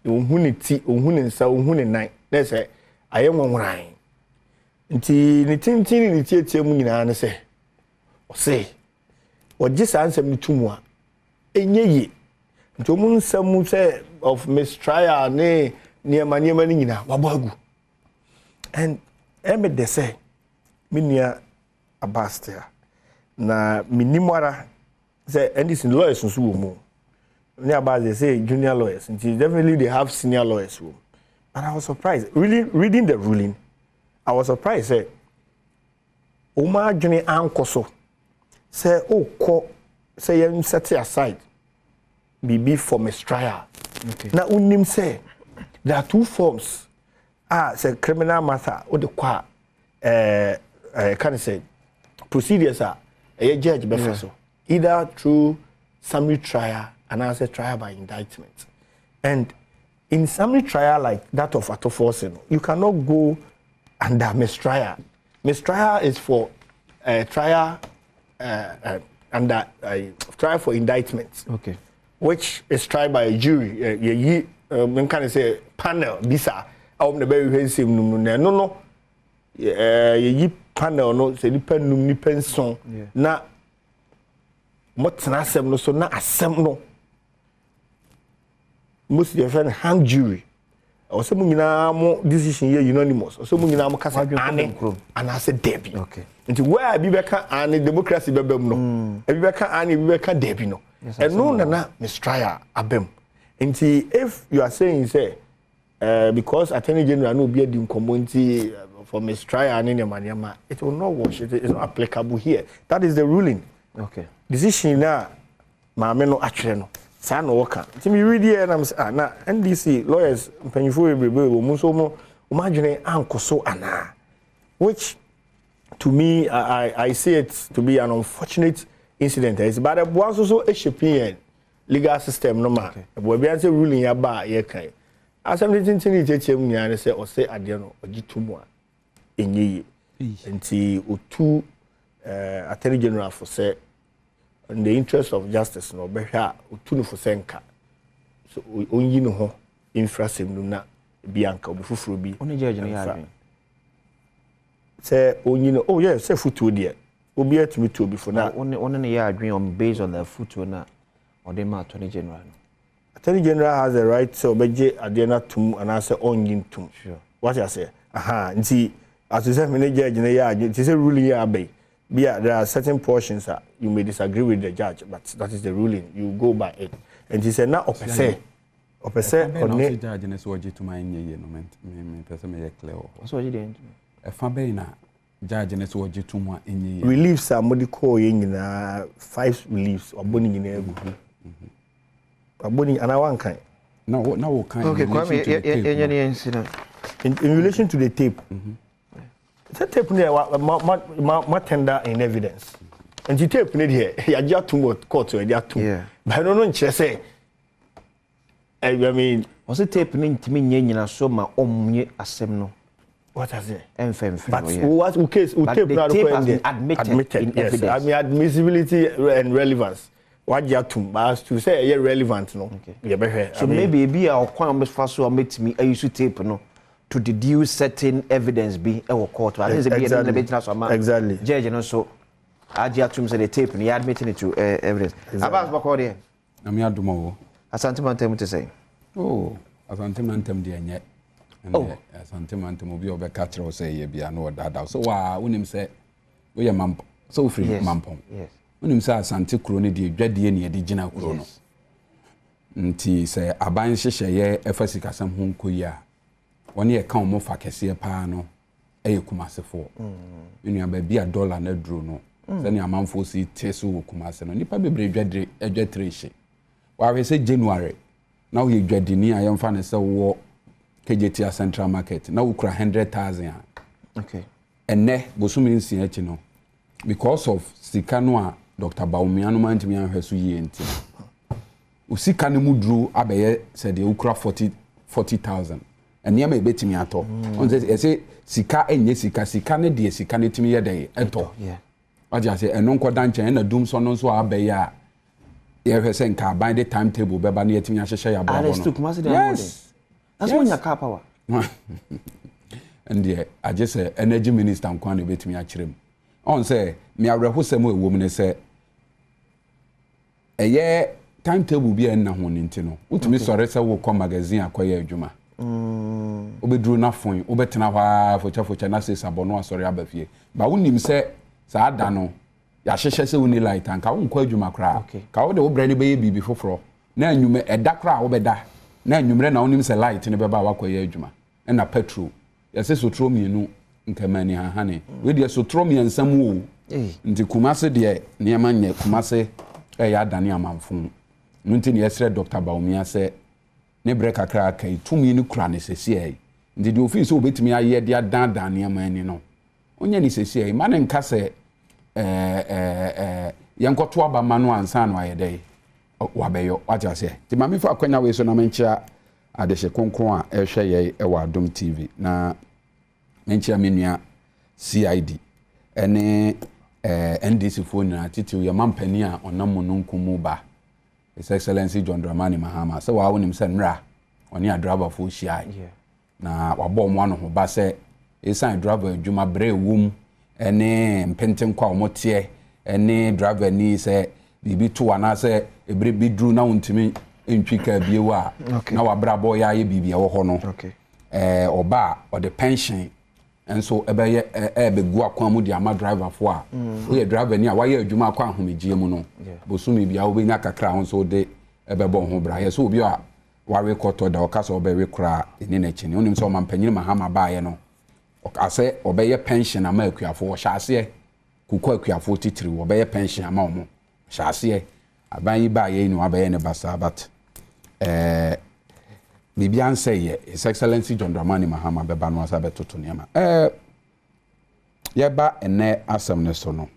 ohun ne ti ohun ne nsa ohun ne nan na say aye nwonwran nti ne tintin ne tietie mu nyina ne say o say oje sa nsem ne tumu a enye yi nti omu nsem say of mistrial ne niema ni nyina wabagu and eme de say minia abastia na minimara say NDC lawyers nso wo mu ni abaze say junior lawyers and definitely they have senior lawyers wo. And I was surprised really reading the ruling. I was surprised say Oma Juni Ankoso say ko say you set aside BB for mistrial. Okay. Now unim say there are two forms. Say criminal matter or the qua can say procedures are a judge befaso either through summary trial and answer trial by indictment. And in summary trial like that of Atoforsen, you cannot go under mistrial. Mistrial is for trial under trial for indictment. Okay. Which is tried by a jury. Can say panel. Bisa. I'm the very same. No. Ye panel no. Say ni pen song. Na. What na asem no so na asem no. Most of your friend hang jury. Or some mo decision here unanimous. Or some mo kasa ane and I said Debbie. Okay. Until where be beka ane democracy bebem no. Be beka ane be beka Debbie no. And no na mistrial abem. Until if you are saying say because Attorney General no be the community for mistrial ane nyama it will not wash. It is not applicable here. That is the ruling. Okay. Decision na maame no atwere no. Sa no waka. Nti me read here na na NDC lawyers mpanyifo ebrebe wo mu so mo imagine ankoso ana, which to me I see it to be an unfortunate incident. It's but one so a shaping legal system no ma. Bo bia say ruling ya ba ye kan. Asem tintin tietie mu nya say o say ade no ogitumu a enye yi. Nti otu Attorney General for say in the interest of justice no behwa otunu for senka so onyi no ho infrasem no na bianka obufufuro bi oni judge no ya adwen say onyi no oh yes say futuo de obi atumi to obi for na oni ne ya adwen on based on the futuo na ode ma Attorney General no Attorney General has a right so beje ade na tum and say onyi tum sure what you say aha nti as you say me judge no ya adwen ti say ruling ya abai. Yeah, there are certain portions that you may disagree with the judge, but that is the ruling. You go by it. And he said, now, opese on the judge and so to my me person me clear. What's what you doing? A fabena judge and so to my in reliefs somebody call in 5 reliefs or boning in a boning and I want kind. No, kind. Okay, in relation to the tape. That tape there what tender in evidence. And the tape here, you just to court or you to. But I don't know say. I mean, was it tape to me nyina so ma omnye asem no. What has it? But what case tape not admitted in evidence. I mean admissibility and relevance. What you to but to say relevant no. Okay. So maybe be our kwan first so meet me I used tape no. To deduce certain evidence be a court. I think exactly. Judge and also Ajiatum said the tape and he admitting it to evidence. About Bakodi. Namiadumo. Asantimantem to say. Oh, Asantimantem dear yet. Oh, Asantimantem will be over catcher or say, be a no dada. So, when him say, we are mum so free, mampom. Yes. When him say Santi Crony, the dready any digital chrono. Nti say, a bind shisha ye, Efasica some home kuya. One year come more for Cassia Pano, a Kumasefo. You know, be a dollar net drew no. Then your man for see Tesu Kumas and Nipa be dread a jetration. While we say January, now you dread the near young fan so war KJT Central Market. Now we cry 100,000. Okay. ene bosumi nsia echi no because of sika no a Dr. Badwam no man timi anhweso yie nti usika ne mudru abeye said de ukra 40,000 ene ma ebetimi ato on say sika enye sika ne de sika ne timi ye de eto aja say eno nkoda nchen na dum so no so abeye a ye hwese nka ban the timetable beba na yetimi ahyehyɛ ya bra no yes that's when your car power and I just say energy minister nkwan na betimi akyerem on say me awerehosem ewo mu ne say eye timetable bi en na ho ne ntino utumi sɔre sɛ wo kɔ magazine akɔyɛ adwuma obeduru na fon obetena hwa focha na se sabono asɔre abafie ba wonim sɛ saa da no ya hyehyɛ sɛ woni light anka wo nkɔ adwuma kra ka wo de wo brane bɛyɛ bibi foforo na anwume ɛda kra wo bɛda na anwumre na wonim sɛ light ne bɛba wakɔyɛ adwuma ɛna petrol ya sɛ sotro mienu nkamani hahane we de sotro miensam wo nti kumase de niema nye kumase ya adane amanfo nti ne yɛsrɛ Dr. Badwam sɛ ne bre kakra kai tumi ni kura ne sesi ai nti de ofin so obetimi aye de adan niema ani no onye ne sesi ai ma ne nka sɛ yankoto aba manu ansa no aye dai wabeyo wacha se ti mami fa kwanya we so na menchia adehye konkron a ehwe ye ewa Adom TV na menchia menua CID ene NDC phone na titi ye mampani a onam no nkumu ba His Excellency John Dramani Mahama se wa wonim se nra oni a driver fo hia na wabɔ mo ano ho ba se esan driver adwuma bre wum ene mpenten kwa omotie ene driver ni se bibi to ana se ebre bidru na wontimi entwika biewu a na wabra boy ya ye bibia wo ho no oba o the pension enso ebeye ebegu akwa mu di ama driver fo a wo ye driver ni a wa ye adwuma akwa ahomegie mu no bosumi bia wo benya kakra ho so de ebebo ho bra ye so obi a wa rekoto da okasa obewe kra eni na chini onim so mampanyini Mahama baaye no okase obeye pension ama akuafo wo hyase kuko akuafo titiri wo obeye pension ama omo hyase aban yi baaye ni obeye ne basa but Bibian say His Excellency John Dramani Mahama beba no asa betoto niama yeba ene asem ne so no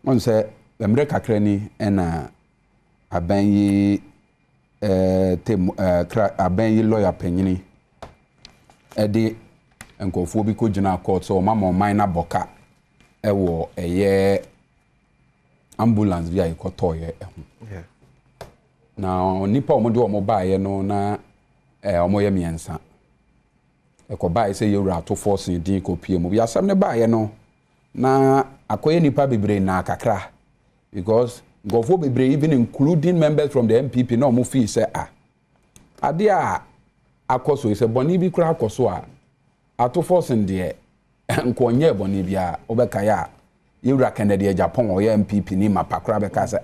on say emre kakra ni ena aban yi aban yi lawyer panyini ede nkofo bi ko gina court so mama man na boka ewo eye ambulance via ikotoye ehu na nipa omo de omo baaye no na omo ye miensa ekoba se yewura to force din ko pie mu ya sam ne baaye no na akoye nipa bebre na kakra because gofo bebre even including members from the MPP na omo fi say ade a akoso se boni bi kura akoso a ato force de nkonye boni bia obeka ya yewura Kennedy Japan o ye MPP ni mapakra beka say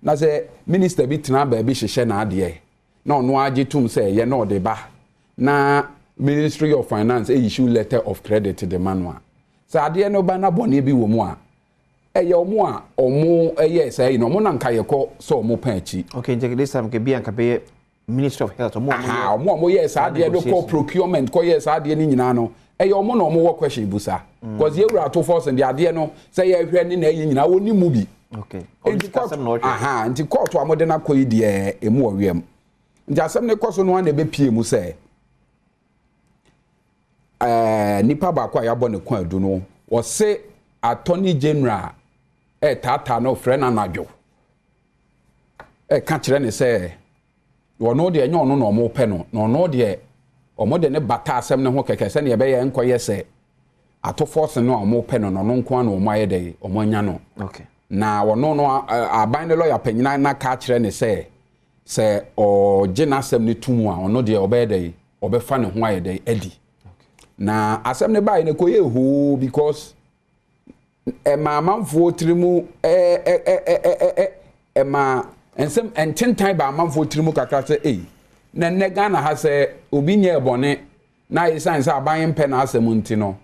na se minister bi tena ba bi hyehye na ade na ono age tum say ye na ode ba na Ministry of Finance issue letter of credit to the manual sa ade no ba na bone bi wo mu a eye omo a omo eye say no mo na nka ye ko so omo pa achi okay this time ke bi anka be Ministry of Health omo yes ade do ko procurement ko yes ade ni nyina no eye omo na omo wo question busa because ye wura to force and ade no say ye hwe ni na eye nyina woni mu bi okay nti court amode na koyi de emu owiem nti asem ne koso no na be pie mu say nipa ba kwa ya bo ne kwa adu no wo se Attorney General tata no friend anadwo ka kire ne say wo no de enyo no no mo pe no no de omo de ne bata asem ne ho keke se ne be ye nkoye se ato force no mo pe no no nko na omo aye de omo nya no okay na wono no aban de lawyer panyina na ka kire ne se o gina asem ne tumu a ono de obede obefa ne ho aye de edi na asem ne bai ne koye hu because ma manfo trimu ma ensem ententan ba manfo trimu kakra se na ne Ghana ha se obi nye bone na isan se aban mpe na asem ntino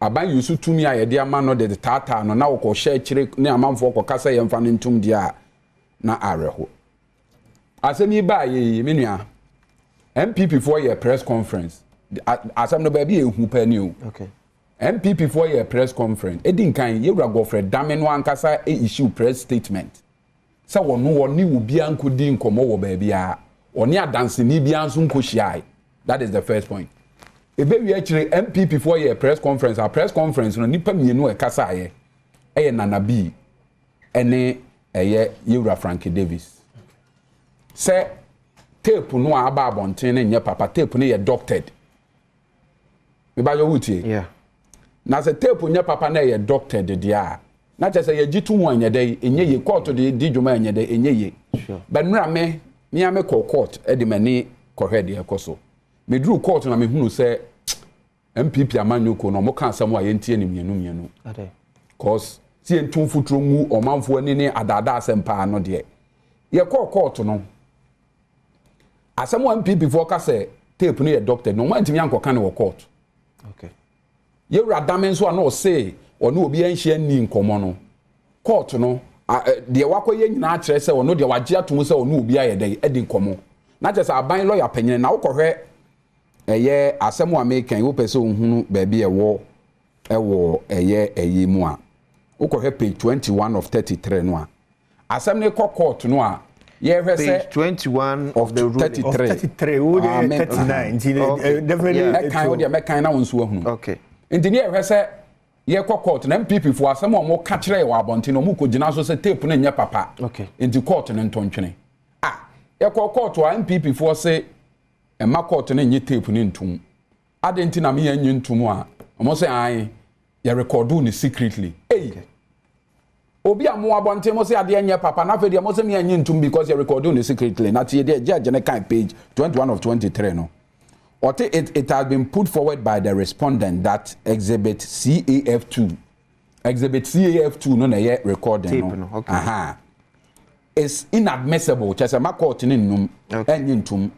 aban yusu tumi a yede ama no de tata no na wokɔ hye kire ne amanfo kɔ kasa ye mfa ne ntum dia na areho asemi ba ye menua MPP for your press conference asem no ba bi ehu pa ni o okay MPP for your press conference edin kan yewura Godfrey Dame no ankasa issue press statement say woni obi ankodi nkomo wo ba bia oni adanse ni bia nso nkohyiai. That is the first point. Ebe wi akire MPP for your press conference a press conference no nipa mienu e kasa aye Nana B ene yewura Frankie Davis. Say tape no aba abonten ne nye papa tape no ye doctored. Me ba yo wutie. Yeah. Na se tape nya papa na ye doctor de dia na che se ye jitu hu anya dey enye ye court de di dwuma anya dey enye ye but mra me ni ame court e de mani kohwe de ekoso me dru court na me hunu se MPP amanyoko no mo kan asam a ye ntie ni mienu ade cause si entum futuro mu omanfo ani ne adada asempa no de ye court no asam MPP for ka se tape no ye doctor no man timi ankoka ne wo court. Okay. Yewura Dame so na o say ono obi anhia ni nkomo no court no de wakoye nyina akire se ono de wagye atom se ono obi ayede edi nkomo na je se aban lawyer panyin na wokohwe eye asem wa mekan wo pese ohunu ba bi ewo eye mu a wokohwe page 21 of 33 no a asem ne court no a ye hwe se page 21 of the ruling 33 wo de 39 definitely kan wo de mekan na wonso ohunu. Okay. Engineer hwe se ye court na MPP for asem o mo ka kire wa abonte no mo ko gina so se tape na nya papa. Okay. Enti court ne ntontwene. Ye court wa MPP for se e ma court na nya tape ne ntum. Adenti na me nya ntum a mo se an ye recordu ni secretly. Okay. Obi amu abonte mo se ade nya papa na fe de mo se me nya ntum because ye recordu ni secretly. Na tie de judge ne kan page 21 of 23 no. It has been put forward by the respondent that Exhibit CAF2 no na ye recording no. Okay. Is inadmissible. Chese ma court ni num enyi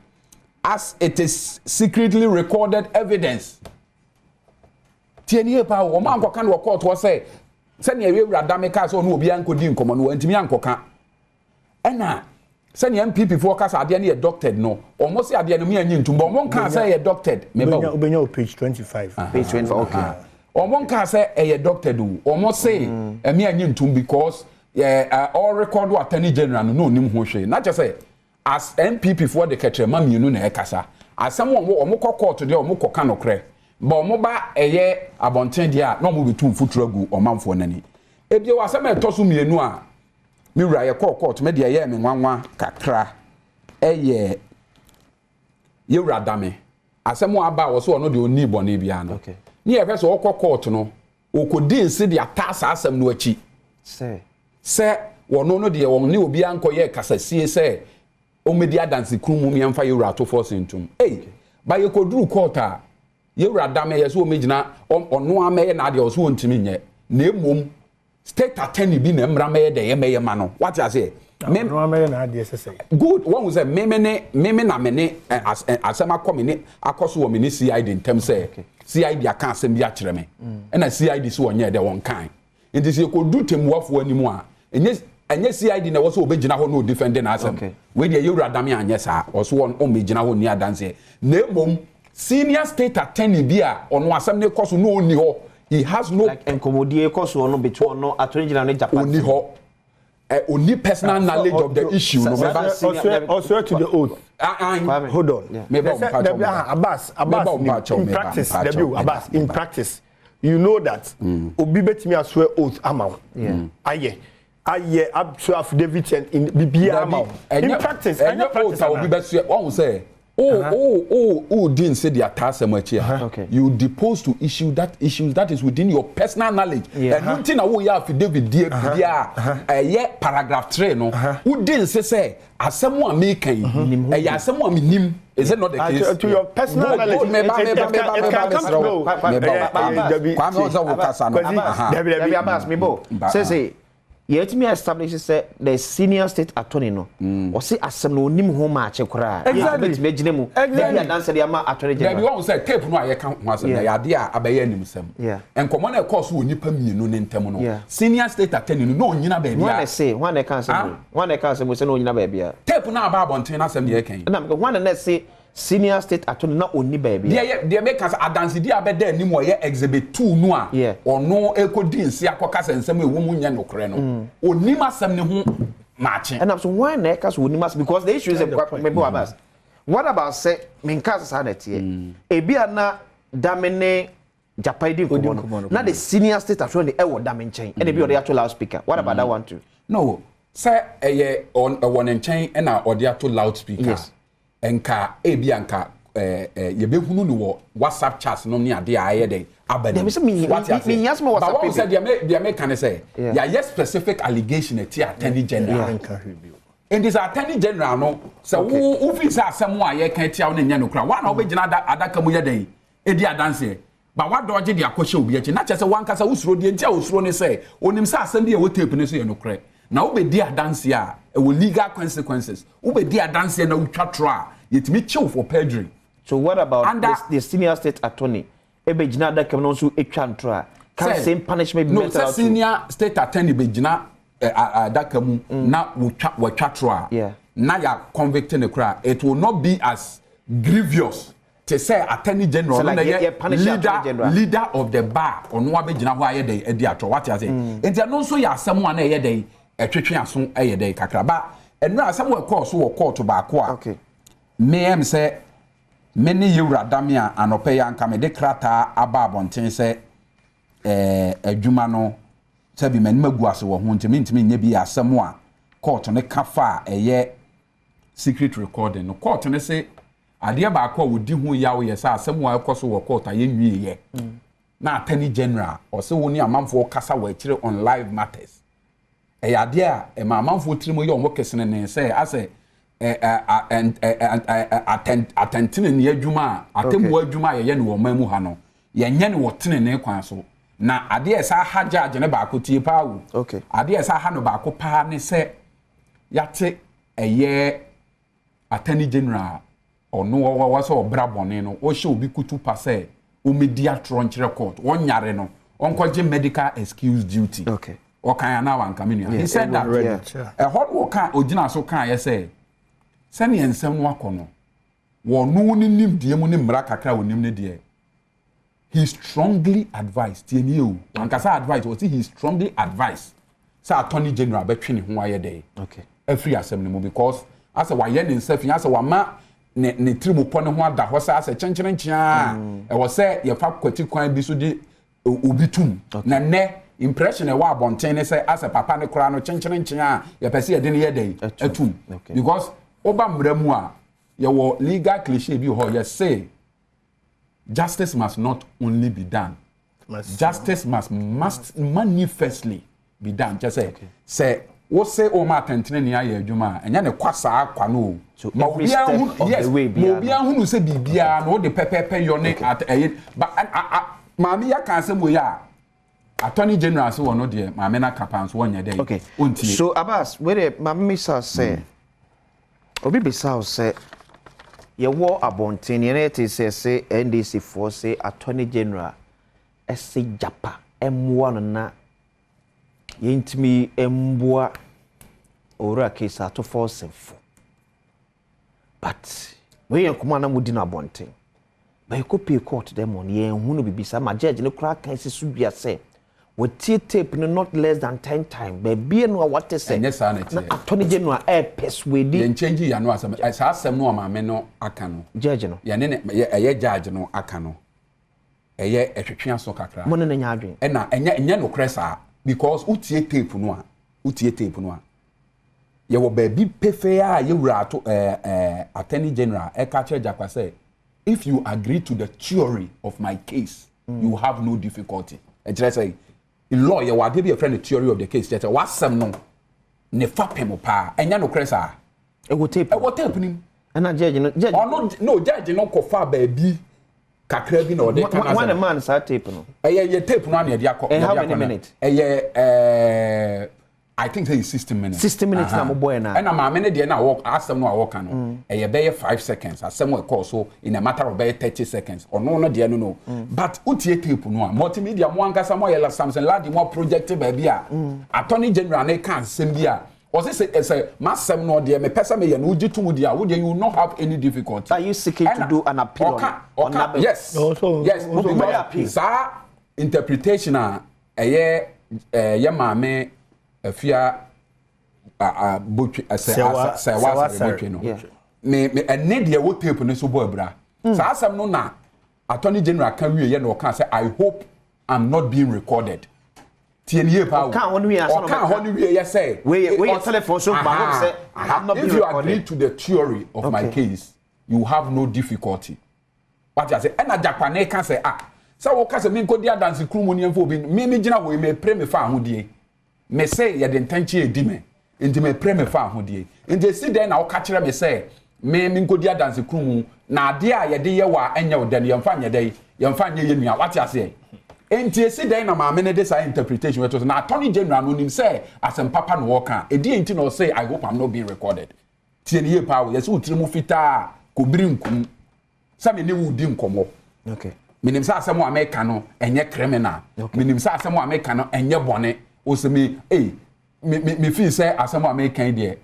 as it is secretly recorded evidence. Tieni pa wo ma ankoka no court wo say se ne Yewura Dame ka so no obi ankodi nkomo no antimi ankoka. Ena send MPP for case ade na ye doctored no almost ade na me anyi ntumbo mo nka say ye doctored me ba obenya page 25 page 25 okay mo nka say ye doctored o almost say me anyi ntum because all record attorney general no nim ho hwe na just say as MPP for the ketre ma mienu na e kasa asem wo mo court de mo koka no kre ba mo ba abonten dia na mo betu futuro gu omanfo nani ebie wa asem etoso mienu a Mira ye court me de ye me nwanwa kakra eye Yewura Dame asem aba wo so no de oni bone bia no ni ye fese wo court no okodi nse de atasa asem no achi se wono no de won ne obi ankoye kasasie se o media dance krum mu yemfa Yewura to force ntum ba ye koduru court a Yewura Dame ye so o megina ono amaye na de o so ntimi nye na emom state attorney bi na mra me de ye me ma no what you say me na de say good one was me na me ne asema komini akoso wo me ne CID ntem say CID aka asem bi akire me na CID so onye de won kan enti se ko du temuafo animu a enye CID na wo so obegina ho no defend na asem we de Yewura Dame anye sa wo so on megina ho ni adanse na emom senior state attorney bi a ono asem ne koso no oni ho. He has no like encommodie course or no between no attorney general in Japan. Only personal knowledge of the issue. No, also to the oath. Hold on. Abbas, in practice, you know that Obi betimi aswear oath amount. Aye, so affidavit in BBA amount. In practice, Obi betimi one will say. Didn't say the attack. You depose to issue that is within your personal knowledge. And nothing I will have to do with paragraph 3 no. Who didn't say as someone making as someone him. Is it not the case? To your personal knowledge. Yet me establishes say the senior state attorney no or say asem no nim ho ma ache kura exactly me gine mu dey dance dey ama attorney general dey one say tape no aye kan ho asem na ya dey abaye nim sem enkomo na course wo nipa mienu ne ntem no senior state attorney no onyina ba bia one say no onyina ba bia tape na aba abonten na asem dey kan na me one na say senior state attorney na oni baby they make us adansi di abeda ni mo ye exhibit 2 no a ono ekodi nsi akoka sensem ewo mu nya nokre no oni masem ne ho matching and so why na cause oni mas because the issue is maybe abas what about say menkasa sa na tie ebia na damene Japaidi Kubono. Now the senior state attorney ewo dame nchen. And be the actual loudspeaker. What about that one too? No. Say on one nchen and or the actual loudspeaker. Yes. Enka ebianka ye be hunu no WhatsApp chat no ne ade aye dey abani. Dem say me yasma WhatsApp. But say they make can say yeah yes specific allegation at attorney general. And this attorney general no so who feel say asem a ye kan tia wo ne nya no kra. Wa na obegina adaka mu ye dey. E di adanse. But what dodge the akoshe obi echi na chese wan kasa usuro die ntia usuro ne say onim sa asem de e wo tape ne so ye no kra. Na obedi adanse a e wo legal consequences. Obedi adanse na utwa tro a yetimi chill for perjury. So what about the senior state attorney? Ebe jina da kam no so etwa ntro a can same punishment be better? No, senior state attorney be jina da kam na watwa tro a. Na ya convicted ne kra. It will not be as grievous to say attorney general so like leader of the bar or no abegina ho aye dey edi atro what you say enti no so ya asem an aye dey etwetwe aso aye dey kakra ba enu asem we call so court ba ko a okay me em say many yewra dame a anope ya nka me de krata aba abonten say adwuma no say bi mani magu ase wo ho ntimi nya bi asem a court ne kafa eye secret recording no court ne say adia ba ko wodi hu ya wo yesa asem wa ekoso wo court aye nwie na attorney general o se woni amanfo kasa wa akire on live matters e adia e ma amanfo tirimo ye onwo kesene ne say ase atentine ne adwuma atemu adwuma ye ne wo mamu ha no ye nye ne wo tene ne kwan so na adia sa ha judge ne ba ko tie pa wo okay adia sa ha no ba ko pa ne se yate eye attorney general ono wa so obra bone no o hye obi kutu pa say o media tronchre court won yare no onkoje medical excuse duty okay o kan na wan kamenu he said that a hot worker ogina so kan ye say sani ensem no akono wo no ni nim die mu ni mra kakra wonim ne de he strongly advised tieni o ankasa advice o he strongly advised say attorney general betwe ne ho aye dey okay every assembly mo because as a waye ne nsafin as a wama ne tribu pone ho ada ho sa ase chenchenenchia e wo se ye fa kwati kwan bi so di obitum na ne impression e wa abonten ne say as a papa ne kura no chenchenenchia ye pese ye de ne ye dey atum because oba mramu a ye wo legal cliché bi ho ye say justice must not only be done justice must manifestly be done just say wo say o ma tentene ni aye adwuma enya ne kwasa akwa no ma bia hu yes mo bia hu no say bibia no de pepepe yo ne at but maami ya kan say mo ya attorney general say wono de maami na kapan so wonya dey okay so Abbas where maami sa say obi be sa say ye wo abonten ye na te say NDC for say attorney general ese japa emwa no na yintimi emboa ora case ato force but we yankuma na mudi na bonten ba ko pay court dem on ye hunu bibisa ma judge ne kra kan se su bia say we tape no not less than 10 times ba bia no what say yes sanity attorney general persuade ye change ya no asem sa asem no ma me no aka no judge no ye ne ye judge no aka no eye etwetwe aso kakra mo ne nya adwen e na enya no kresa because utie tape no a ye wo ba bi pefe a ye wura to attorney general e ka che jakwa say if you agree to the theory of my case you have no difficulty e tell say in law ye wa dey be a friend the theory of the case tell what sem no ne fa pem pa enya no kresa e go tape nim na judge no judge no ko fa ba bi kakra bi na o de kana one man sa tape no ye tape no na de akọ how many minutes I think say 60 minutes 60 minutes na mo boy na and ma me ne de na work asem no work no be 5 seconds asem we call so in a matter of 30 seconds or no de no but utie tape no multimedia mo ankasa mo yela Samson ladi mo project ba bia attorney general na kan sem bia Or say massam no de me pesa me ye no uji tumu dia wo you will not have any difficulty. Are you seeking to do an appeal on that? Yes. Yes. Sa interpretation ye maame afia botwe say botwe no. Me ene de wo tape no so bo abra. Sa asam no na Attorney General can we ye no can say I hope I'm not being recorded. TNA power. Can't we say we telephone so say I'm not being recorded. If you agree to the theory of my case, you have no difficulty. What I say, and a Japanese can say so what can say me go there dance crew money for be me gina we me pray me fa hodie. Me say ye the intention e di me. Enti me pray me fa hodie. Enti see then na catch me say me go there dance crew mu na ade a ye de ye wa enya wo den ye mfa nye dey ye mfa nye ye nua what I say. Enti esi den na maame ne de sa interpretation we to na Attorney General no nim say asem papa no work e dey enti no say I hope I'm not being recorded. Tie ne ye power yes utire mu fita ko biri nkum sa me ne wudi nkomo. Okay. Minim sa asem wa make no enye criminal. Minim sa asem wa make no enye bone. O se me me feel say asem wa make kan dey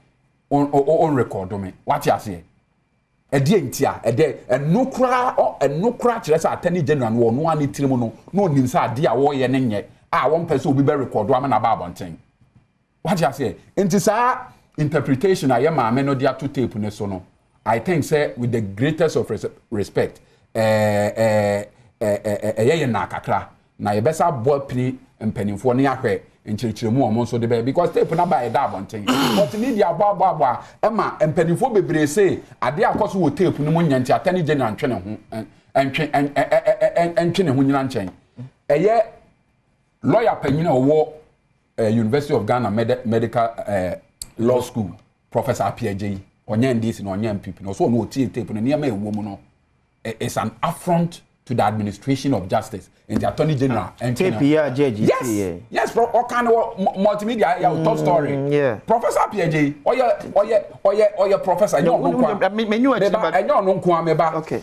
on record me. What you say? Edi entia enukra kire sa Attorney General no no ani tirimu no nim sa ade a wo ye ne nye won pese obi be record am na ba abonten. What you say? Enti sa interpretation aye maame no dia to tape ne so no. I think say with the greatest of respect ye na kakra na ye besa boy pini mpanimfo ne ahwe nchirichiremu omo so de be because tape na ba e da abonten but media agba ema mpanimfo bebre say ade akoso wo tape no mu nyanti Attorney General ntwe ne ho ntwe ne ho nyina nchen eye lawyer panyina wo University of Ghana Medical Law School Professor Apiaje onye ndisi na onye MPP no so no tie tape no niam ewo mu no it's an affront to the administration of justice and the Attorney General and tape here judge yes bro o kan multimedia ya top story Professor Apiaje oye professor no nko ameba okay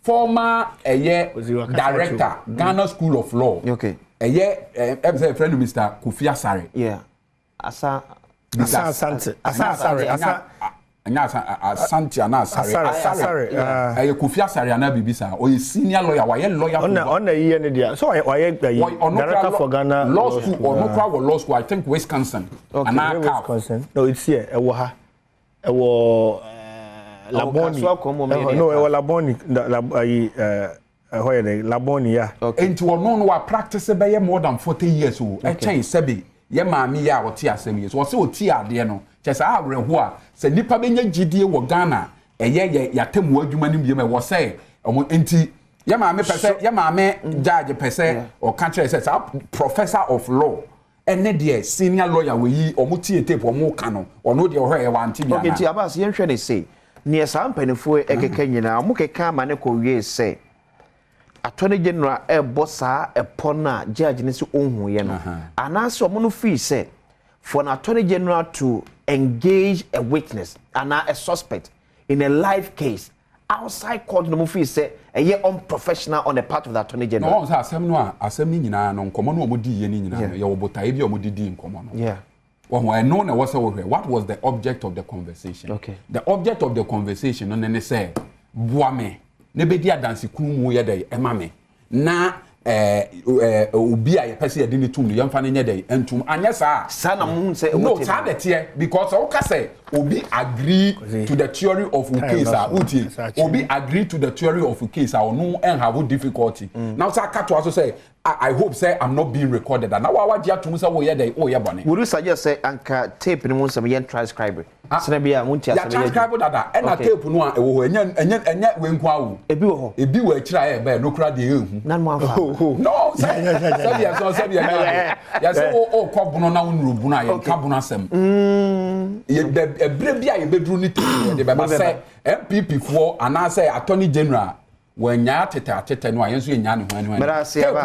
former director Ghana School of Law okay friend Mr. Kofi Asare Asare Kofi Asare ana bibisa o senior lawyer why lawyer on year ne dia so why director for Ghana law school or no law school I think Wisconsin and Wisconsin no it's here e wo ha e wo Laboni no e wo Laboni Laboni ya into no wa practice be more than 40 years o e chen sebi ye maami ya wote asem yeso wo se oti ade no chese awreho a se nipa benya gidie wo Ghana eye yatemu adwuma nim yeme wo se enti ye maami pese ye maami judge pese o kan kire se professor of law ene de senior lawyer we yi omuti tape omu ka no ono de ohwe ye wanti bia okay ti abas ye hwe ne say ne sa mpanifo ekeka nyina mu keka ma ne ko wie say Attorney General bossa pona judge ne so ohun ye no anase omo no free say for an Attorney General to engage a witness and a suspect in a live case outside court no free say unprofessional on the part of the Attorney General. No asem ni nyina no nkomo no omodi ye ni nyina no ye obotae bi omodi di nkomo no. Yeah. Well, I know what was the object of the conversation. Okay. The object of the conversation no ne say boame ne be dia dance kumu ye dey emame na obi a pese ye dini tum no yemfa ne nye dey entum anya sa na mu say no sa de tie because o ka say obi agree to the theory of a case uti obi agree to the theory of a case no and have difficulty now sa ka to also say I hope say I'm not being recorded and now wa dia tum say wo ye dey o ye bone would you suggest say anka tape ni mu some yen transcribe sena bia mu ntia say transcribe dada e na tape no a e wo enya we nko awu ebi wo ho ebi wo akira e be no kra de ehu na mo afa no say ya say o ko bunu na wonu bunu aye ka bunu asem ye ebre bia ye bedru ni tape de be ba say MPP for and say Attorney General when ya tete no ayenso ye nya ne ho anu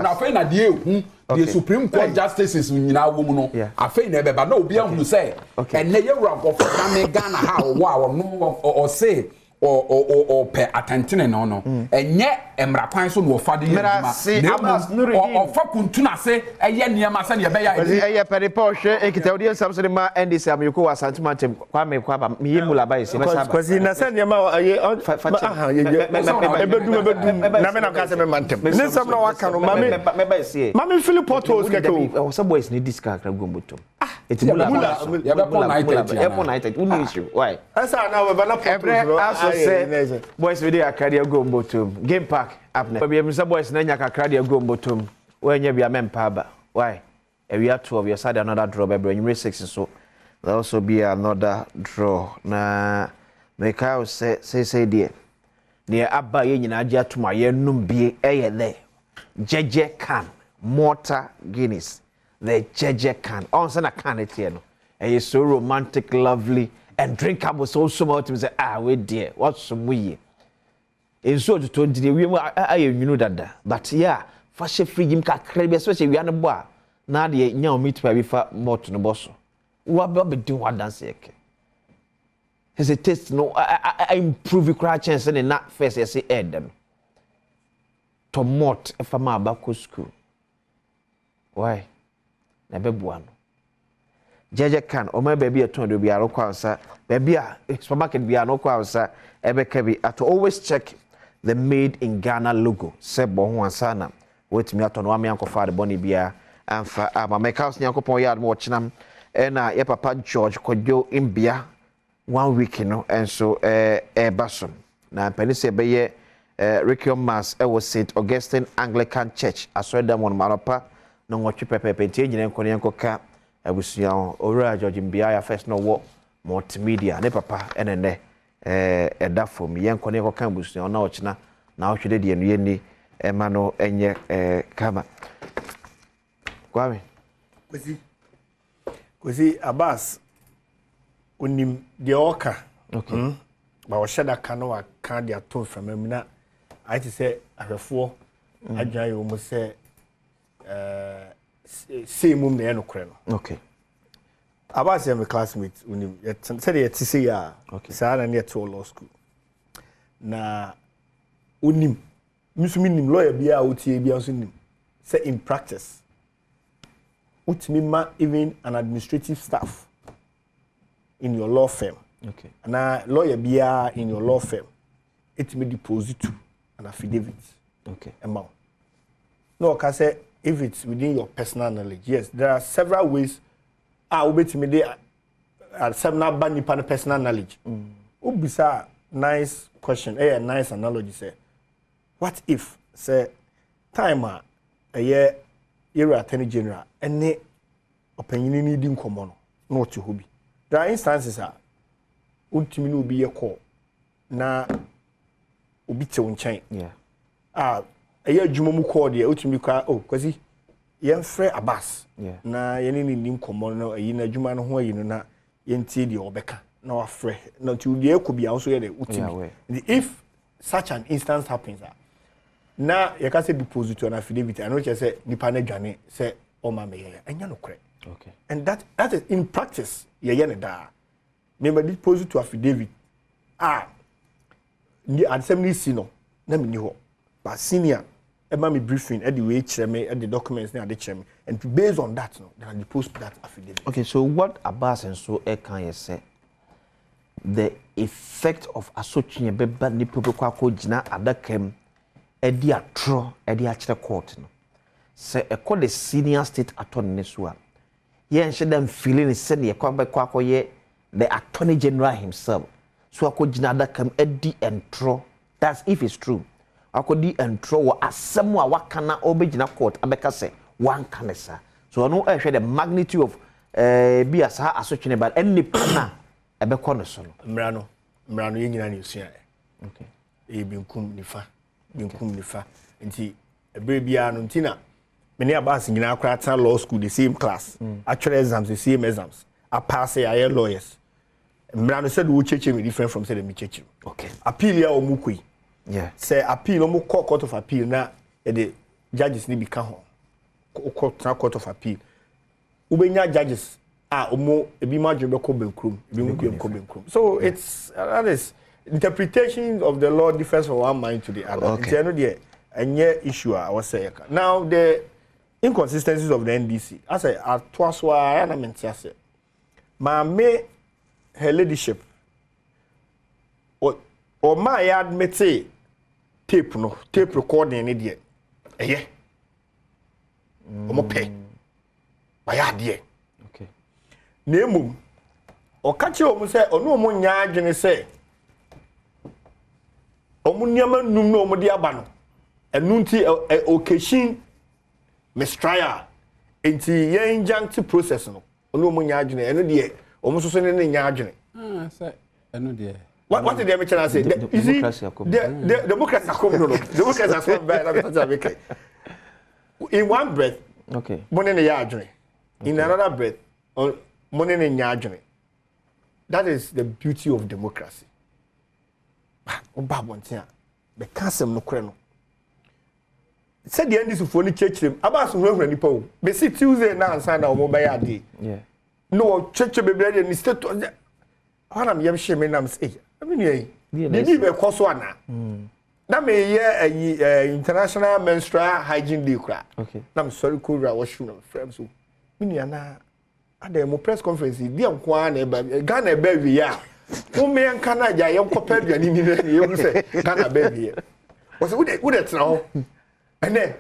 na fe na de ehu the Supreme Court justices nyina wo mu no afei na be ba na obi ahunu say enne ye wura go for na me Ghana ha wo no o say o pe atentene no enye emra kwan so no fa de yema o fa kuntuna se eye niam se ne be ya eye peripo hwe ekita odi ensam se ma ndc amyoko wa santuma tem kwa me kwa ba me yemula ba ese mesa ba kwasi na se niam ebedu na me na ka se me mantem ne sam na waka no ba ese mami Philip Portos keke o se boys ni disca kra gombotom etimula ya be pon night uni issue why asa na we ba na Portos boys video akadia gombotom game park up ne be misa boys na nya kakra dia gombotom wanya bia mempa ba why we are 12 you side another draw be bring 6 so there also be another draw na make I say there ne aba ye nyina agi atoma ye num bie eye there jeje can mortar Guinness the jeje can on say na can it here no eye so romantic lovely and drinkable so much to say we dear what's some we in so to 20 we you dada but yeah fashion free him kakra be especially we an bo na de nya o meet pa fa mot no boso wa be do what dance eke his taste no I improve cra chance in na first say them to mot if ma ba ko school why na be buano jeje can o ma baby aton do bia rokwa nsa baby a supermarket bia no kwa nsa ebeka bi at always check the made in Ghana logo sebo ho ansa na wetimi aton wa me ankofa de boni bia amfa ama mekaus nyankopon yard mo chinam na ye papa George Kodjo imbia 1 week no enso basom na penise beye Requiem Mass was St Augustine Anglican Church asweda mon maropa no nwotwe pepepe tie nyine nkone nkoka abusia owura George Mbia ya first no wo multimedia ne papa enene eda fom ye nkone nkoka abusia na ochina na ohwede de enu yeni ema no enye kama kwame kwesi Abbas onim de oka okay ba wo sheda ka no wa ka de ato fam na I to say ahwefo adwan yo mo say say mum na no kure no okay Abbas am classmate unim said yet say ya sa na near to law school na unim misumi nim lawyer bia otie bia so nim say in practice utimi ma even an administrative staff in your law firm okay na lawyer bia in your law firm it may deposit to an affidavit okay amount no can say if it's within your personal knowledge yes there are several ways obetimi dey seminal ban nipa personal knowledge obisa nice question a nice analogy say what if say time a year era attorney general ene opinion ni di nkomo no what you hobi there are instances ultimi no be call na obi te wonchen yeah aya adwuma mu call de ultimi kwa kwasi yemfre Abbas na yene ni nkomo no ayi na adwuma no ho ayi no na yentie de obeka na wafre na to de ekobia also ye de ultimi if such an instance happens na you can say deposit on affidavit I know you say nipa na dwane say o ma me ye anya no kore okay and that is in practice ye ne da me deposit to affidavit ni adsemni si no na me ni ho but senior e ma me briefing e the way kire me e the documents na de kire me and based on that no then I deposit that affidavit. Okay, so what Abbas and so can you say the effect of associating beba ni people kwa gina adakam edi atro edi akire court no say e call the senior state attorney so a ye nhye dem feeling say ne kwa ye the attorney general himself so akogina adakam edi entro that's if it's true akodi entro wa asem a wakana obegina court abeka say one kanesa so no ehwe the magnitude of bi asa associating but any pana ebekọ no so no mra no ye nyina ne usua okay e binkum nifa nti ebe bia no ntina many Abbas nyina akra ta law school the same class actual exams the same exams I pass a lawyers mra no said wo cheche me different from say the me cheche okay appeal ya omukui yeah say appeal omu court of appeal na the judges ni bi ka ho court of appeal ubenya judges omo ebi ma dwe be ko benkrum ebi mu ko benkrum so it's that is interpretation of the law differs from one mind to the other. Okay. And issue I was saying. Now the inconsistencies of the NDC. I say twice why I meant to say. My her leadership. Or my admit say tape recording idiot. Yeah. Omo pay. My idea. Okay. Nemu. O kache omo say onu omo nya adwene say. Omo nyama num no omo de aba no. Enu nti occasion mistrial. Enti yen janti process no. Onu omo nya adwene enu de omo so ne nya adwene. Say enu de. What did they mention? I say, you see, the democracy are coming. Democrats are coming. In one breath, okay, money in the yard. In another breath, money in the yard. That is the beauty of democracy. The council no creno. Said the end is for the church. About some reverend people. They see Tuesday now and Sunday or mobile day. Yeah. No church be ready and instead. What am yam shame and say. I mean, the be cause one. That may hear international menstrual hygiene day. Okay. I'm sorry, cool. I was shooting friends. So, Miniana, at the press conference, the Kwan, Ghana baby, yeah. No man can I young compared to any say Ghana baby. Was it now? And then,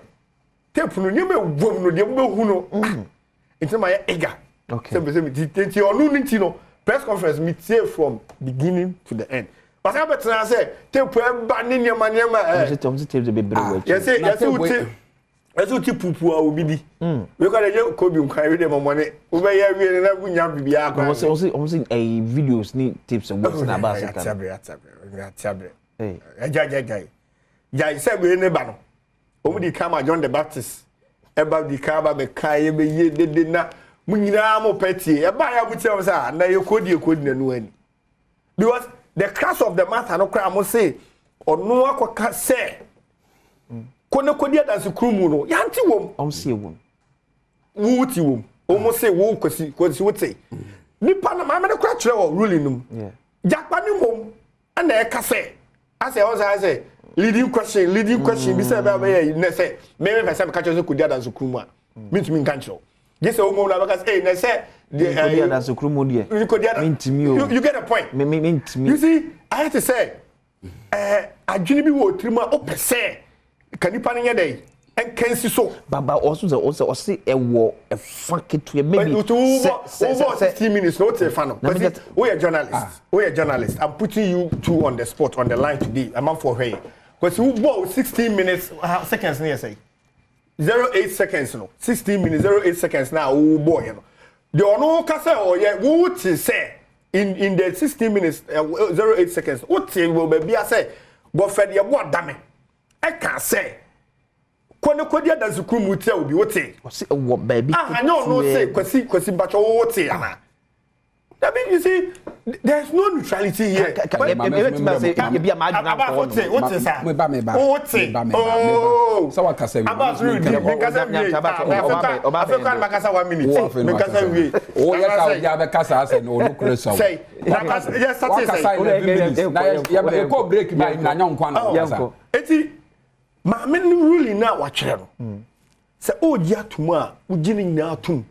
take from you, woman, you know, into my egg. Okay. So, press conference meet say from beginning to the end. But I better say, take banning your money. Yes, you pupu will be. We got a young Kobe carry them money. Over here, we never be also a videos need tips and what's about said we never. Only come John the Baptist about the car, the car, ye did not. Munamo petty, a buyer would tell us, now you couldn't know any. Because the class of the matter, no crime must say, or no one can say. Kono kodia dance krumuno, yanti wom, see wom. Wooty wom, almost say woo, because you would say. Nippana, mamma, the crutch or ruling them. Yeah. Jackpani wom, and the cafe. I say, leading question, beside say, maybe I some catchers could dance kruma. Means me can't. Yes, I say, you get a point. You see, I have to say, I didn't be what Trima open say. Can you panic a day? And can see so. But also say a war, a fucking to a maybe over 16 minutes, not a fan. We are journalists. I'm putting you two on the spot, on the line today. I'm out for her. Because you bought 16 minutes, seconds near say. 08 seconds no 16 minutes 08 seconds now oh boy you know the ono kasa or yeah what say in the 16 minutes 08 seconds what will be say go fed your board dame I can say kono kodia da zukumu tie obi what say what baby I no say kwasi but what say ana that mean you see there's no neutrality here say you be a marginal what say so what can say about because African makasa 1 minute makasa we oh yes I be kasa say no look so say yes say na you go break by na nyankwa na eti ma men ruling na wa kire no say o ji atum a o ji ni na atum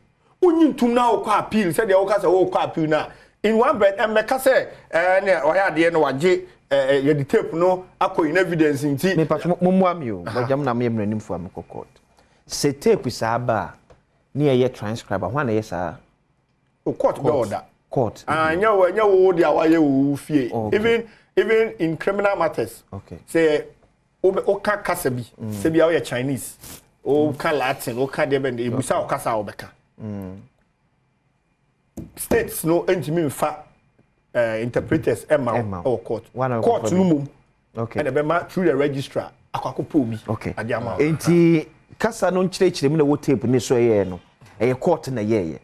unyintum na okọ appeal say dey okasa okọ appeal na in one breath and make say ne oya de no waje ye the tape no akọ in evidence nti me patch mumu am yo bajam na me mranim fo am court say tape sa ba ne ye transcriber ho na ye sa court be order court anya wo dia wa ye wo fie even in criminal matters okay say o ka kasa bi say bia o ye Chinese o ka Latin o ka de be e busa o kasa o beka states no entimi fa interpreters emma or court court no mum okay and the through the registrar akwakopo bi okay adiama enti kasa no nkyerechire mu na wo tape ni so ye no e court na ye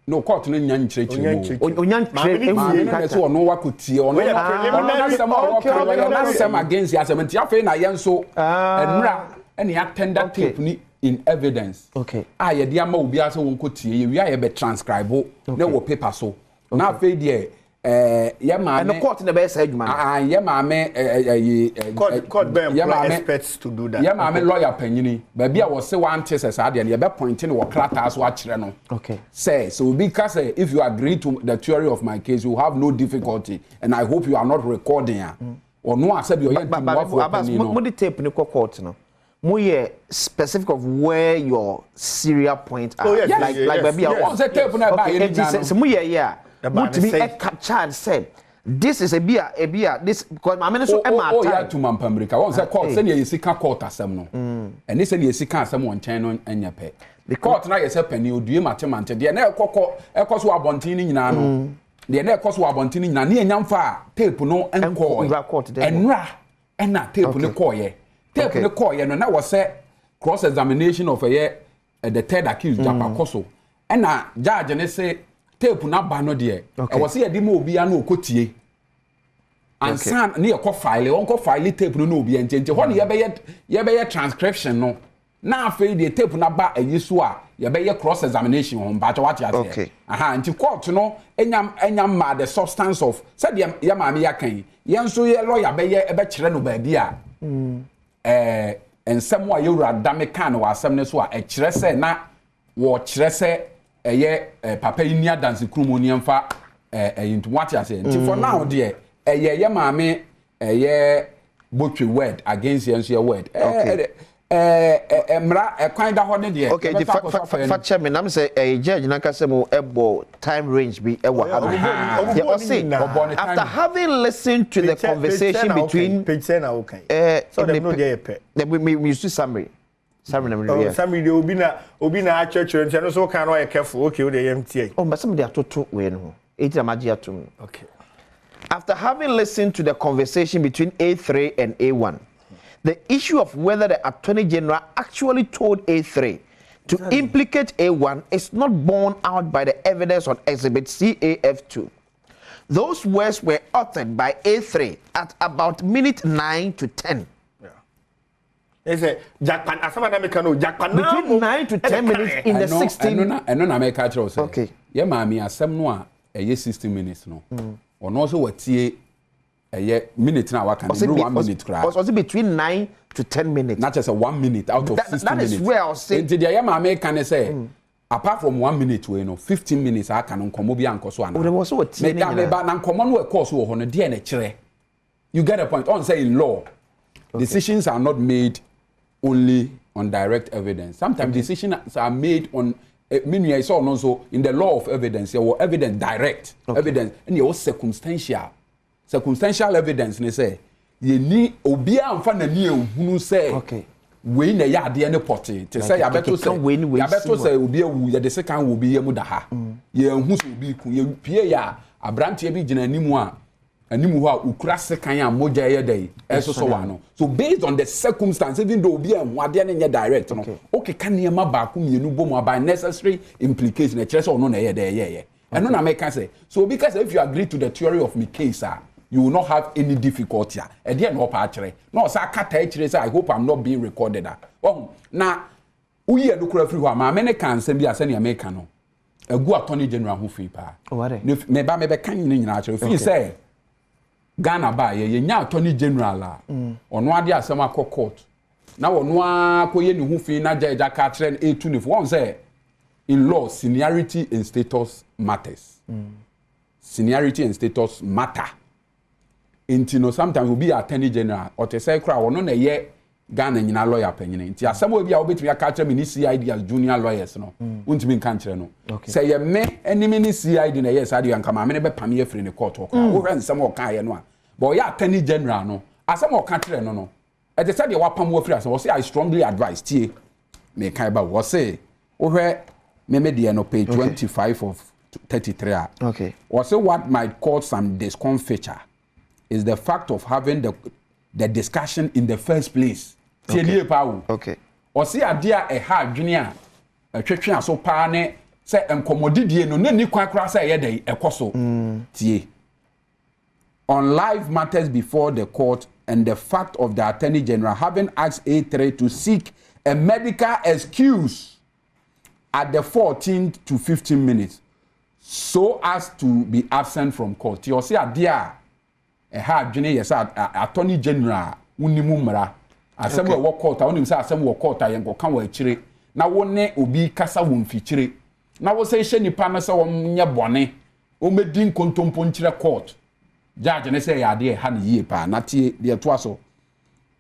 no court no nya nkyerechire mu onya nkyerechire na so ono wakotie ono na sem against asem enti afa na ye nso enra ene attender tape ni in evidence okay ye dia ma obi ase won kotie ye wi aye be transcribe na wo paper so na afa die yeah maame and the court never say adwuma yeah maame court be employ experts to do that yeah maame lawyer panyini ba bia wo se wan tese saa de ye be point ne wo krata so a kire no okay say so because if you agree to the theory of my case you have no difficulty and I hope you are not recording or no accept your mo the tape ni court no mo ye specific of where your serial point are like baby I want say tape na ba ye ni so mo ye what to be a child said this is a beer this because my minister oh yeah to Mampamrika one say court say you sika court asem no and this say you sika asem on chain no enya pe the court na you say pani odue matemante de na ekoso abontin ni nyina no de na ekoso abontin ni nyina na enyamfa tape no enko enra ena tape no koye tape no koye no na wo say cross examination of the third accused Japa Koso ena judge ne say tape na ba no de e wo say yedi ma obi a na okotie ansan ne ye ko file tape no obi enche ho ne ye be transcription no na afei de tape na ba ayiso a ye be cross examination on ba what you say aha nti court no enyam ma the substance of said ye ma me yakan ye nso ye lawyer be ye be kire no ba bi a ensem wa yewura dame kan wa asem ne so a kire se na wo kire se papa inia dance krumo ni amfa into what you say nti for now there ye maame botwe word against your word emra kwan da ho ne de okay the fact me nam say judge na kase mo ebo time range bi e wa after having listened to the conversation between page 10 okay so they know there pe we use summary summary de obi na church and so can no careful okay we dey MTA but some dey atoto we no eti amaji atum okay after having listened to the conversation between A3 and A1 the issue of whether the Attorney General actually told A3 to implicate A1 is not borne out by the evidence on Exhibit CAF2. Those words were uttered by A3 at about minute 9 to 10. They say, Japan, between 9 to 10 minutes in the 16. I know America. Okay. Yeah, mammy, as some no, 60 minutes. No. Or also what minute now I can do 1 minute cry. Was it between 9 to 10 minutes? Not just a 1 minute out of 60 minutes. That is where I'll say. Into the Yama can say, apart from 1 minute, 15 minutes I can come over and Koswana. There was what common work course on a DNA. You get a point. On say in law, decisions are not made only on direct evidence. Sometimes decisions are made on meaning I saw also in the law of evidence, there were evidence direct evidence and there was circumstantial evidence ne say ye ni obi amfa na ni ehunu say we na ya de ne pote te say ya beto say obi ewu ye de second obi ye mu da ha ye ehunu so obi ku ye pie ya abrante bi gina animu ho a ukura sekan a moja ye dey eso so wa no so based on the circumstance even though obi ehunu ade ne nye direct no okay kan ne ma ba ku mienu bomu by necessary implication e kire say ono na ye dey ye eno na make say so because if you agree to the theory of my case you will not have any difficulty. And then no patchere. No, sir, I hope I'm not being recorded. Oh, now we are looking free. My American send be a senior American. A good Attorney General who free pa. Maybe can you natural. If you say Ghana ba ye Attorney General la. On one day some court. Now on one ko ye ni who free na judge ka train A2 if one say in law seniority and status matters. Seniority and status matter. Inti no sometimes will be Attorney General or te say crowd no na ye Ghana nyina lawyer panyine nti asemo bi a obetumi aka me ni CID as junior lawyers no untimi nka kire no say ye me enemy ni CID na yes ade yanka ma me ne be pam ye free ne court ko wo hwe nsem o kan ye no a but ye Attorney General no asemo o ka kire no no e te say de wa pam wo free asemo say I strongly advise tie me kan ba wo say wo hwe me de no page 25 of 33 wo say what might cause some discomfiture is the fact of having the discussion in the first place. Okay. Or see idea a hard junior a twetwe so pa ne say enkomodidie no ni kwan kra say ye dey ekoso tie on live matters before the court and the fact of the Attorney General having asked A3 to seek a medical excuse at the 14 to 15 minutes. so as to be absent from court. You see, a dear, a hard journey, yes, attorney general, unimumra. Assemble work court, I want to say assemble work court, I am going to come chire. Now, one ne ubi kasa won feature. Now, we say, Shani Panasa on your bonnet, Omedin contomponchira court. Judge and say, I dear, honey, ye pa, not ye, dear twasso.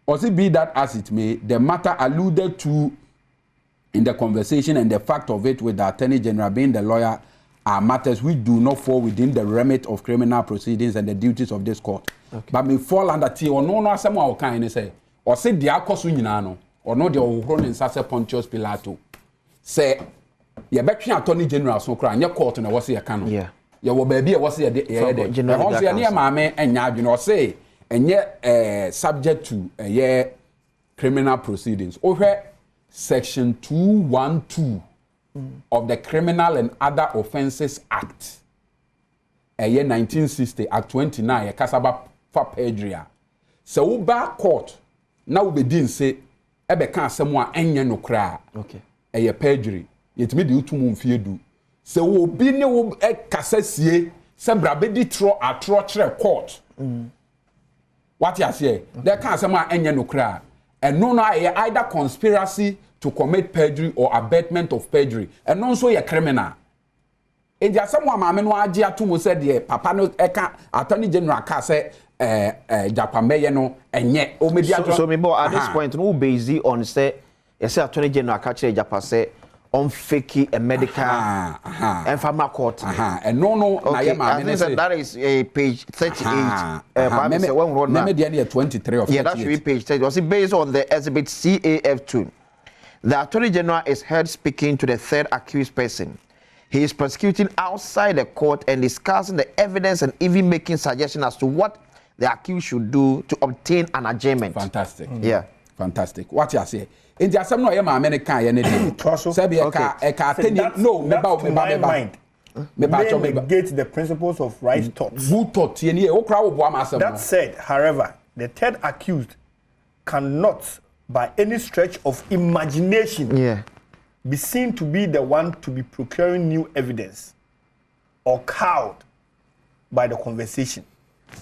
Or it be that as it may, the matter alluded to in the conversation and the fact of it with the Attorney General being the lawyer are matters which do not fall within the remit of criminal proceedings and the duties of this court. Okay. But may fall under T or no someone can say, or say the Acosunano, or no the Ohron in Sasa Pontius Pilato. Say, your back Attorney General so crying your court and I was here canon. Yeah. Your baby was here near my man and you know say, and yet subject to criminal proceedings. Over Section 212 of the Criminal and Other Offences Act, a year 1960, Act 29, a Casaba for Pedria. So, Uba court, now we didn't say, Ebe can't someone any no cry. Okay. A year perjury, it may do to move you. So, we be no a cassessier, some brabedi tro a trotcher court. What you say? There can't someone any no cry. And no, either conspiracy to commit perjury or abatement of perjury, and also a criminal. And there someone my men were to said the papa no Attorney General Case Japameyano and yet so maybe at this point no based on say Attorney General catch Japa say on fakey a medical and pharma court and no okay. That is a page 38 maybe 23 of that should be page 30. Was it based on the exhibit CAF2? The Attorney General is heard speaking to the third accused person. He is prosecuting outside the court and discussing the evidence and even making suggestions as to what the accused should do to obtain an adjournment. Fantastic. Yeah. Fantastic. What you say? In the assembly, I'm American. Negate the principles of right thoughts. That said, however, the third accused cannot, by any stretch of imagination, be seen to be the one to be procuring new evidence or cowed by the conversation.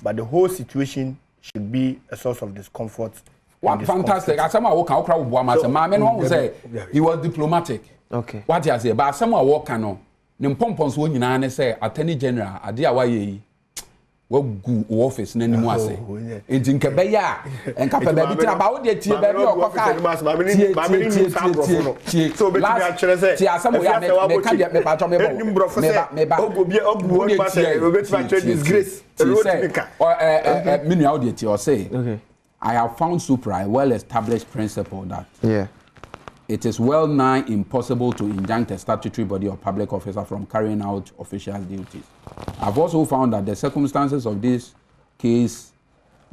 But the whole situation should be a source of discomfort. What fantastic. As someone walk out with Buama, my man won't say he was diplomatic. Okay. What you say? But someone walk on. Nimpompons when you say Attorney General, Adia what good office name you say. In Tinkebeya and Capability about the tea baby or coca. So I have found supra a well-established principle that it is well nigh impossible to injunct a statutory body or public officer from carrying out official duties. I've also found that the circumstances of this case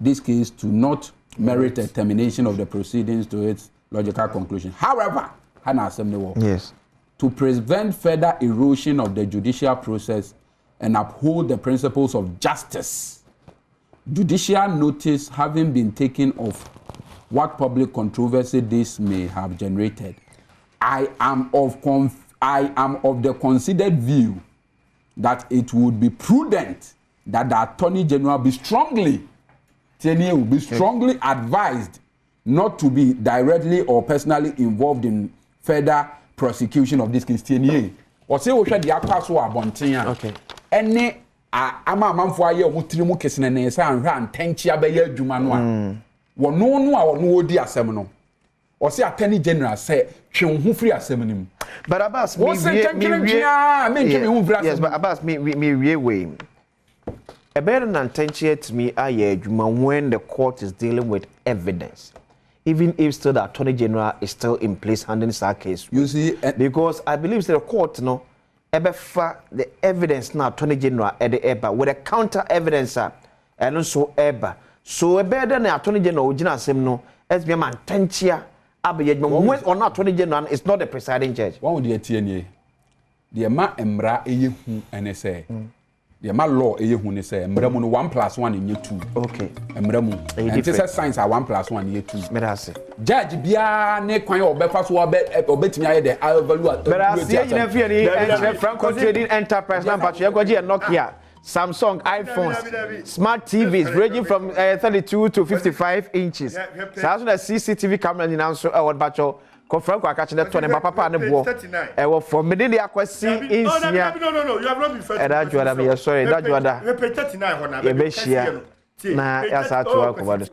do not merit a termination of the proceedings to its logical conclusion. However, to prevent further erosion of the judicial process and uphold the principles of justice, judicial notice having been taken of what public controversy this may have generated, I am of the considered view that it would be prudent that the Attorney General be strongly advised not to be directly or personally involved in further prosecution of this case. Okay. Any ama manfo aye omutirimu kesene ne sa anhwa antanchi abeya adwuma no a wono no a wono odi asem no o se Attorney General say twe ho free asem nim. But Abbas me yes, but Abbas me we a better antanchi to me aye adwuma when the court is dealing with evidence, even if still the Attorney General is still in place handling this case. You see, because I believe the court no ebefa the evidence now Attorney General at the eba with a counter evidence and also eba so a better than Attorney General original same no as be man tentia abeyedmo when or not Attorney General is not the presiding judge. One would the TNA the ma emra eyehu and say the ma law hu ne say mmeremu no 1+1 nye 2 okay mmeremu and say science are 1+1 nye 2 me da se judge bia ne kwan obefa so obetimi aye the value me da se nyina fi ni Franco Trading Enterprise number che gwaji Nokia Samsung iPhones smart TVs ranging from 32 to 55 inches so as the CCTV camera ni na so what bacho ko Franco akache ne to ne papa ne bo e for me dey akwasi insia no you have not been first that you are sorry that you are repeat 39 ho na be shia na ya sa to akobado